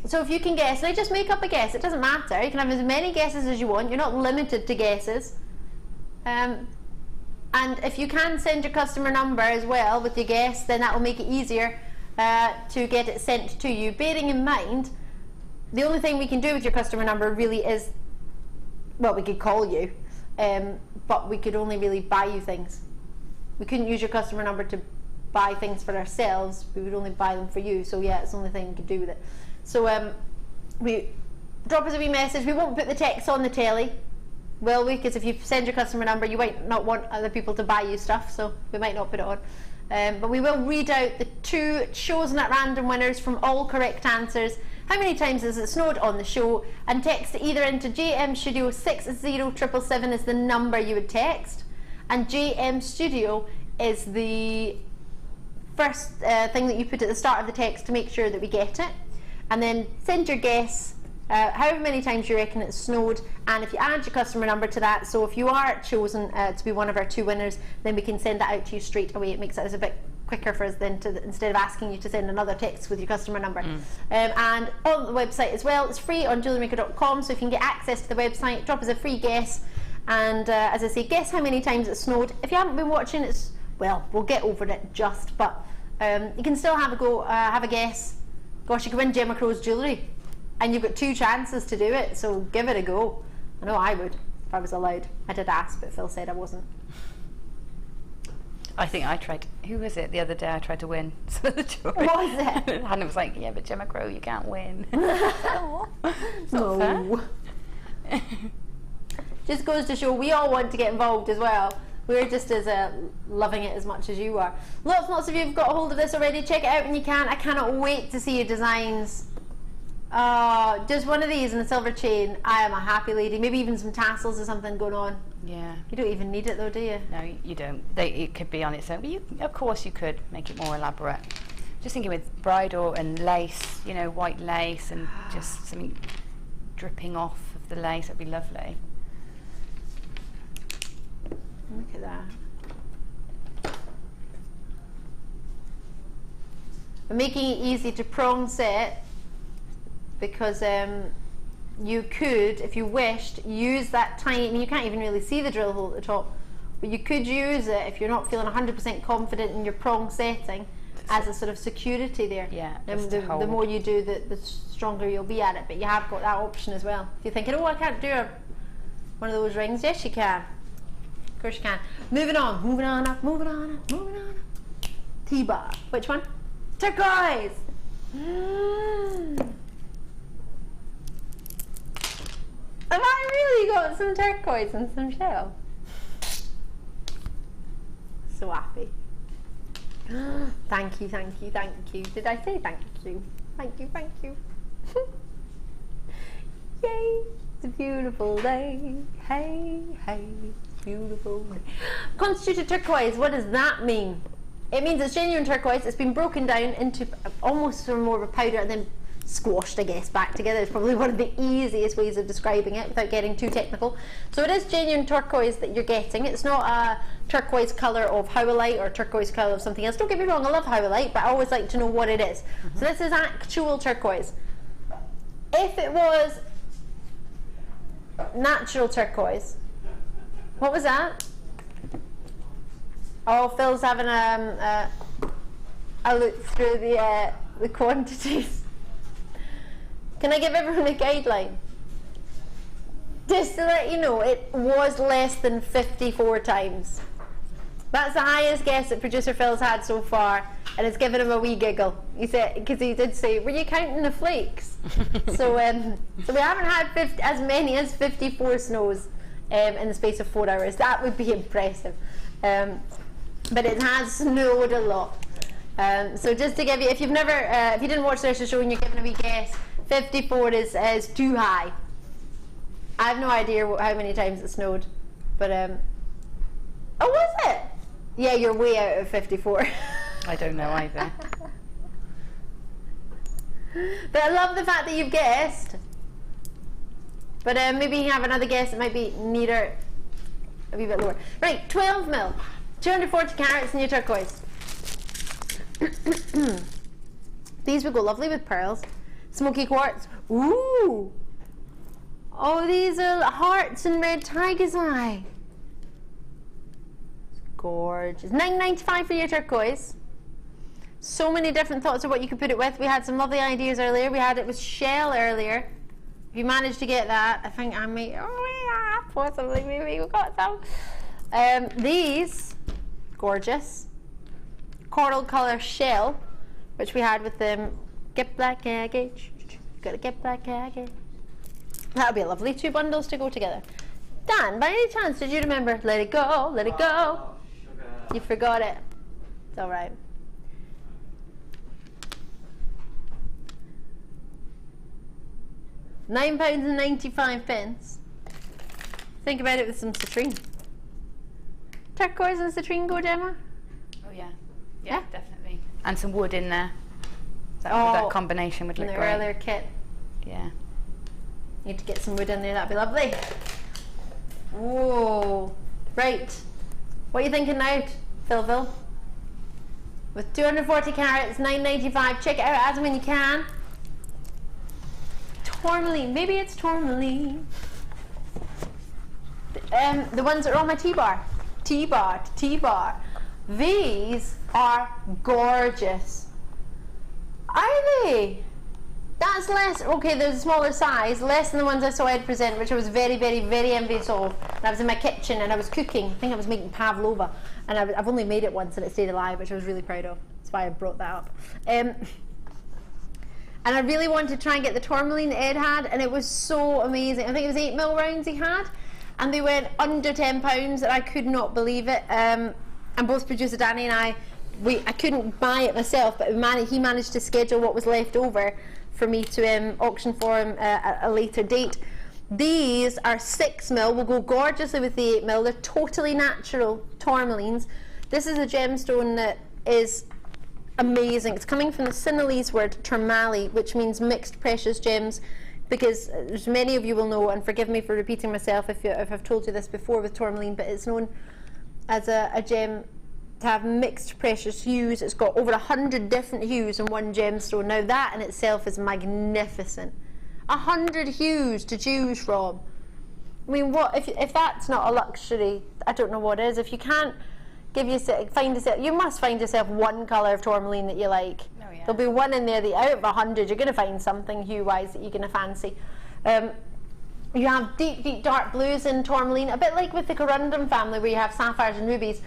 So if you can guess, now just make up a guess. It doesn't matter. You can have as many guesses as you want. You're not limited to guesses. And if you can send your customer number as well with your guess, then that will make it easier to get it sent to you. Bearing in mind, the only thing we can do with your customer number really is, well, we could call you, but we could only really buy you things. We couldn't use your customer number to buy things for ourselves. We would only buy them for you. So yeah, it's the only thing we could do with it. So we drop us a wee message. We won't put the text on the telly, will we? Because if you send your customer number, you might not want other people to buy you stuff, so we might not put it on. But we will read out the 2 chosen at random winners from all correct answers. How many times has it snowed on the show? And text either into JM Studio 60777 is the number you would text, and JM Studio is the first thing that you put at the start of the text to make sure that we get it. And then send your guess, however many times you reckon it snowed, and if you add your customer number to that, so if you are chosen to be one of our 2 winners, then we can send that out to you straight away. It makes it a bit quicker for us then instead of asking you to send another text with your customer number. And on the website as well, it's free on JewelleryMaker.com, so if you can get access to the website, drop us a free guess, and as I say, guess how many times it snowed. If you haven't been watching, it's, well, we'll get over it but you can still have a go, have a guess. Gosh, you could win Gemma Crow's jewellery, and you've got 2 chances to do it, so give it a go. I know I would, if I was allowed. I did ask, but Phil said I wasn't. I think I tried, who was it the other day I tried to win some of the jewellery? What was it? Hannah was like, yeah, but Gemma Crow, you can't win. It's not fair. Just goes to show we all want to get involved as well. We're just as loving it as much as you are. Lots and lots of you have got a hold of this already. Check it out when you can. I cannot wait to see your designs. Just one of these and a silver chain. I am a happy lady. Maybe even some tassels or something going on. Yeah. You don't even need it though, do you? No, you don't. It could be on its own, but of course you could make it more elaborate. Just thinking with bridal and lace, you know, white lace and just something dripping off of the lace, that'd be lovely. Look at that. We're making it easy to prong set because you could, if you wished, use that tiny, I mean, you can't even really see the drill hole at the top, but you could use it if you're not feeling 100% confident in your prong setting. as a sort of security there. Yeah, And just to the hold. more you do, the stronger you'll be at it. But you have got that option as well. If you're thinking, oh, I can't do one of those rings, yes, you can. Of course you can. Moving on up, moving on up. T-bar. Which one? Turquoise. Have I really got some turquoise and some shell? So happy. Thank you. Did I say thank you? Thank you. Yay! It's a beautiful day. Hey, beautiful day. Constituted turquoise, what does that mean? It means it's genuine turquoise. It's been broken down into almost sort of more of a powder and then squashed, I guess, back together. It's probably one of the easiest ways of describing it without getting too technical. So it is genuine turquoise that you're getting. It's not a turquoise colour of howlite or turquoise colour of something else. Don't get me wrong, I love howlite, but I always like to know what it is. So this is actual turquoise. If it was natural turquoise, what was that? Oh, Phil's having a look through the quantities. Can I give everyone a guideline? Just to let you know, it was less than 54 times. That's the highest guess that producer Phil's had so far, and it's given him a wee giggle. He said, because he did say, "Were you counting the flakes?" so we haven't had as many as 54 snows in the space of 4 hours. That would be impressive. But it has snowed a lot. So just to give you, if you didn't watch the show and you're giving a wee guess, 54 is too high. I have no idea how many times it snowed, but oh, was it? Yeah, you're way out of 54. I don't know either. But I love the fact that you've guessed. But maybe you have another guess that might be neater, a wee bit lower. Right, 12 mil, 240 carats in your turquoise. These would go lovely with pearls. Smoky quartz. Ooh! Oh, these are hearts and red tiger's eye. Gorgeous. $9.95 for your turquoise. So many different thoughts of what you could put it with. We had some lovely ideas earlier. We had it with shell earlier. If you managed to get that, I think I may. Oh yeah, possibly maybe we got some. These gorgeous coral color shell, which we had with them. Get black agate. Gotta get black agate. That would be lovely. 2 bundles to go together. Dan, by any chance, did you remember? Let it go, let it go. You forgot it. It's all right. £9.95. Think about it with some citrine. Turquoise and citrine go, Gemma? Oh yeah. Yeah, definitely. And some wood in there. That combination would look in the great. earlier kit. Yeah. Need to get some wood in there, that'd be lovely. Whoa. Right. What are you thinking now, Philville? With 240 carats, $9.95. Check it out as and when you can. Tourmaline. Maybe it's tourmaline. The ones that are on my T-bar. T-bar. These are gorgeous. Are they? That's less, okay, there's a smaller size, less than the ones I saw Ed present, which I was very, very, very envious of. And I was in my kitchen and I was cooking. I think I was making pavlova. And I've only made it once and it stayed alive, which I was really proud of. That's why I brought that up. And I really wanted to try and get the tourmaline that Ed had, and it was so amazing. I think it was 8mm rounds he had, and they went under £10, and I could not believe it. And both producer Danny and I couldn't buy it myself, but he managed to schedule what was left over for me to auction for him at a later date. These are 6mm, will go gorgeously with the 8mm. They're totally natural tourmalines. This is a gemstone that is amazing. It's coming from the Sinhalese word tourmaline, which means mixed precious gems, because as many of you will know, and forgive me for repeating myself if I've told you this before with tourmaline, but it's known as a gem to have mixed precious hues. It's got over 100 different hues in one gemstone. Now that in itself is magnificent. 100 hues to choose from. I mean, what if that's not a luxury? I don't know what is. If you can't find yourself. You must find yourself one colour of tourmaline that you like. Oh, yeah. There'll be one in there that out of 100 you're going to find something hue-wise that you're going to fancy. You have deep dark blues in tourmaline, a bit like with the corundum family where you have sapphires and rubies.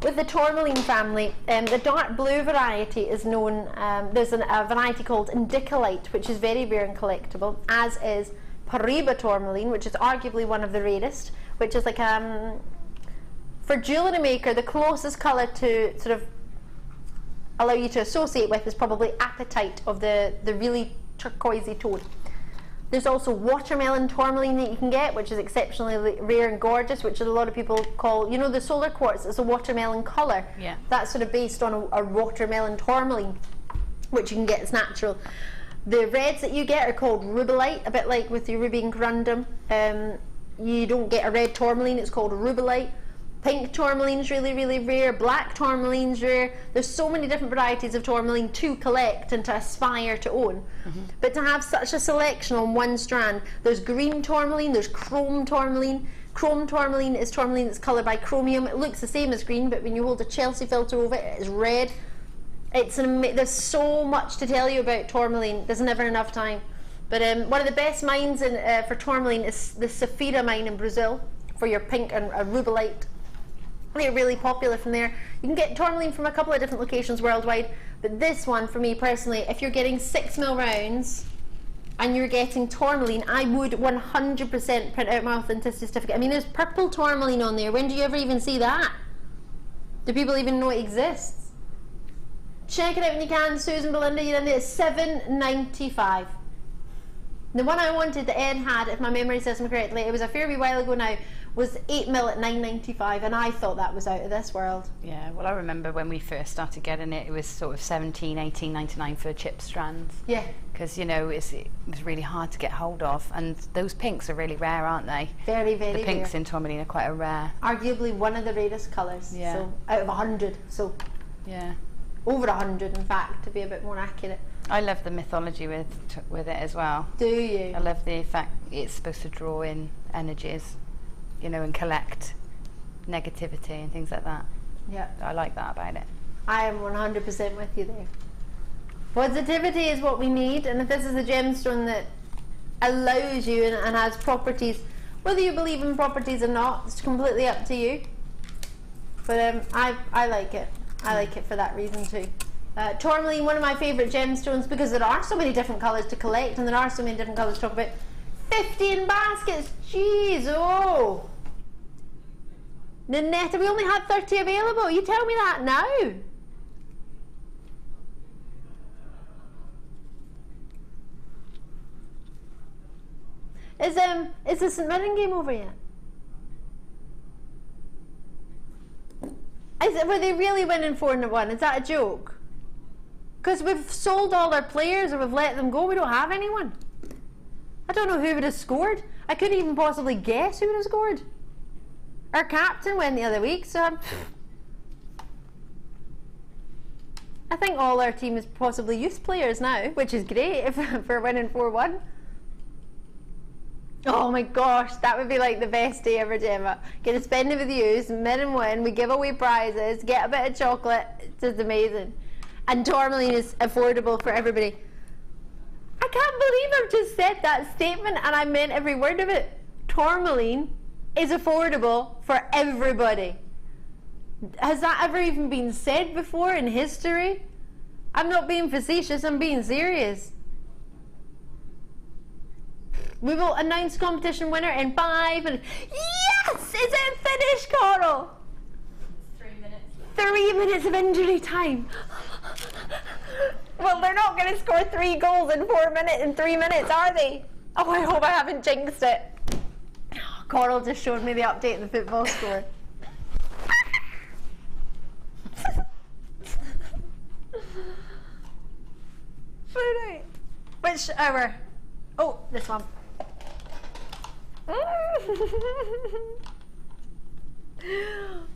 With the tourmaline family, the dark blue variety is known, there's a variety called indicolite, which is very rare and collectible, as is Paraiba tourmaline, which is arguably one of the rarest, which is like, for JewelleryMaker, the closest colour to sort of allow you to associate with is probably apatite of the really turquoisey tone. There's also watermelon tourmaline that you can get, which is exceptionally rare and gorgeous, which a lot of people call, you know, the solar quartz is a watermelon colour. Yeah. That's sort of based on a watermelon tourmaline, which you can get as natural. The reds that you get are called rubellite, a bit like with your ruby and corundum. You don't get a red tourmaline, it's called rubellite. Pink tourmaline's really rare, black tourmaline's rare. There's so many different varieties of tourmaline to collect and to aspire to own. But to have such a selection on one strand, there's green tourmaline, there's chrome tourmaline. Chrome tourmaline is tourmaline that's coloured by chromium. It looks the same as green, but when you hold a Chelsea filter over it, it's red. There's so much to tell you about tourmaline, there's never enough time. But one of the best mines for tourmaline is the Sapphire mine in Brazil, for your pink and rubellite. They're really popular from there. You can get tourmaline from a couple of different locations worldwide, but this one, for me personally, if you're getting 6mm rounds and you're getting tourmaline, I would 100% print out my authenticity certificate. I mean, there's purple tourmaline on there. When do you ever even see that? Do people even know it exists? Check it out when you can. Susan, Belinda, you're in there. It's $7.95. The one I wanted that Ed had, if my memory serves me correctly, it was a fair wee while ago now, was 8mm at $9.95, and I thought that was out of this world. Yeah, well, I remember when we first started getting it, it was sort of $17, $18.99 for chip strands. Yeah. Because, you know, it was really hard to get hold of, and those pinks are really rare, aren't they? Very rare. The pinks in tourmaline are quite a rare. Arguably one of the rarest colours. Yeah. So, out of 100, so. Yeah. Over 100, in fact, to be a bit more accurate. I love the mythology with it as well. Do you? I love the fact it's supposed to draw in energies, you know, and collect negativity and things like that. Yeah. I like that about it. I am 100% with you there. Positivity is what we need, and if this is a gemstone that allows you and has properties, whether you believe in properties or not, it's completely up to you. But I like it. I like it for that reason too. Tourmaline, one of my favourite gemstones, because there are so many different colours to collect and there are so many different colours to talk about. 15 baskets, jeez, oh! Nanetta, we only had 30 available, you tell me that now! Is the St Mirren game over yet? Were they really winning 4-1? Is that a joke? Because we've sold all our players or we've let them go, we don't have anyone. I don't know who would have scored. I couldn't even possibly guess who would have scored. Our captain went the other week, so I think all our team is possibly youth players now, which is great if we're winning 4-1. Oh my gosh, that would be like the best day ever, Gemma. Get to spend it with you, mid and win, we give away prizes, get a bit of chocolate, it's just amazing. And tourmaline is affordable for everybody. I can't believe I've just said that statement and I meant every word of it. Tourmaline is affordable for everybody. Has that ever even been said before in history? I'm not being facetious, I'm being serious. We will announce competition winner in 5 minutes. Yes! Is it finished, Coral? 3 minutes. 3 minutes of injury time. Well, they're not going to score 3 goals in 3 minutes, are they? Oh, I hope I haven't jinxed it. Oh, Coral just showed me the update of the football score. Which hour? Oh, this one.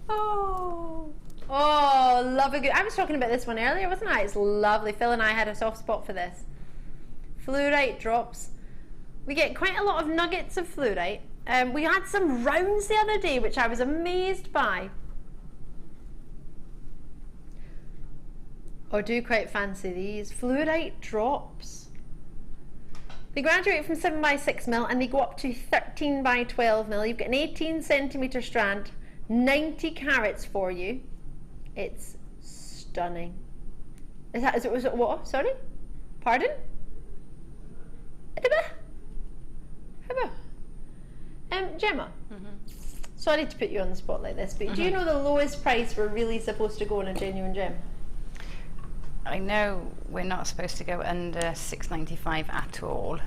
Oh, love a good. I was talking about this one earlier, wasn't I? It's lovely. Phil and I had a soft spot for this. Fluorite drops. We get quite a lot of nuggets of fluorite. We had some rounds the other day, which I was amazed by. I do quite fancy these. Fluorite drops. They graduate from 7 by 6 mil and they go up to 13 by 12 mil. You've got an 18 centimetre strand, 90 carats for you. It's stunning. Is it what? Sorry? Pardon? Gemma, sorry to put you on the spot like this, but do you know the lowest price we're really supposed to go on a genuine gem? I know we're not supposed to go under $6.95 at all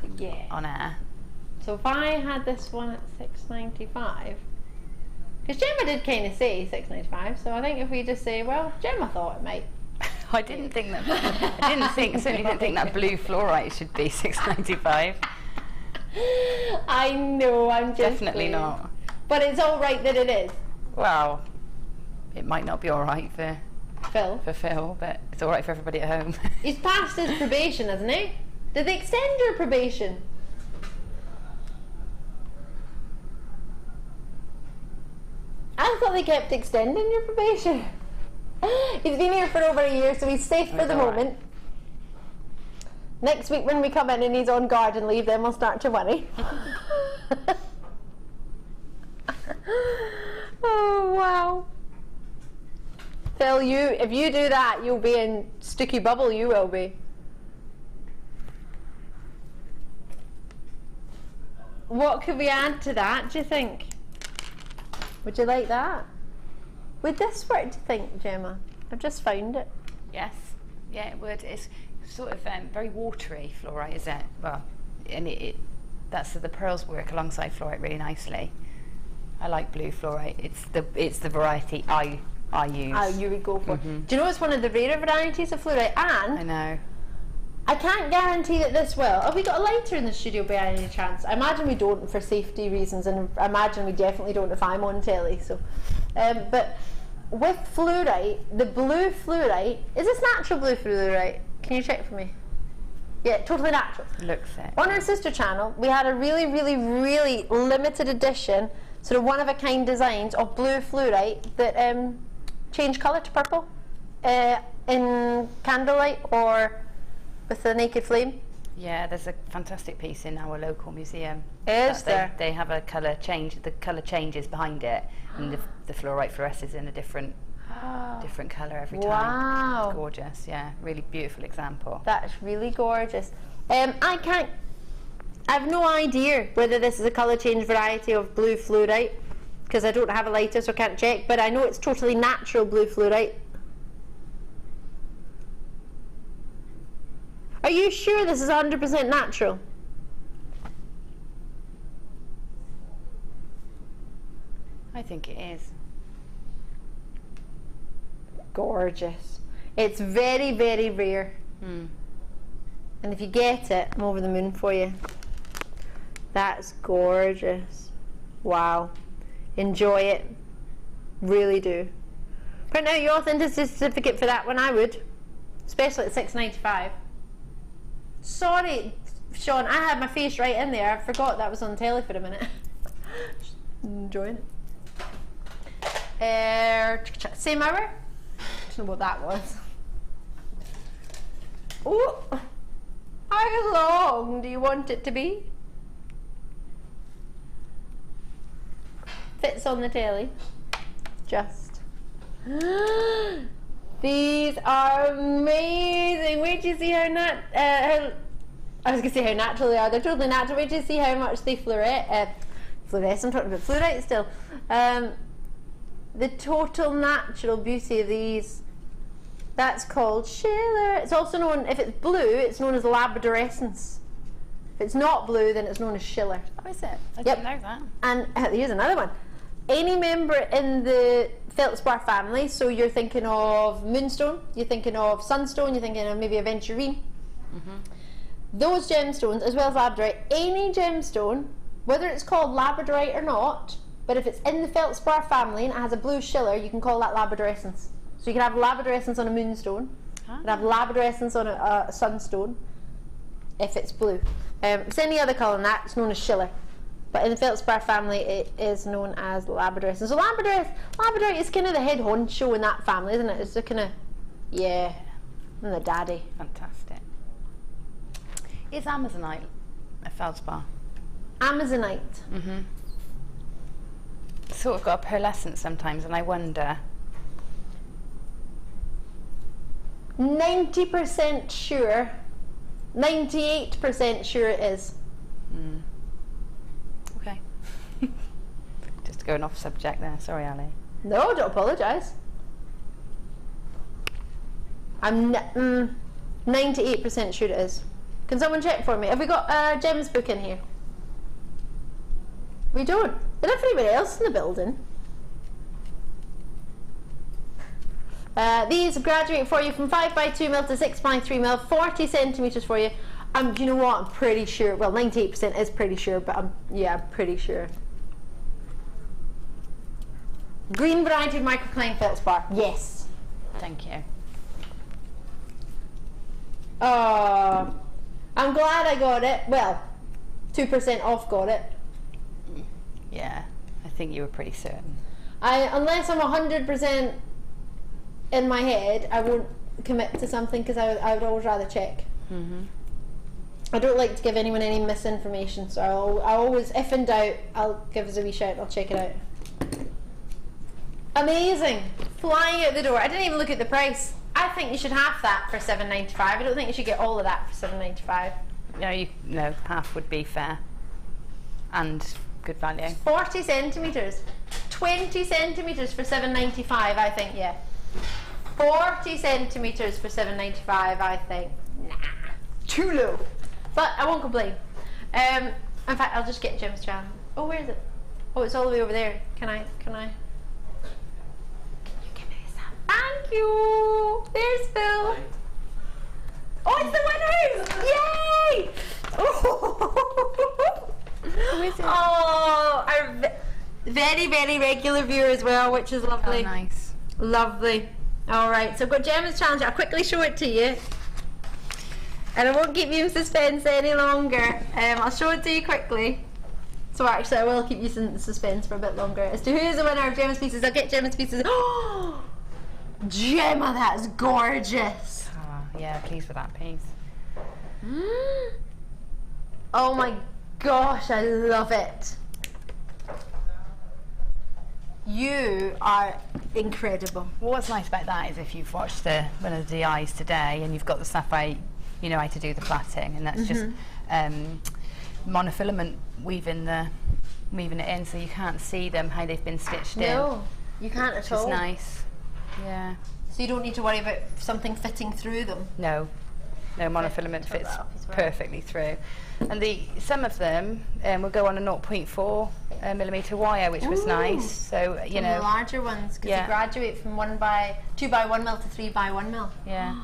on air. So if I had this one at $6.95, because Gemma did kind of say $6.95, so I think if we just say, well, Gemma thought it might. I didn't think that. Certainly didn't think that blue fluorite should be $6.95. I know, I'm just Definitely kidding. not. But it's all right that it is. Well, it might not be all right for Phil, but it's all right for everybody at home. He's passed his probation, hasn't he? Did they extend your probation? I thought they kept extending your probation. He's been here for over a year, so he's safe for the moment. Next week when we come in and he's on garden leave, then we'll start to worry. Oh, wow. Phil, if you do that, you'll be in sticky bubble, you will be. What could we add to that, do you think? Would you like that? Would this work, do you think, Gemma? I've just found it. Yes, yeah, it would. It's sort of very watery fluorite, is it? Well, and that's the pearls work alongside fluorite really nicely. I like blue fluorite. It's the variety I use. You would go for. Do you know it's one of the rarer varieties of fluorite? And I know. I can't guarantee that this will. Have we got a lighter in the studio by any chance? I imagine we don't for safety reasons, and I imagine we definitely don't if I'm on telly. So, but with fluorite, the blue fluorite, is this natural blue fluorite? Can you check for me? Yeah, totally natural. Looks it. On our sister channel, we had a really, really, really limited edition, sort of one-of-a-kind designs of blue fluorite that change colour to purple in candlelight or with the naked flame. Yeah, there's a fantastic piece in our local museum. Is there? They have a colour change. The colour changes behind it, and the fluorite fluoresces in a different colour every time. Wow. It's gorgeous. Yeah, really beautiful example. That's really gorgeous. I have no idea whether this is a colour change variety of blue fluorite because I don't have a lighter, so I can't check. But I know it's totally natural blue fluorite. Are you sure this is 100% natural? I think it is. Gorgeous. It's very, very rare. And if you get it, I'm over the moon for you. That's gorgeous. Wow. Enjoy it. Really do. Print out your authenticity certificate for that one, I would. Especially at $6.95. Sorry, Sean, I had my face right in there. I forgot that was on telly for a minute. Enjoying it. Same hour? I don't know what that was. Oh, how long do you want it to be? Fits on the telly. Just. These are amazing. Wait till you see how I was going to say how natural they are. They're totally natural. Wait till you see how much they fluoresce. I'm talking about fluorite still. The total natural beauty of these. That's called shiller. It's also known, if it's blue, it's known as labradorescence. If it's not blue, then it's known as shiller. Oh, is it? I didn't know that. And here's another one. Any member in the feldspar family, so you're thinking of moonstone, you're thinking of sunstone, you're thinking of maybe aventurine. Those gemstones, as well as labradorite, any gemstone, whether it's called labradorite or not, but if it's in the feldspar family and it has a blue shiller, you can call that labradorescence. So you can have labradorescence on a moonstone, you can have labradorescence on a sunstone, if it's blue. If it's any other colour than that, it's known as shiller. But in the feldspar family, it is known as labradorescence. So labradorite is kind of the head honcho in that family, isn't it? It's the kind of, yeah. And the daddy. Fantastic. Is Amazonite a feldspar? Amazonite. Mm-hmm. Sort of got a pearlescence sometimes, and I wonder. 90% sure. 98% sure it is. Okay. Just going off subject there. Sorry, Ali. No, don't apologise. I'm 98% sure it is. Can someone check for me? Have we got a Gems book in here? We don't. Is there anybody else in the building? These graduate for you from 5x2mm to 6x3mm, 40 centimetres for you. Do you know what? I'm pretty sure. Well, 98% is pretty sure, but I'm pretty sure. Green variety of microcline feldspar. Yes. Thank you. I'm glad I got it. Well, 2% off got it. Yeah, I think you were pretty certain. Unless I'm 100% in my head, I won't commit to something because I would always rather check. Mm-hmm. I don't like to give anyone any misinformation, so I always, if in doubt, I'll give us a wee shout. I'll check it out. Amazing! Flying out the door. I didn't even look at the price. I think you should half that for $7.95. I don't think you should get all of that for $7.95. No, half would be fair and good value. 40 centimetres, 20 centimetres for $7.95. I think, yeah. 40 centimetres for $7.95. I think, nah, too low. But I won't complain. In fact, I'll just get Jim's channel. Oh, where is it? Oh, it's all the way over there. Can I? Can you give me some? Thank you. There's Phil. Oh, it's the winners! Yay! Oh, who is it? Oh, our very, very regular viewer as well, which is lovely. Oh, nice. Lovely. All right, so I've got Gemma's challenge. I'll quickly show it to you. And I won't keep you in suspense any longer. I'll show it to you quickly. So actually, I will keep you in suspense for a bit longer. As to who is the winner of Gemma's pieces, I'll get Gemma's pieces. Oh, Gemma, that's gorgeous. Oh, yeah, pleased with that piece. Oh my gosh, I love it. You are incredible. What's nice about that is if you've watched one of the DIs today and you've got the Sapphire, you know how to do the plaiting, and that's just monofilament weaving it in, so you can't see them how they've been stitched in. No, you can't at all. It's nice. Yeah. So you don't need to worry about something fitting through them. No, monofilament fits perfectly through. And some of them will go on a 0.4 millimetre wire, which was nice. So you know, the larger ones, because you graduate from 2x1mm to 3x1mm. Yeah.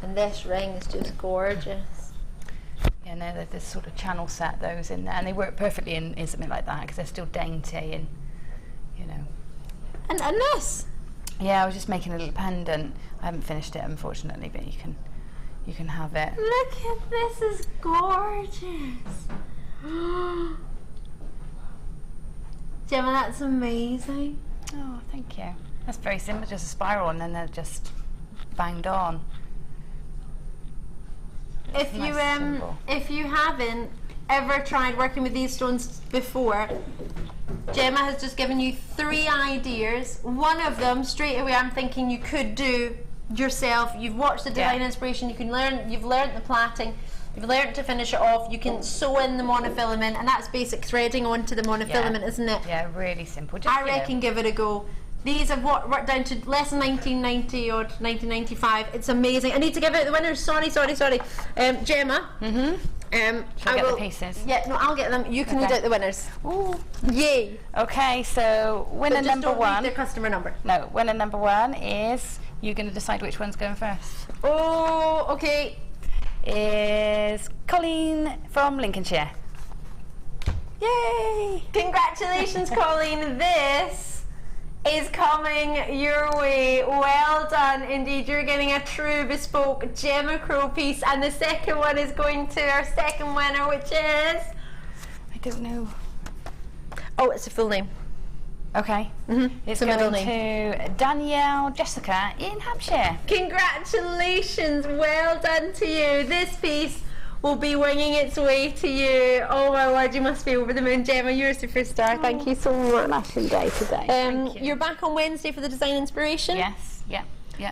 And this ring is just gorgeous. Yeah, no, there's this sort of channel set those in there, and they work perfectly in something like that because they're still dainty and you know. And this. Yeah, I was just making a little pendant. I haven't finished it, unfortunately, but you can have it. Look at this, is gorgeous. Gemma, that's amazing. Oh, thank you. That's very simple, just a spiral, and then they're just banged on. If you haven't ever tried working with these stones before, Gemma has just given you 3 ideas. One of them, straight away, I'm thinking you could do yourself. You've watched the design inspiration. You've learned the plaiting. You've learned to finish it off. You can sew in the monofilament, and that's basic threading onto the monofilament, isn't it? Yeah, really simple. I reckon give it a go. These have worked down to less than 1990 or 1995. It's amazing. I need to give out the winners. Sorry. Gemma. I get the pieces? Yeah, no, I'll get them. You can read out the winners. Ooh. Yay. Okay, so winner number don't one. Read their customer number. No, winner number one is, you're going to decide which one's going first. Oh, okay. Is Colleen from Lincolnshire. Yay! Congratulations, Colleen. This is coming your way. Well done indeed. You're getting a true bespoke Gemma Crow piece, and the second one is going to our second winner, which is... I don't know. Oh, it's a full name. Okay. It's The middle going to Danielle Jessica in Hampshire. Congratulations, well done to you. This piece will be winging its way to you. Oh my word, you must be over the moon. Gemma, you're a superstar. Thank you so much. Smashing day today. Thank you. You're back on Wednesday for the design inspiration? Yes, yeah.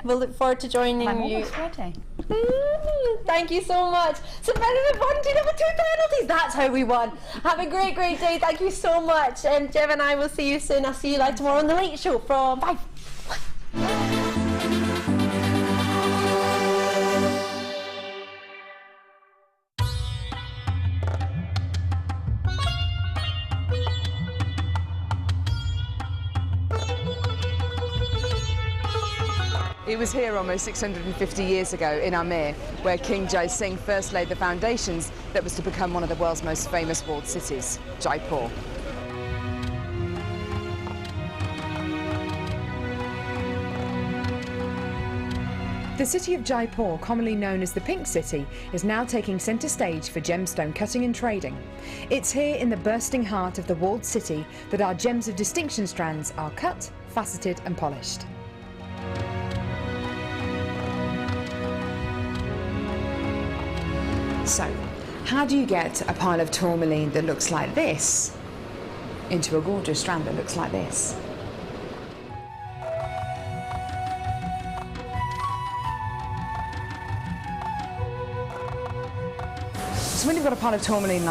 We'll look forward to joining I'm you. almost ready. Thank you so much. So better than 1, 2, number 2 penalties. That's how we won. Have a great day. Thank you so much. And Gemma and I will see you soon. I'll see you live tomorrow on The Late Show from 5. It was here almost 650 years ago in Amir where King Jai Singh first laid the foundations that was to become one of the world's most famous walled cities, Jaipur. The city of Jaipur, commonly known as the Pink City, is now taking centre stage for gemstone cutting and trading. It's here in the bursting heart of the walled city that our gems of distinction strands are cut, faceted and polished. So, how do you get a pile of tourmaline that looks like this into a gorgeous strand that looks like this? So when you've got a pile of tourmaline like